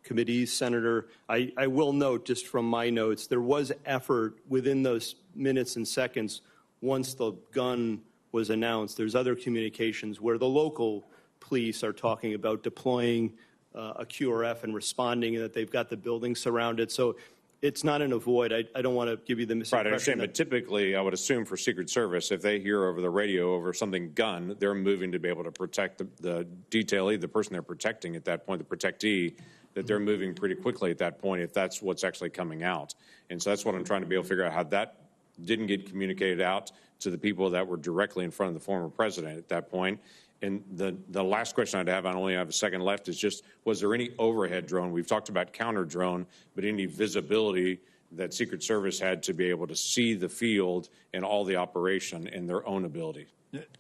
S5: committees, Senator. I will note, just from my notes, there was effort within those minutes and seconds once the gun was announced. There's other communications where the local police are talking about deploying a QRF and responding, and that they've got the building surrounded. So it's not an avoid. I don't want to give you the misimpression.
S4: Right, I understand, but typically, I would assume for Secret Service, if they hear over the radio over something gun, they're moving to be able to protect the detailee, the person they're protecting at that point, the protectee, that they're moving pretty quickly at that point if that's what's actually coming out. And so that's what I'm trying to be able to figure out, how that didn't get communicated out to the people that were directly in front of the former president at that point. And the last question I'd have, I only have a second left, is just, was there any overhead drone? We've talked about counter drone, but any visibility that Secret Service had to be able to see the field and all the operation in their own ability?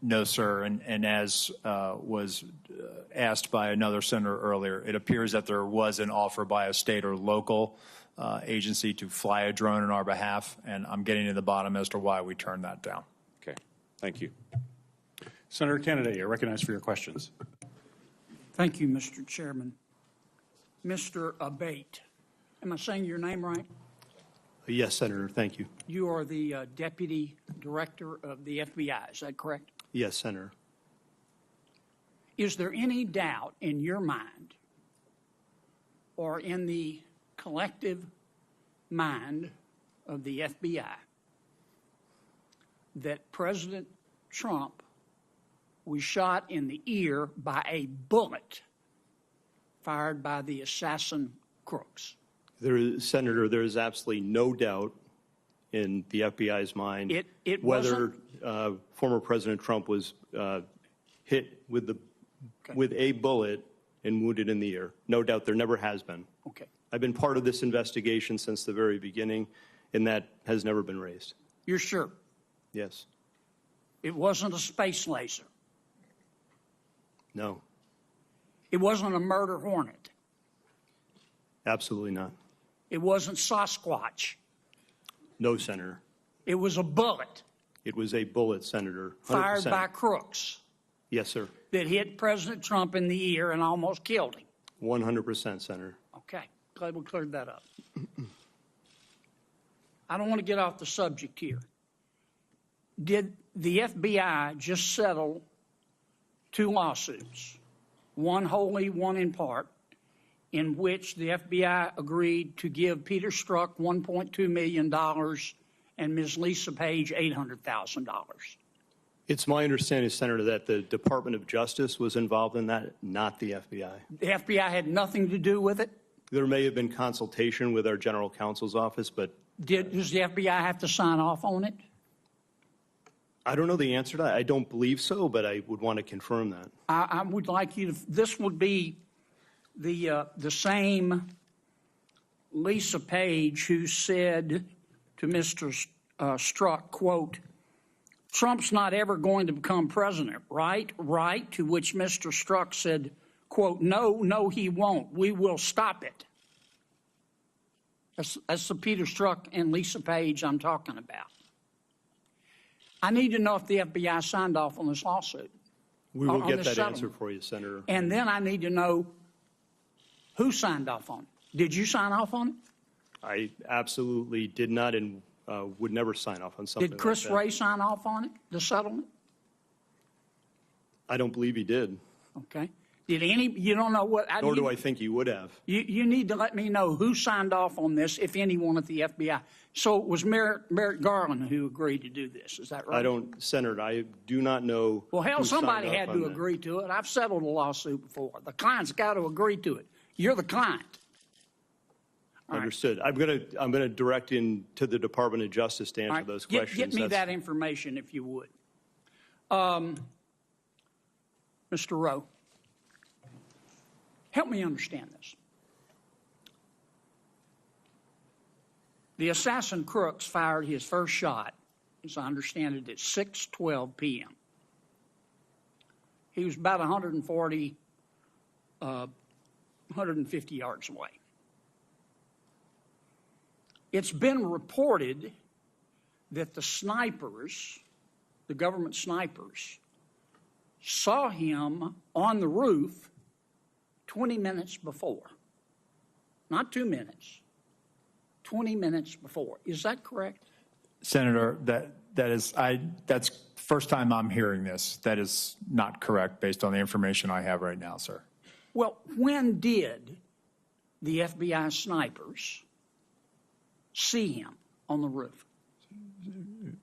S1: No, sir. And as was asked by another senator earlier, it appears that there was an offer by a state or local agency to fly a drone on our behalf, and I'm getting to the bottom as to why we turned that down.
S4: Okay. Thank you.
S3: Senator Kennedy, you're recognized for your questions.
S6: Thank you, Mr. Chairman. Mr. Abate, am I saying your name right?
S5: Yes, Senator, thank you.
S6: You are the Deputy Director of the FBI, is that correct?
S5: Yes, Senator.
S6: Is there any doubt in your mind or in the collective mind of the FBI that President Trump was shot in the ear by a bullet fired by the assassin crooks?
S5: Senator, there is absolutely no doubt in the FBI's mind whether former President Trump was hit with a bullet and wounded in the ear. No doubt, there never has been.
S6: Okay.
S5: I've been part of this investigation since the very beginning, and that has never been raised.
S6: You're sure?
S5: Yes.
S6: It wasn't a space laser?
S5: No.
S6: It wasn't a murder hornet?
S5: Absolutely not.
S6: It wasn't Sasquatch?
S5: No, Senator.
S6: It was a bullet?
S5: It was a bullet, Senator. 100%.
S6: Fired by crooks?
S5: Yes, sir.
S6: That hit President Trump in the ear and almost killed him?
S5: 100%, Senator.
S6: Okay. Glad we cleared that up. I don't want to get off the subject here. Did the FBI just settle 2 lawsuits, one wholly, one in part, in which the FBI agreed to give Peter Strzok $1.2 million and Ms. Lisa Page $800,000?
S5: It's my understanding, Senator, that the Department of Justice was involved in that, not the FBI.
S6: The FBI had nothing to do with it?
S5: There may have been consultation with our general counsel's office, but...
S6: Does the FBI have to sign off on it?
S5: I don't know the answer to that. I don't believe so, but I would want to confirm that.
S6: I would like you to... This would be the same Lisa Page who said to Mr. Strzok, quote, "Trump's not ever going to become president, right? Right?" To which Mr. Strzok said, quote, no, he won't. We will stop it. That's the Peter Strzok and Lisa Page I'm talking about. I need to know if the FBI signed off on this lawsuit.
S5: We will get that
S6: settlement.
S5: answer for you, Senator.
S6: And then I need to know who signed off on it. Did you sign off on it?
S5: I absolutely did not and would never sign off on something
S6: Did Chris
S5: like that.
S6: Wray sign off on it, the settlement?
S5: I don't believe he did.
S6: Okay. Did any, you don't know what?
S5: Nor do I think he would have.
S6: You need to let me know who signed off on this, if anyone at the FBI. So it was Merrick Garland who agreed to do this, is that right?
S5: I don't, Senator, I do not know.
S6: Well, hell,
S5: who
S6: somebody
S5: signed
S6: had
S5: off
S6: to
S5: on that.
S6: agree to it. I've settled a lawsuit before. The client's got to agree to it. You're the client.
S5: Understood. I'm gonna direct in to the Department of Justice to answer
S6: All right.
S5: those
S6: Get
S5: questions.
S6: me
S5: That's-
S6: that information if you would. Mr. Rowe, help me understand this. The assassin Crooks fired his first shot, as I understand it, at 6:12 p.m. He was about 150 yards away. It's been reported that the snipers, the government snipers, saw him on the roof 20 minutes before. Not 2 minutes, 20 minutes before. Is that correct?
S1: Senator, that's the first time I'm hearing this. That is not correct based on the information I have right now, sir.
S6: Well, when did the FBI snipers see him on the roof?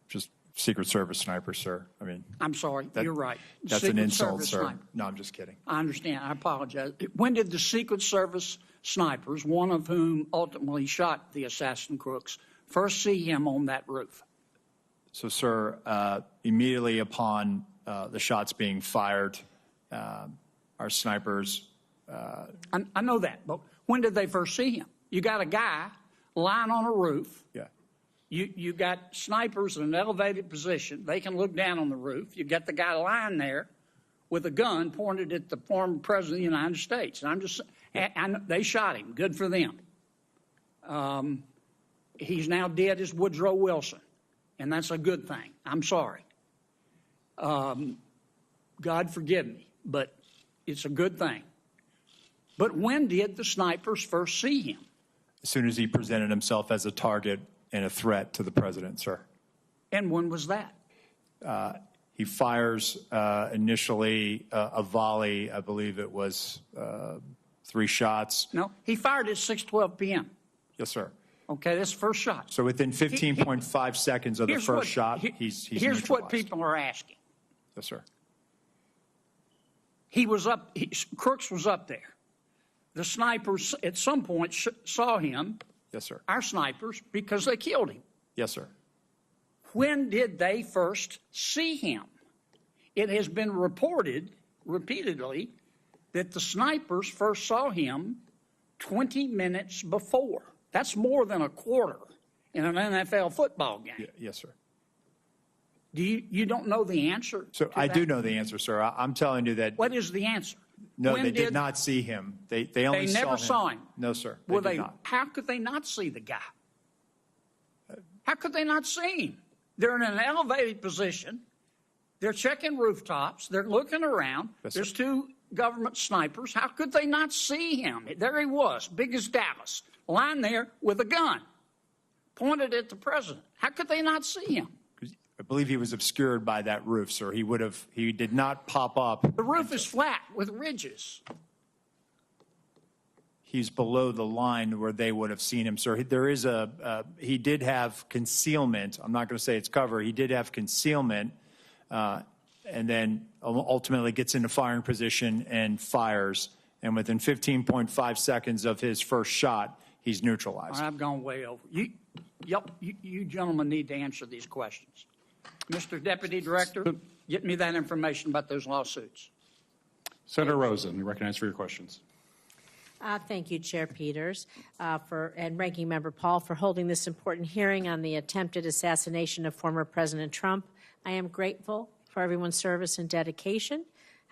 S1: Just Secret Service sniper, sir. I mean,
S6: I'm sorry, you're right.
S1: That's
S6: Secret
S1: an insult,
S6: Service
S1: sir.
S6: sniper.
S1: No, I'm just kidding.
S6: I understand. I apologize. When did the Secret Service snipers, one of whom ultimately shot the assassin Crooks, first see him on that roof?
S1: So, sir, immediately upon the shots being fired, our snipers.
S6: I know that, but when did they first see him? You got a guy lying on a roof.
S1: Yeah.
S6: You got snipers in an elevated position. They can look down on the roof. You got the guy lying there with a gun pointed at the former president of the United States. And I'm just, and they shot him. Good for them. He's now dead as Woodrow Wilson, and that's a good thing. I'm sorry. God forgive me, but it's a good thing. But when did the snipers first see him?
S1: As soon as he presented himself as a target and a threat to the president, sir.
S6: And when was that?
S1: He fires initially a volley. I believe it was 3 shots.
S6: No, he fired at 6:12 p.m.
S1: Yes, sir.
S6: Okay, that's the first shot.
S1: So within 15.5 seconds of the first shot, he's
S6: Here's what
S1: neutralized.
S6: people are asking.
S1: Yes, sir.
S6: He was up, Crooks was up there. The snipers at some point saw him,
S1: Yes, sir.
S6: our snipers, because they killed him.
S1: Yes, sir.
S6: When did they first see him? It has been reported repeatedly that the snipers first saw him 20 minutes before. That's more than a quarter in an NFL football game.
S1: Yes, sir.
S6: You don't know the answer?
S1: So
S6: to
S1: I
S6: that?
S1: do know the answer, sir. I'm telling you that.
S6: What is the answer?
S1: No,
S6: When
S1: they did not see him. They only
S6: They never saw him.
S1: No, sir.
S6: Well,
S1: did not.
S6: how could they not see the guy? How could they not see him? They're in an elevated position. They're checking rooftops. They're looking around.
S1: Yes,
S6: There's
S1: sir.
S6: 2 government snipers. How could they not see him? There he was, big as Dallas, lying there with a gun pointed at the president. How could they not see him?
S1: I believe he was obscured by that roof, sir. He did not pop up.
S6: The roof is flat with ridges.
S1: He's below the line where they would have seen him, sir. There is he did have concealment. I'm not going to say it's cover. He did have concealment, and then ultimately gets into firing position and fires. And within 15.5 seconds of his first shot, he's neutralized.
S6: All right, I've gone way over. You gentlemen need to answer these questions. Mr. Deputy Director, get me that information about those lawsuits.
S3: Senator Rosen, you recognize for your questions.
S7: Thank you, Chair Peters, and Ranking Member Paul for holding this important hearing on the attempted assassination of former President Trump. I am grateful for everyone's service and dedication.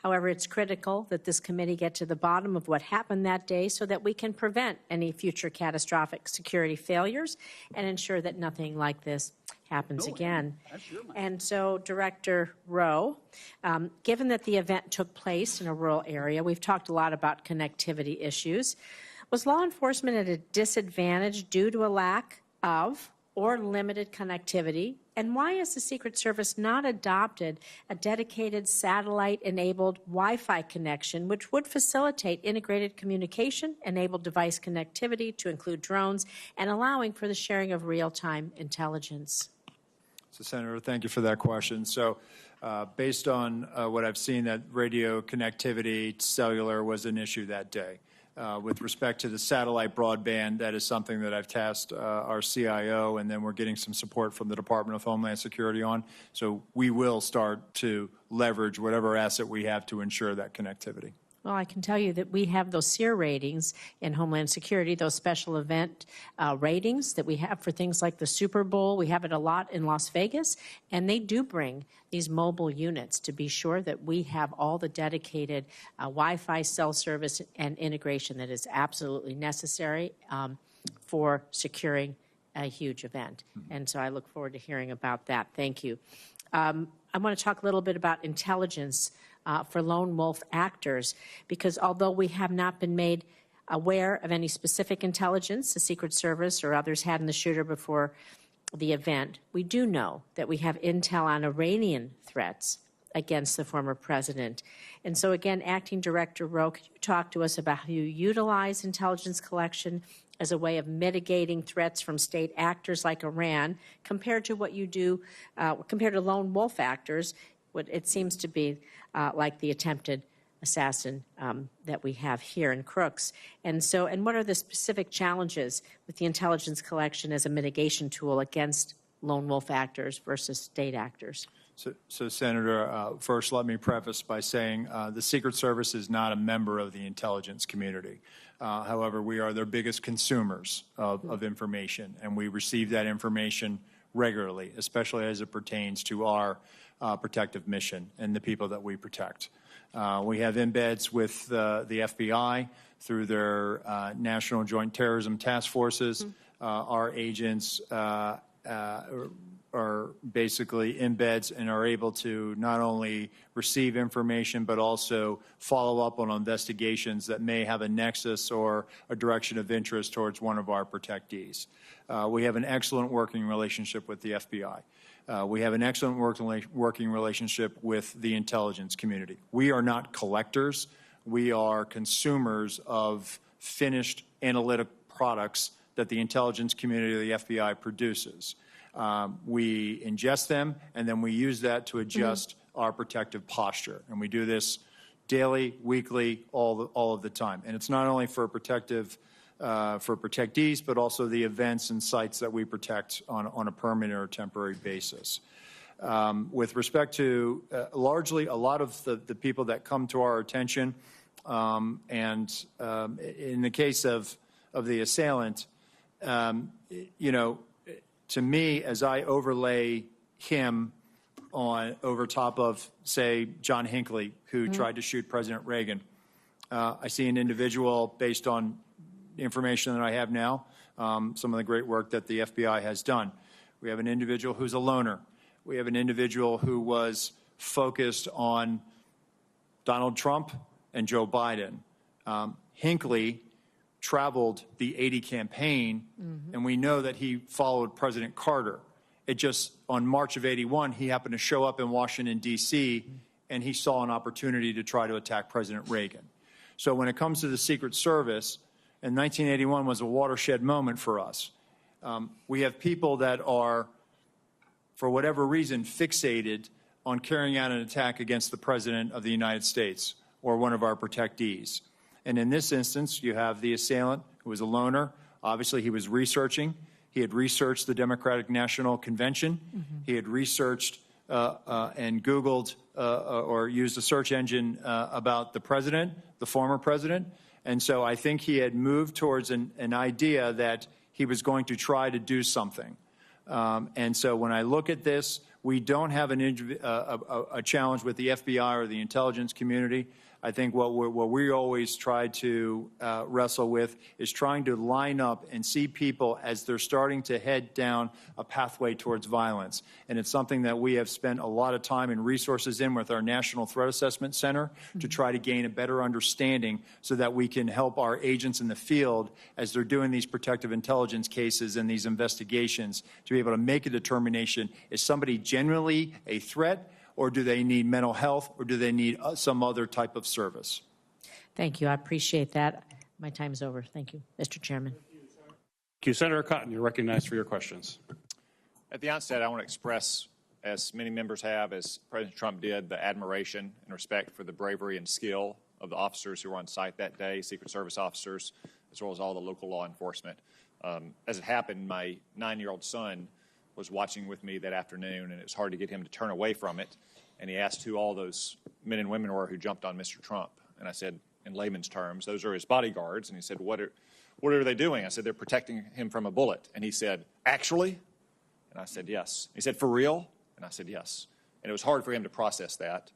S7: However, it's critical that this committee get to the bottom of what happened that day so that we can prevent any future catastrophic security failures and ensure that nothing like this happens again. And so, Director Rowe, given that the event took place in a rural area, we've talked a lot about connectivity issues. Was law enforcement at a disadvantage due to a lack of or limited connectivity? And why has the Secret Service not adopted a dedicated satellite-enabled Wi-Fi connection, which would facilitate integrated communication, enable device connectivity to include drones, and allowing for the sharing of real-time intelligence?
S1: So, Senator, thank you for that question. So, based on what I've seen, that radio connectivity, cellular, was an issue that day. With respect to the satellite broadband, that is something that I've tasked our CIO, and then we're getting some support from the Department of Homeland Security on. So we will start to leverage whatever asset we have to ensure that connectivity.
S7: Well, I can tell you that we have those SEER ratings in Homeland Security, those special event ratings that we have for things like the Super Bowl. We have it a lot in Las Vegas, and they do bring these mobile units to be sure that we have all the dedicated Wi-Fi, cell service, and integration that is absolutely necessary for securing a huge event. And so I look forward to hearing about that. Thank you. I want to talk a little bit about intelligence for lone wolf actors, because although we have not been made aware of any specific intelligence the Secret Service or others had in the shooter before the event, we do know that we have intel on Iranian threats against the former president. And so again, Acting Director Rowe, could you talk to us about how you utilize intelligence collection as a way of mitigating threats from state actors like Iran compared to what you do, compared to lone wolf actors, what it seems to be like the attempted assassin that we have here in Crooks. And so, and what are the specific challenges with the intelligence collection as a mitigation tool against lone wolf actors versus state actors?
S1: So Senator, first let me preface by saying the Secret Service is not a member of the intelligence community. However, we are their biggest consumers of information, and we receive that information regularly, especially as it pertains to our protective mission and the people that we protect. We have embeds with the FBI through their National Joint Terrorism Task Forces. Our agents are basically embeds and are able to not only receive information but also follow up on investigations that may have a nexus or a direction of interest towards one of our protectees. We have an excellent working relationship with the FBI. We have an excellent working relationship with the intelligence community. We are not collectors. We are consumers of finished analytic products that the intelligence community of the FBI produces. We ingest them, and then we use that to adjust our protective posture. And we do this daily, weekly, all of the time. And it's not only for protective for protectees, but also the events and sites that we protect on a permanent or temporary basis. With respect to largely a lot of the people that come to our attention, and in the case of the assailant, you know, to me, as I overlay him over top of, say, John Hinckley, who tried to shoot President Reagan, I see an individual based on information that I have now, some of the great work that the FBI has done. We have an individual who's a loner. We have an individual who was focused on Donald Trump and Joe Biden. Hinckley traveled the 80 campaign, and we know that he followed President Carter. It just, on March of '81, he happened to show up in Washington, D.C., and he saw an opportunity to try to attack President Reagan. So when it comes to the Secret Service, and 1981 was a watershed moment for us. We have people that are, for whatever reason, fixated on carrying out an attack against the President of the United States or one of our protectees. And in this instance, you have the assailant who was a loner. Obviously, he was researching. He had researched the Democratic National Convention. He had researched and Googled or used a search engine about the president, the former president. And so I think he had moved towards an idea that he was going to try to do something. And so when I look at this, We don't have a challenge with the FBI or the intelligence community. I think what we always try to wrestle with is trying to line up and see people as they're starting to head down a pathway towards violence. And it's something that we have spent a lot of time and resources in with our National Threat Assessment Center to try to gain a better understanding so that we can help our agents in the field as they're doing these protective intelligence cases and these investigations to be able to make a determination, is somebody generally a threat, or do they need mental health, or do they need some other type of service?
S7: Thank you. I appreciate that. My time's over. Thank you, Mr. Chairman.
S3: Thank you. Senator Cotton, you're recognized for your questions.
S8: At the outset, I want to express, as many members have, as President Trump did, the admiration and respect for the bravery and skill of the officers who were on site that day, Secret Service officers, as well as all the local law enforcement. As it happened, my 9-year-old son was watching with me that afternoon, and it was hard to get him to turn away from it. And he asked who all those men and women were who jumped on Mr. Trump. And I said, in layman's terms, those are his bodyguards. And he said, what are they doing? I said, they're protecting him from a bullet. And he said, actually? And I said, yes. He said, for real? And I said, yes. And it was hard for him to process that.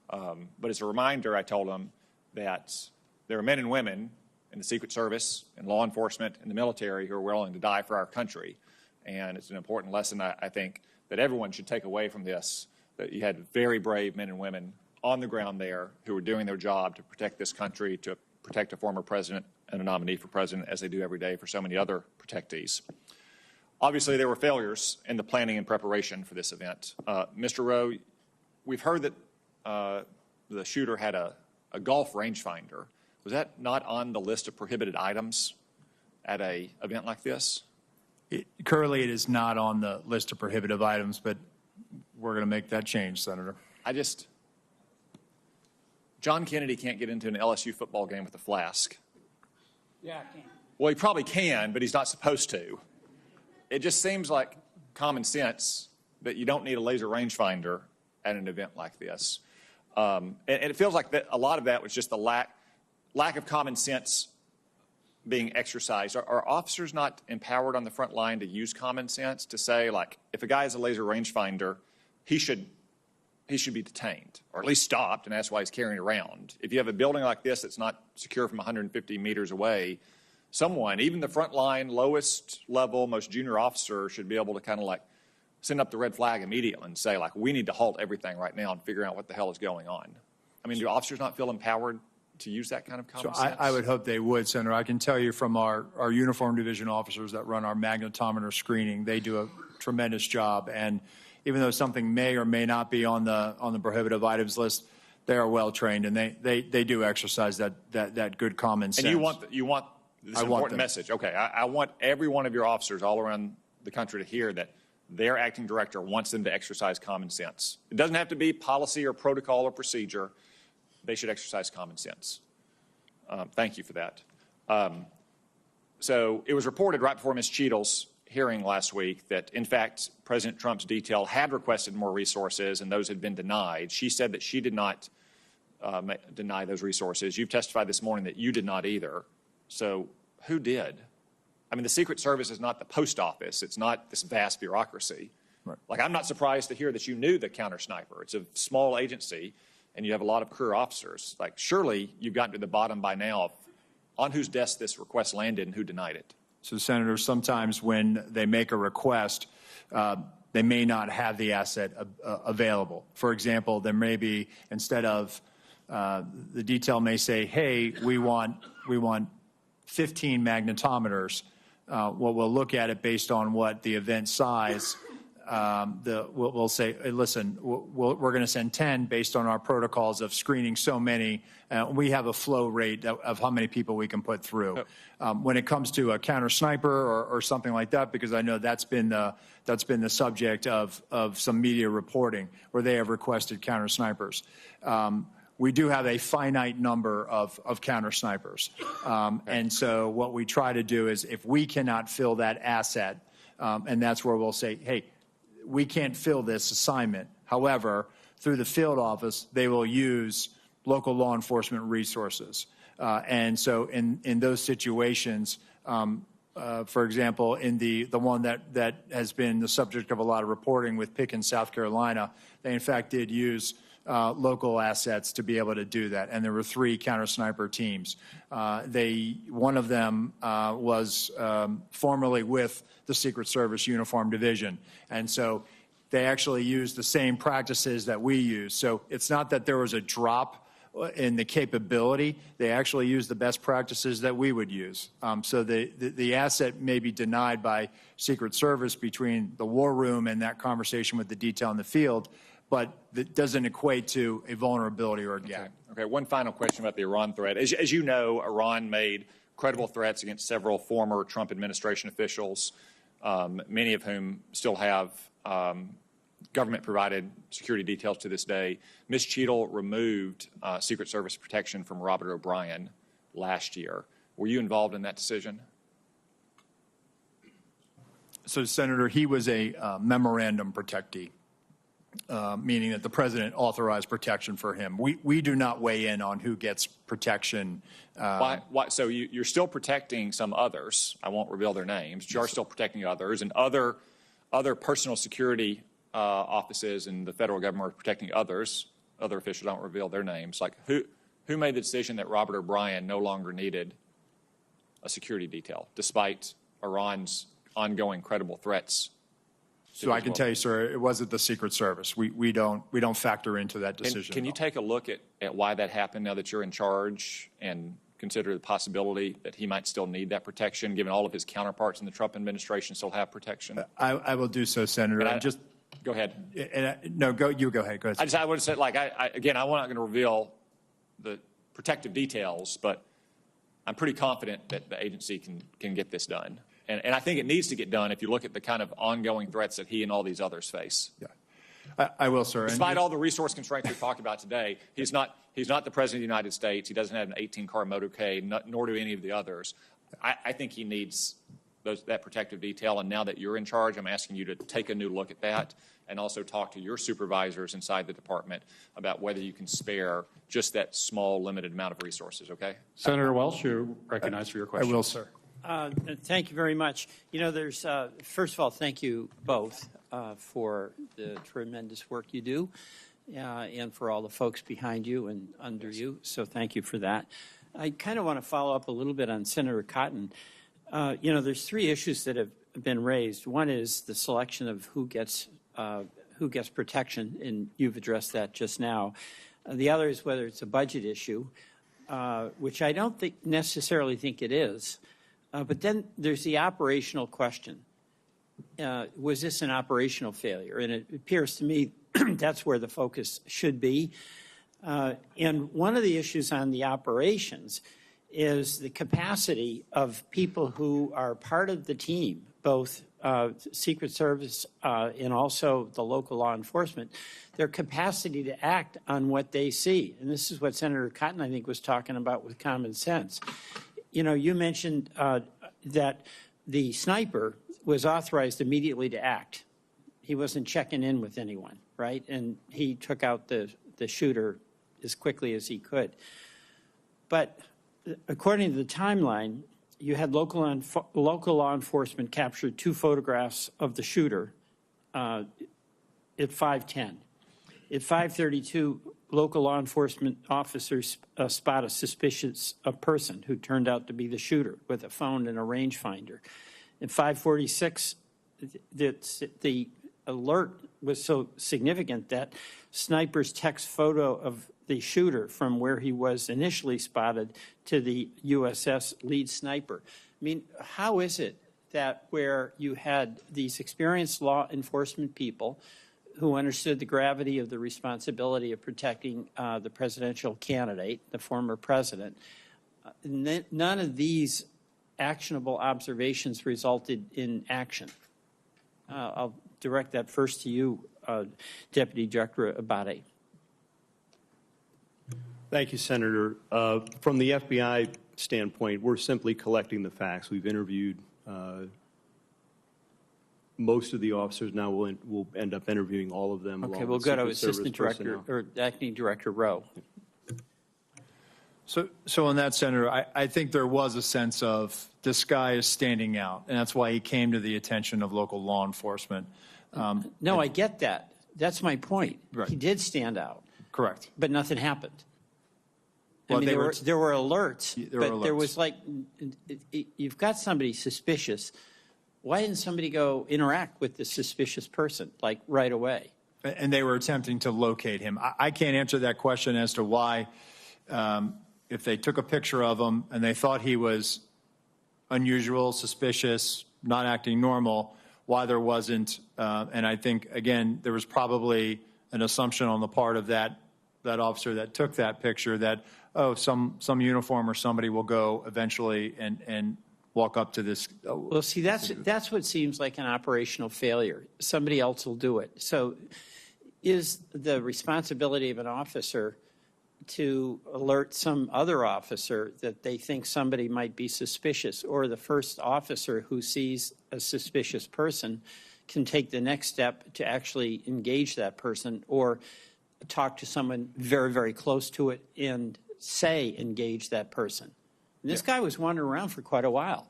S8: But as a reminder, I told him that there are men and women in the Secret Service and law enforcement and the military who are willing to die for our country. And it's an important lesson, I think, that everyone should take away from this, that you had very brave men and women on the ground there who were doing their job to protect this country, to protect a former president and a nominee for president, as they do every day for so many other protectees. Obviously, there were failures in the planning and preparation for this event. Mr. Rowe, we've heard that the shooter had a golf rangefinder. Was that not on the list of prohibited items at an event like this?
S1: Currently, it is not on the list of prohibitive items, but we're going to make that change, Senator.
S8: John Kennedy can't get into an LSU football game with a flask.
S6: Yeah, I can.
S8: Well, he probably can, but he's not supposed to. It just seems like common sense that you don't need a laser rangefinder at an event like this. And it feels like that a lot of that was just the lack of common sense being exercised. Are officers not empowered on the front line to use common sense to say, like, if a guy has a laser rangefinder, he should be detained, or at least stopped and asked why he's carrying it around? If you have a building like this that's not secure from 150 meters away, someone, even the front line, lowest level, most junior officer, should be able to kind of like send up the red flag immediately and say, like, we need to halt everything right now and figure out what the hell is going on. I mean, do officers not feel empowered to use that kind of common sense?
S1: I would hope they would, Senator. I can tell you from our uniform division officers that run our magnetometer screening, they do a tremendous job. And even though something may or may not be on the prohibitive items list, they are well trained and they do exercise that good common sense.
S8: And you want this important message. Okay, I want every one of your officers all around the country to hear that their acting director wants them to exercise common sense. It doesn't have to be policy or protocol or procedure. They should exercise common sense. Thank you for that. So it was reported right before Ms. Cheadle's hearing last week that, in fact, President Trump's detail had requested more resources and those had been denied. She said that she did not deny those resources. You've testified this morning that you did not either. So who did? I mean, the Secret Service is not the post office. It's not this vast bureaucracy.
S1: Right.
S8: Like, I'm not surprised to hear that you knew the counter sniper. It's a small agency, and you have a lot of career officers. Like, surely you've gotten to the bottom by now of on whose desk this request landed and who denied it.
S1: So, Senator, sometimes when they make a request, they may not have the asset available. For example, there may be, instead of the detail may say, hey, we want 15 magnetometers. We'll look at it based on what the event size. We'll say, hey, listen, we're going to send 10 based on our protocols of screening so many. We have a flow rate of how many people we can put through. When it comes to a counter sniper or something like that, because I know that's been the subject of some media reporting where they have requested counter snipers. We do have a finite number of counter snipers. And so what we try to do is if we cannot fill that asset, and that's where we'll say, hey, we can't fill this assignment. However, through the field office, they will use local law enforcement resources. And so in those situations, For example, in the one that has been the subject of a lot of reporting with Pickens, South Carolina, they in fact did use local assets to be able to do that. And there were 3 counter-sniper teams. One of them was formerly with the Secret Service Uniform Division. And so they actually used the same practices that we use. So it's not that there was a drop in the capability. They actually used the best practices that we would use. So the asset may be denied by Secret Service between the war room and that conversation with the detail in the field, but it doesn't equate to a vulnerability or a gap.
S8: Okay, one final question about the Iran threat. As you know, Iran made credible threats against several former Trump administration officials, many of whom still have government-provided security details to this day. Ms. Cheadle removed Secret Service protection from Robert O'Brien last year. Were you involved in that decision?
S1: So, Senator, he was a memorandum protectee, meaning that the president authorized protection for him. We do not weigh in on who gets protection.
S8: Why, so you're still protecting some others. I won't reveal their names. You are still protecting others, and other personal security offices in the federal government are protecting others. Other officials don't reveal their names. Like who made the decision that Robert O'Brien no longer needed a security detail, despite Iran's ongoing credible threats?
S1: So I can tell you, sir, it wasn't the Secret Service. We don't factor into that decision.
S8: Can you take a look at why that happened now that you're in charge, and consider the possibility that he might still need that protection, given all of his counterparts in the Trump administration still have protection?
S1: I will do so, Senator.
S8: Go ahead.
S1: No, you go ahead. Go ahead.
S8: I would have said, like, again, I'm not going to reveal the protective details, but I'm pretty confident that the agency can get this done. And I think it needs to get done if you look at the kind of ongoing threats that he and all these others face.
S1: Yeah, I will, sir.
S8: Despite all the resource constraints we've talked about today, he's not the President of the United States. He doesn't have an 18-car motorcade, nor do any of the others. I think he needs that protective detail, and now that you're in charge, I'm asking you to take a new look at that and also talk to your supervisors inside the department about whether you can spare just that small, limited amount of resources, okay?
S3: Senator Welch, you're recognized for your question.
S1: I will, sir.
S9: Thank you very much. You know, there's, first of all, thank you both for the tremendous work you do and for all the folks behind you and under you. So thank you for that. I kind of want to follow up a little bit on Senator Cotton. You know, there's 3 issues that have been raised. One is the selection of who gets protection, and you've addressed that just now. The other is whether it's a budget issue, which I don't necessarily think it is. But then there's the operational question. Was this an operational failure? And it appears to me that's where the focus should be. And one of the issues on the operations is the capacity of people who are part of the team, both Secret Service and also the local law enforcement, their capacity to act on what they see. And this is what Senator Cotton, I think, was talking about with common sense. You know, you mentioned that the sniper was authorized immediately to act. He wasn't checking in with anyone, right? And he took out the shooter as quickly as he could. But according to the timeline, you had local law enforcement captured 2 photographs of the shooter at 5:10. At 5:32, local law enforcement officers spot a suspicious person who turned out to be the shooter with a phone and a rangefinder. At 5:46, the alert was so significant that snipers text photo of the shooter from where he was initially spotted to the USS lead sniper. I mean, how is it that where you had these experienced law enforcement people who understood the gravity of the responsibility of protecting the presidential candidate, the former president, none of these actionable observations resulted in action? I'll direct that first to you, Deputy Director Abate.
S5: Thank you, Senator. From the FBI standpoint, we're simply collecting the facts. We've interviewed most of the officers. Now we'll end up interviewing all of them.
S9: Okay, we'll go to Assistant Director or Acting Director Rowe.
S1: So on that, Senator, I think there was a sense of this guy is standing out, and that's why he came to the attention of local law enforcement.
S9: No, I get that. That's my point.
S1: Right.
S9: He did stand out.
S1: Correct.
S9: But nothing happened.
S1: Well,
S9: I mean,
S1: they
S9: there were alerts,
S1: There were
S9: but there
S1: alerts.
S9: was like, you've got somebody suspicious. Why didn't somebody go interact with the suspicious person, like right away?
S1: And they were attempting to locate him. I can't answer that question as to why, if they took a picture of him and they thought he was unusual, suspicious, not acting normal, why there wasn't. And I think, again, there was probably an assumption on the part of that officer that took that picture that, oh, some uniform or somebody will go eventually and walk up to this.
S9: Well, see, that's what seems like an operational failure. Somebody else will do it. So is the responsibility of an officer to alert some other officer that they think somebody might be suspicious, or the first officer who sees a suspicious person can take the next step to actually engage that person or talk to someone very, very close to it and say engage that person? And this guy was wandering around for quite a while.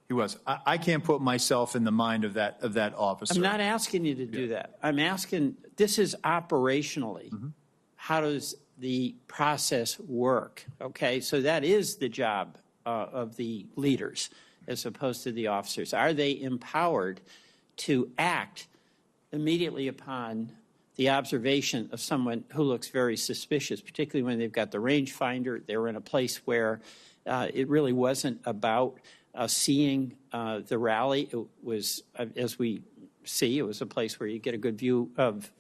S1: He was. I can't put myself in the mind of that officer.
S9: I'm not asking you to do that. I'm asking, this is operationally, how does the process work? Okay, so that is the job of the leaders as opposed to the officers. Are they empowered to act immediately upon the observation of someone who looks very suspicious, particularly when they've got the rangefinder, they're in a place where it really wasn't about seeing the rally. It was, as we see, it was a place where you get a good view of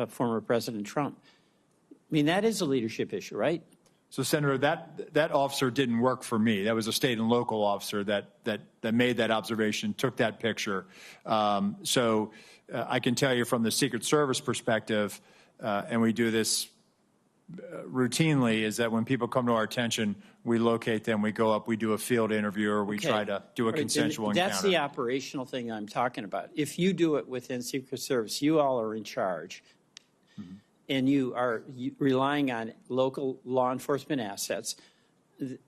S9: former President Trump. I mean, that is a leadership issue, right?
S1: So, Senator, that officer didn't work for me. That was a state and local officer that made that observation, took that picture. So I can tell you from the Secret Service perspective, and we do this routinely, is that when people come to our attention, we locate them, we go up, we do a field interview, or we try to do a consensual encounter.
S9: That's the operational thing I'm talking about. If you do it within Secret Service, you all are in charge, and you are relying on local law enforcement assets.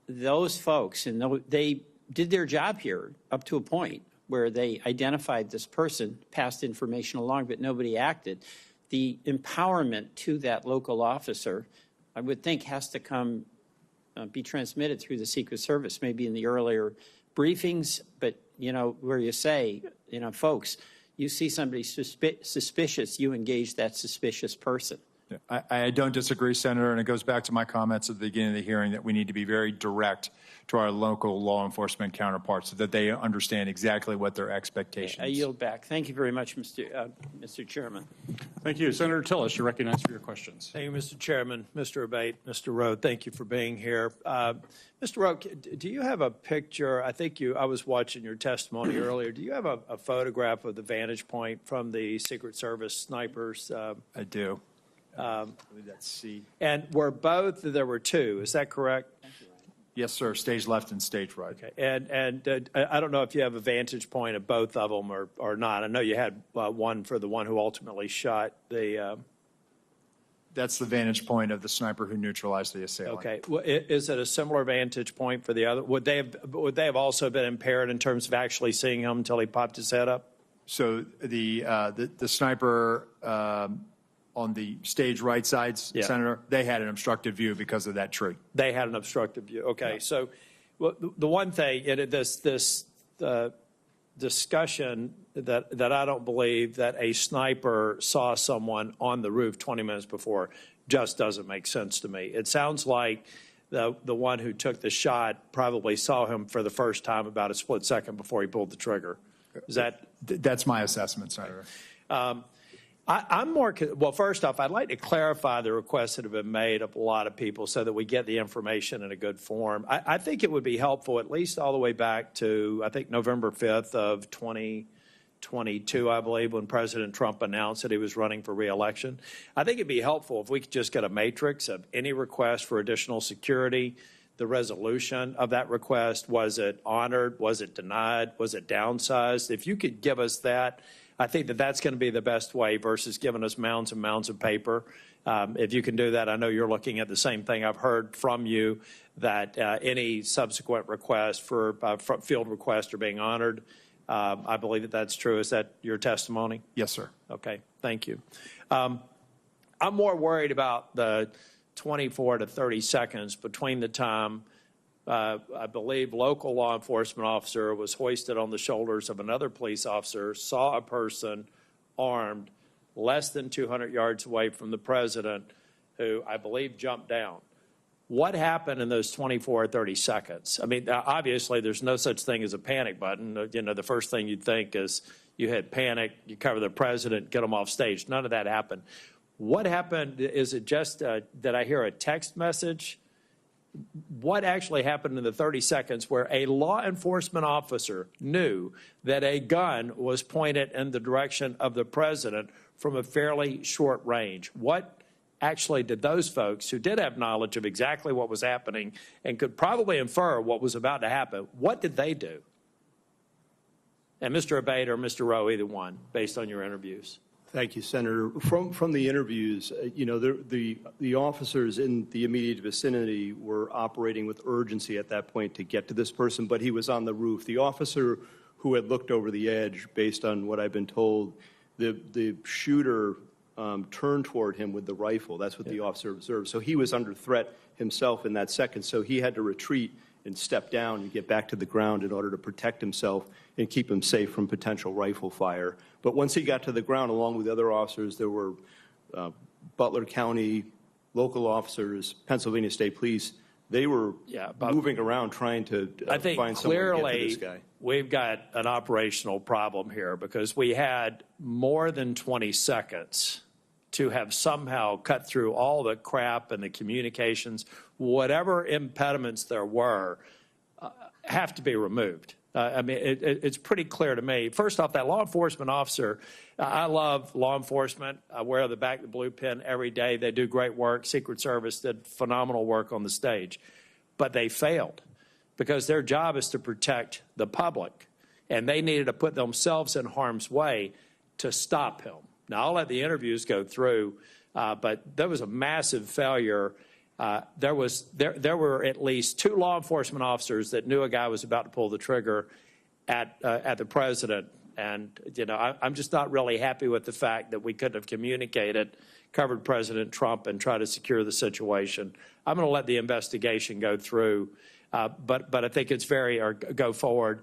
S9: Those folks, and they did their job here up to a point where they identified this person, passed information along, but nobody acted. The empowerment to that local officer, I would think, has to come, be transmitted through the Secret Service, maybe in the earlier briefings, but, where you say, folks, you see somebody suspicious, you engage that suspicious person.
S1: I don't disagree, Senator, and it goes back to my comments at the beginning of the hearing that we need to be very direct to our local law enforcement counterparts so that they understand exactly what their expectations are.
S9: I yield back. Thank you very much, Mr. Chairman.
S3: Thank you. Senator Tillis, you're recognized for your questions.
S10: Thank you, Mr. Chairman. Mr. Abate, Mr. Rowe, thank you for being here. Mr. Rowe, do you have a picture? I was watching your testimony earlier. Do you have a photograph of the vantage point from the Secret Service snipers?
S1: I do. I believe that's C.
S10: And there were two, is that correct?
S1: Yes, sir. Stage left and stage right.
S10: Okay. And I don't know if you have a vantage point of both of them or not. I know you had one for the one who ultimately shot the.
S1: That's the vantage point of the sniper who neutralized the assailant.
S10: Okay. Well, is it a similar vantage point for the other? Would they have also been impaired in terms of actually seeing him until he popped his head up?
S1: So the sniper on the stage right side, Senator, they had an obstructed view because of that tree.
S10: They had an obstructed view. Okay. Yeah. So the one thing, this discussion that I don't believe that a sniper saw someone on the roof 20 minutes before just doesn't make sense to me. It sounds like the one who took the shot probably saw him for the first time about a split second before he pulled the trigger. Is that?
S1: That's my assessment, Senator.
S10: Well, first off, I'd like to clarify the requests that have been made of a lot of people so that we get the information in a good form. I think it would be helpful, at least all the way back to, I think, November 5th of 2022, I believe, when President Trump announced that he was running for re-election. I think it'd be helpful if we could just get a matrix of any request for additional security, the resolution of that request. Was it honored? Was it denied? Was it downsized? If you could give us that, I think that that's going to be the best way versus giving us mounds and mounds of paper. If you can do that, I know you're looking at the same thing. I've heard from you that any subsequent requests for field requests are being honored. I believe that that's true. Is that your testimony?
S1: Yes, sir.
S10: Okay, thank you. I'm more worried about the 24 to 30 seconds between the time I believe local law enforcement officer was hoisted on the shoulders of another police officer, saw a person armed less than 200 yards away from the president, who I believe jumped down. What happened in those 24 or 30 seconds? I mean, obviously, there's no such thing as a panic button. You know, the first thing you'd think is you hit panic, you cover the president, get him off stage. None of that happened. What happened? Is it just did I hear a text message? What actually happened in the 30 seconds where a law enforcement officer knew that a gun was pointed in the direction of the president from a fairly short range? What actually did those folks who did have knowledge of exactly what was happening and could probably infer what was about to happen, what did they do? And Mr. Abate or Mr. Rowe, either one, based on your interviews.
S5: Thank you, Senator. From the interviews, you know, the officers in the immediate vicinity were operating with urgency at that point to get to this person, but he was on the roof. The officer who had looked over the edge, based on what I've been told, the shooter turned toward him with the rifle. That's what the officer observed. So he was under threat himself in that second. So he had to retreat and step down and get back to the ground in order to protect himself and keep him safe from potential rifle fire. But once he got to the ground, along with the other officers, there were Butler County local officers, Pennsylvania State Police. They were moving around trying to find someone to get to this guy.
S10: We've got an operational problem here because we had more than 20 seconds to have somehow cut through all the crap and the communications, whatever impediments there were, have to be removed. I mean, it's pretty clear to me. First off, that law enforcement officer, I love law enforcement. I wear the back of the blue pin every day. They do great work. Secret Service did phenomenal work on the stage. But they failed because their job is to protect the public. And they needed to put themselves in harm's way to stop him. Now, I'll let the interviews go through, but there was a massive failure. There were at least 2 law enforcement officers that knew a guy was about to pull the trigger at the president. And, you know, I'm just not really happy with the fact that we couldn't have communicated, covered President Trump, and tried to secure the situation. I'm going to let the investigation go through, but I think it's go forward.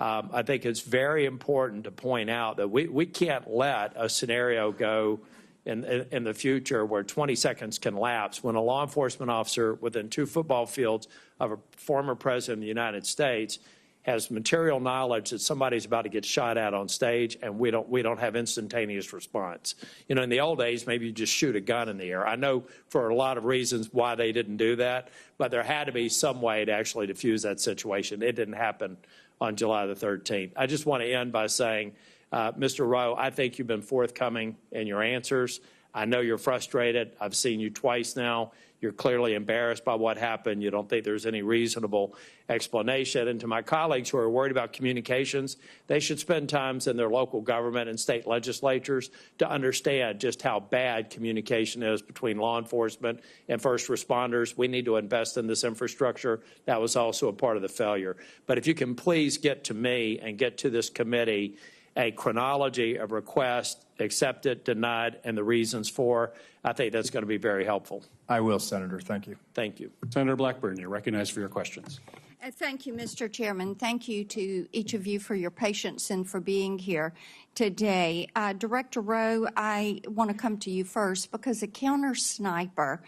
S10: I think it's very important to point out that we can't let a scenario go in the future where 20 seconds can lapse when a law enforcement officer within 2 football fields of a former president of the United States has material knowledge that somebody's about to get shot at on stage, and we don't have instantaneous response. You know, in the old days, maybe you just shoot a gun in the air. I know for a lot of reasons why they didn't do that, but there had to be some way to actually diffuse that situation. It didn't happen on July the 13th. I just want to end by saying, Mr. Rowe, I think you've been forthcoming in your answers. I know you're frustrated. I've seen you twice now. You're clearly embarrassed by what happened. You don't think there's any reasonable explanation. And to my colleagues who are worried about communications, they should spend time in their local government and state legislatures to understand just how bad communication is between law enforcement and first responders. We need to invest in this infrastructure. That was also a part of the failure. But if you can please get to me and get to this committee a chronology of requests, accepted, denied, and the reasons for, I think that's going to be very helpful.
S1: I will, Senator. Thank you.
S10: Thank you.
S3: Senator Blackburn, you're recognized for your questions.
S11: Thank you, Mr. Chairman. Thank you to each of you for your patience and for being here today. Director Rowe, I want to come to you first because a counter sniper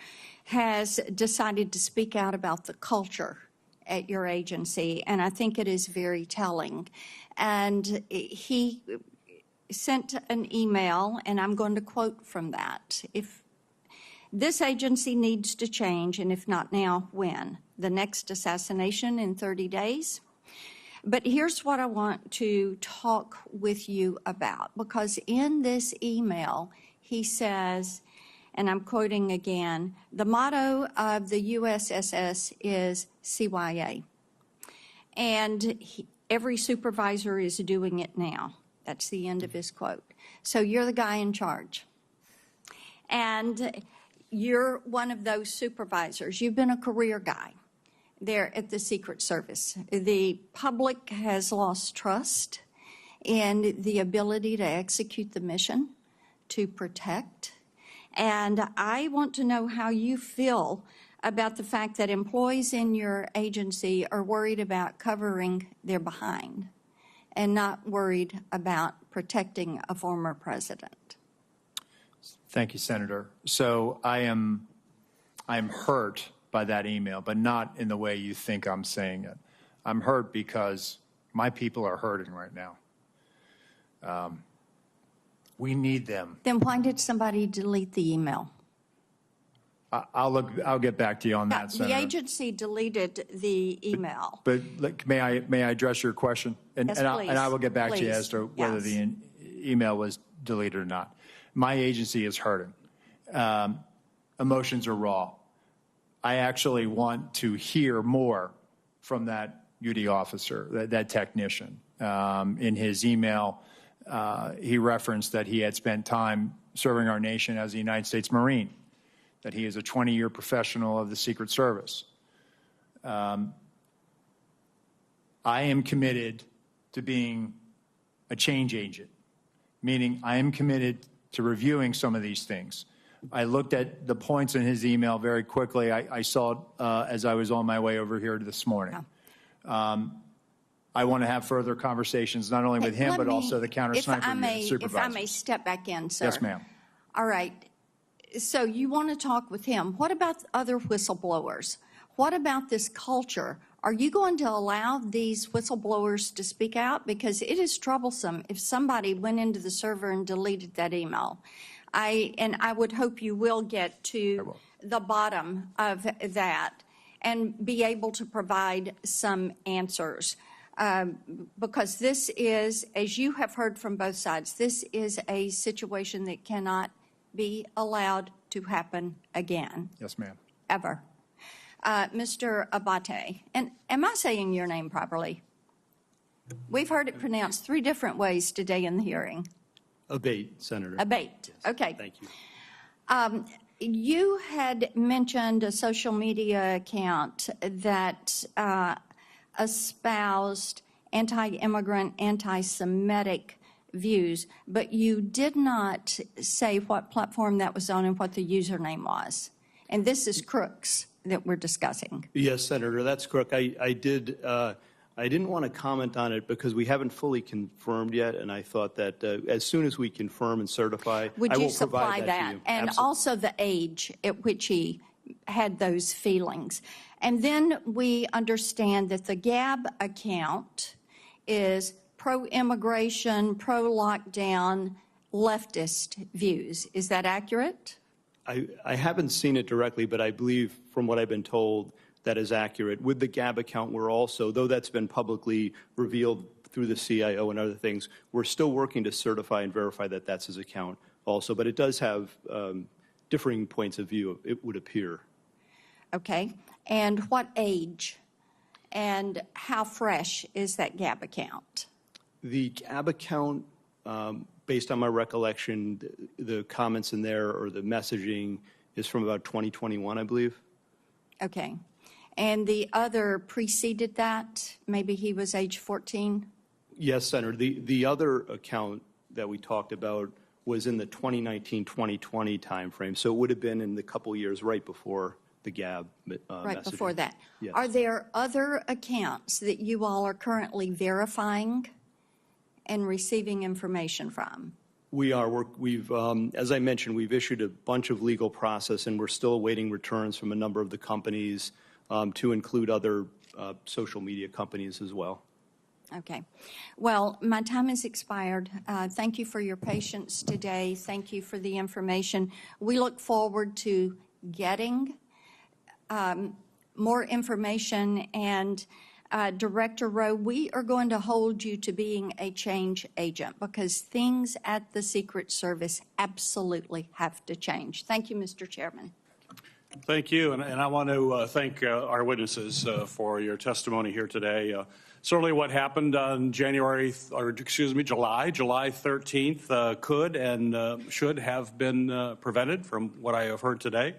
S11: has decided to speak out about the culture at your agency, and I think it is very telling. And he sent an email, and I'm going to quote from that. If this agency needs to change, and if not now, when? The next assassination in 30 days? But here's what I want to talk with you about, because in this email, he says, and I'm quoting again, the motto of the USSS is CYA. And every supervisor is doing it now. That's the end of his quote. So you're the guy in charge. And you're one of those supervisors. You've been a career guy there at the Secret Service. The public has lost trust in the ability to execute the mission, to protect. And I want to know how you feel about the fact that employees in your agency are worried about covering their behind and not worried about protecting a former president.
S1: Thank you, Senator. So I'm hurt by that email, but not in the way you think I'm saying it. I'm hurt because my people are hurting right now. We need them.
S11: Then why did somebody delete the email?
S1: I'll get back to you on that, Senator.
S11: The agency deleted the email.
S1: But may I address your question?
S11: Yes, please.
S1: And I will get back to you
S11: Please.
S1: as to whether
S11: Yes.
S1: the email was deleted or not. My agency is hurting. Emotions are raw. I actually want to hear more from that UD officer, that technician. In his email, he referenced that he had spent time serving our nation as a United States Marine, that he is a 20-year professional of the Secret Service. I am committed to being a change agent, meaning I am committed to reviewing some of these things. I looked at the points in his email very quickly. I saw it as I was on my way over here this morning. I want to have further conversations, not only with him, but also the counter-sniper supervisors.
S11: If I may step back in, sir.
S1: Yes, ma'am.
S11: All right. So you want to talk with him. What about other whistleblowers? What about this culture? Are you going to allow these whistleblowers to speak out? Because it is troublesome if somebody went into the server and deleted that email. I would hope you will get to the bottom of that and be able to provide some answers. Because this is, as you have heard from both sides, this is a situation that cannot be allowed to happen again.
S1: Yes, ma'am.
S11: Ever. Mr. Abate, and am I saying your name properly? We've heard it pronounced 3 different ways today in the hearing.
S5: Abate, Senator.
S11: Abate.
S5: Yes.
S11: Okay.
S5: Thank you.
S11: You had mentioned a social media account that espoused anti-immigrant, anti-Semitic views, but you did not say what platform that was on and what the username was. And this is Crooks that we're discussing.
S5: Yes, Senator, that's correct. I didn't want to comment on it because we haven't fully confirmed yet, and I thought that as soon as we confirm and certify,
S11: Would
S5: I
S11: you
S5: will
S11: supply
S5: provide that to
S11: that?
S5: you.
S11: And
S5: Absolutely.
S11: also the age at which he had those feelings. And then we understand that the Gab account is pro-immigration, pro-lockdown, leftist views. Is that accurate?
S5: I haven't seen it directly, but I believe from what I've been told, that is accurate. With the Gab account, we're also, though that's been publicly revealed through the CIO and other things, we're still working to certify and verify that that's his account also. But it does have differing points of view, it would appear.
S11: Okay. And what age and how fresh is that Gab account?
S5: The Gab account, based on my recollection, the comments in there or the messaging is from about 2021, I believe.
S11: Okay. And the other preceded that? Maybe he was age 14?
S5: Yes, Senator. The other account that we talked about was in the 2019-2020 timeframe, so it would have been in the couple years right before the Gab
S11: Right
S5: messaging.
S11: before that.
S5: Yes.
S11: Are there other accounts that you all are currently verifying and receiving information from?
S5: We are. We've, as I mentioned, we've issued a bunch of legal process, and we're still awaiting returns from a number of the companies to include other social media companies as well.
S11: Okay. Well, my time has expired. Thank you for your patience today. Thank you for the information. We look forward to getting more information. And Director Rowe, we are going to hold you to being a change agent because things at the Secret Service absolutely have to change. Thank you, Mr. Chairman.
S3: Thank you, and I want to thank our witnesses for your testimony here today. Certainly what happened on July 13th could and should have been prevented from what I have heard today.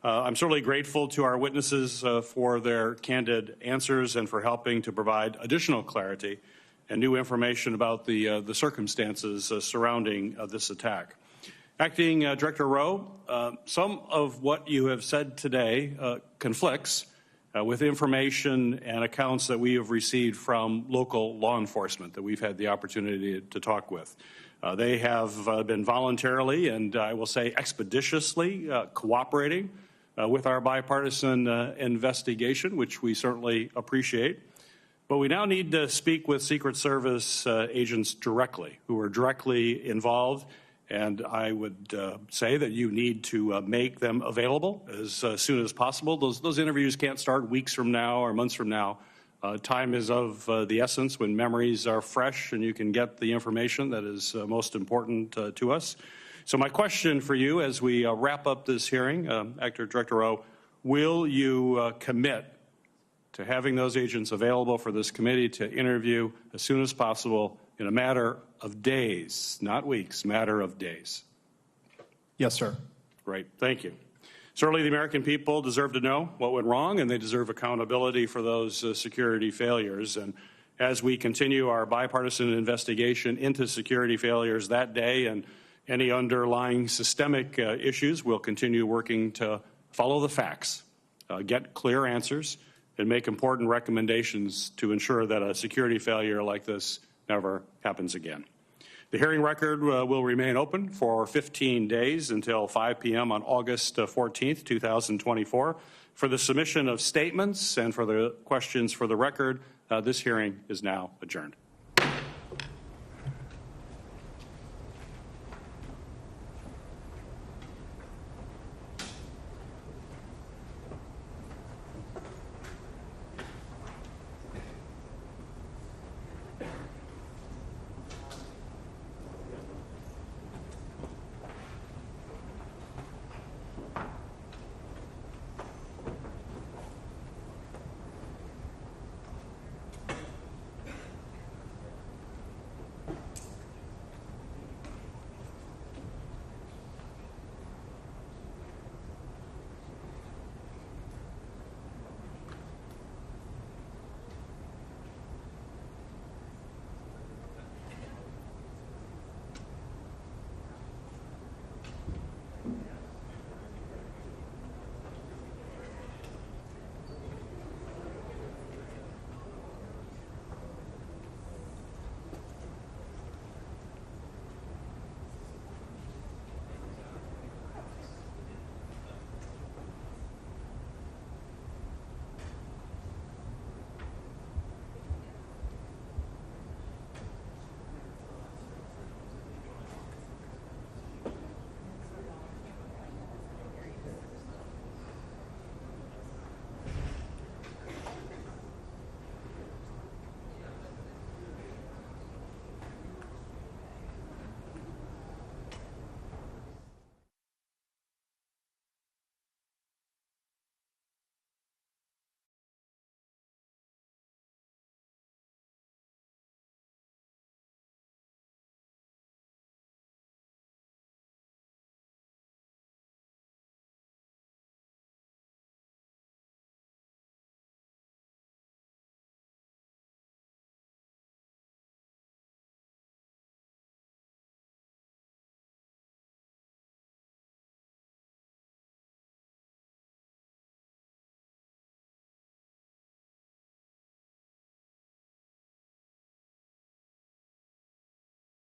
S3: I'm certainly grateful to our witnesses for their candid answers and for helping to provide additional clarity and new information about the circumstances surrounding this attack. Acting Director Rowe, some of what you have said today conflicts with information and accounts that we have received from local law enforcement that we've had the opportunity to talk with. They have been voluntarily and I will say expeditiously cooperating with our bipartisan investigation, which we certainly appreciate. But we now need to speak with Secret Service agents directly, who are directly involved. And I would say that you need to make them available as soon as possible. Those interviews can't start weeks from now or months from now. Time is of the essence when memories are fresh and you can get the information that is most important to us. So my question for you as we wrap up this hearing, Acting Director Rowe, will you commit to having those agents available for this committee to interview as soon as possible in a matter of days, not weeks, matter of days?
S1: Yes, sir.
S3: Great, thank you. Certainly the American people deserve to know what went wrong, and they deserve accountability for those security failures. And as we continue our bipartisan investigation into security failures that day and any underlying systemic issues, we'll continue working to follow the facts, get clear answers, and make important recommendations to ensure that a security failure like this never happens again. The hearing record will remain open for 15 days until 5 p.m. on August 14th, 2024. For the submission of statements and for the questions for the record, this hearing is now adjourned.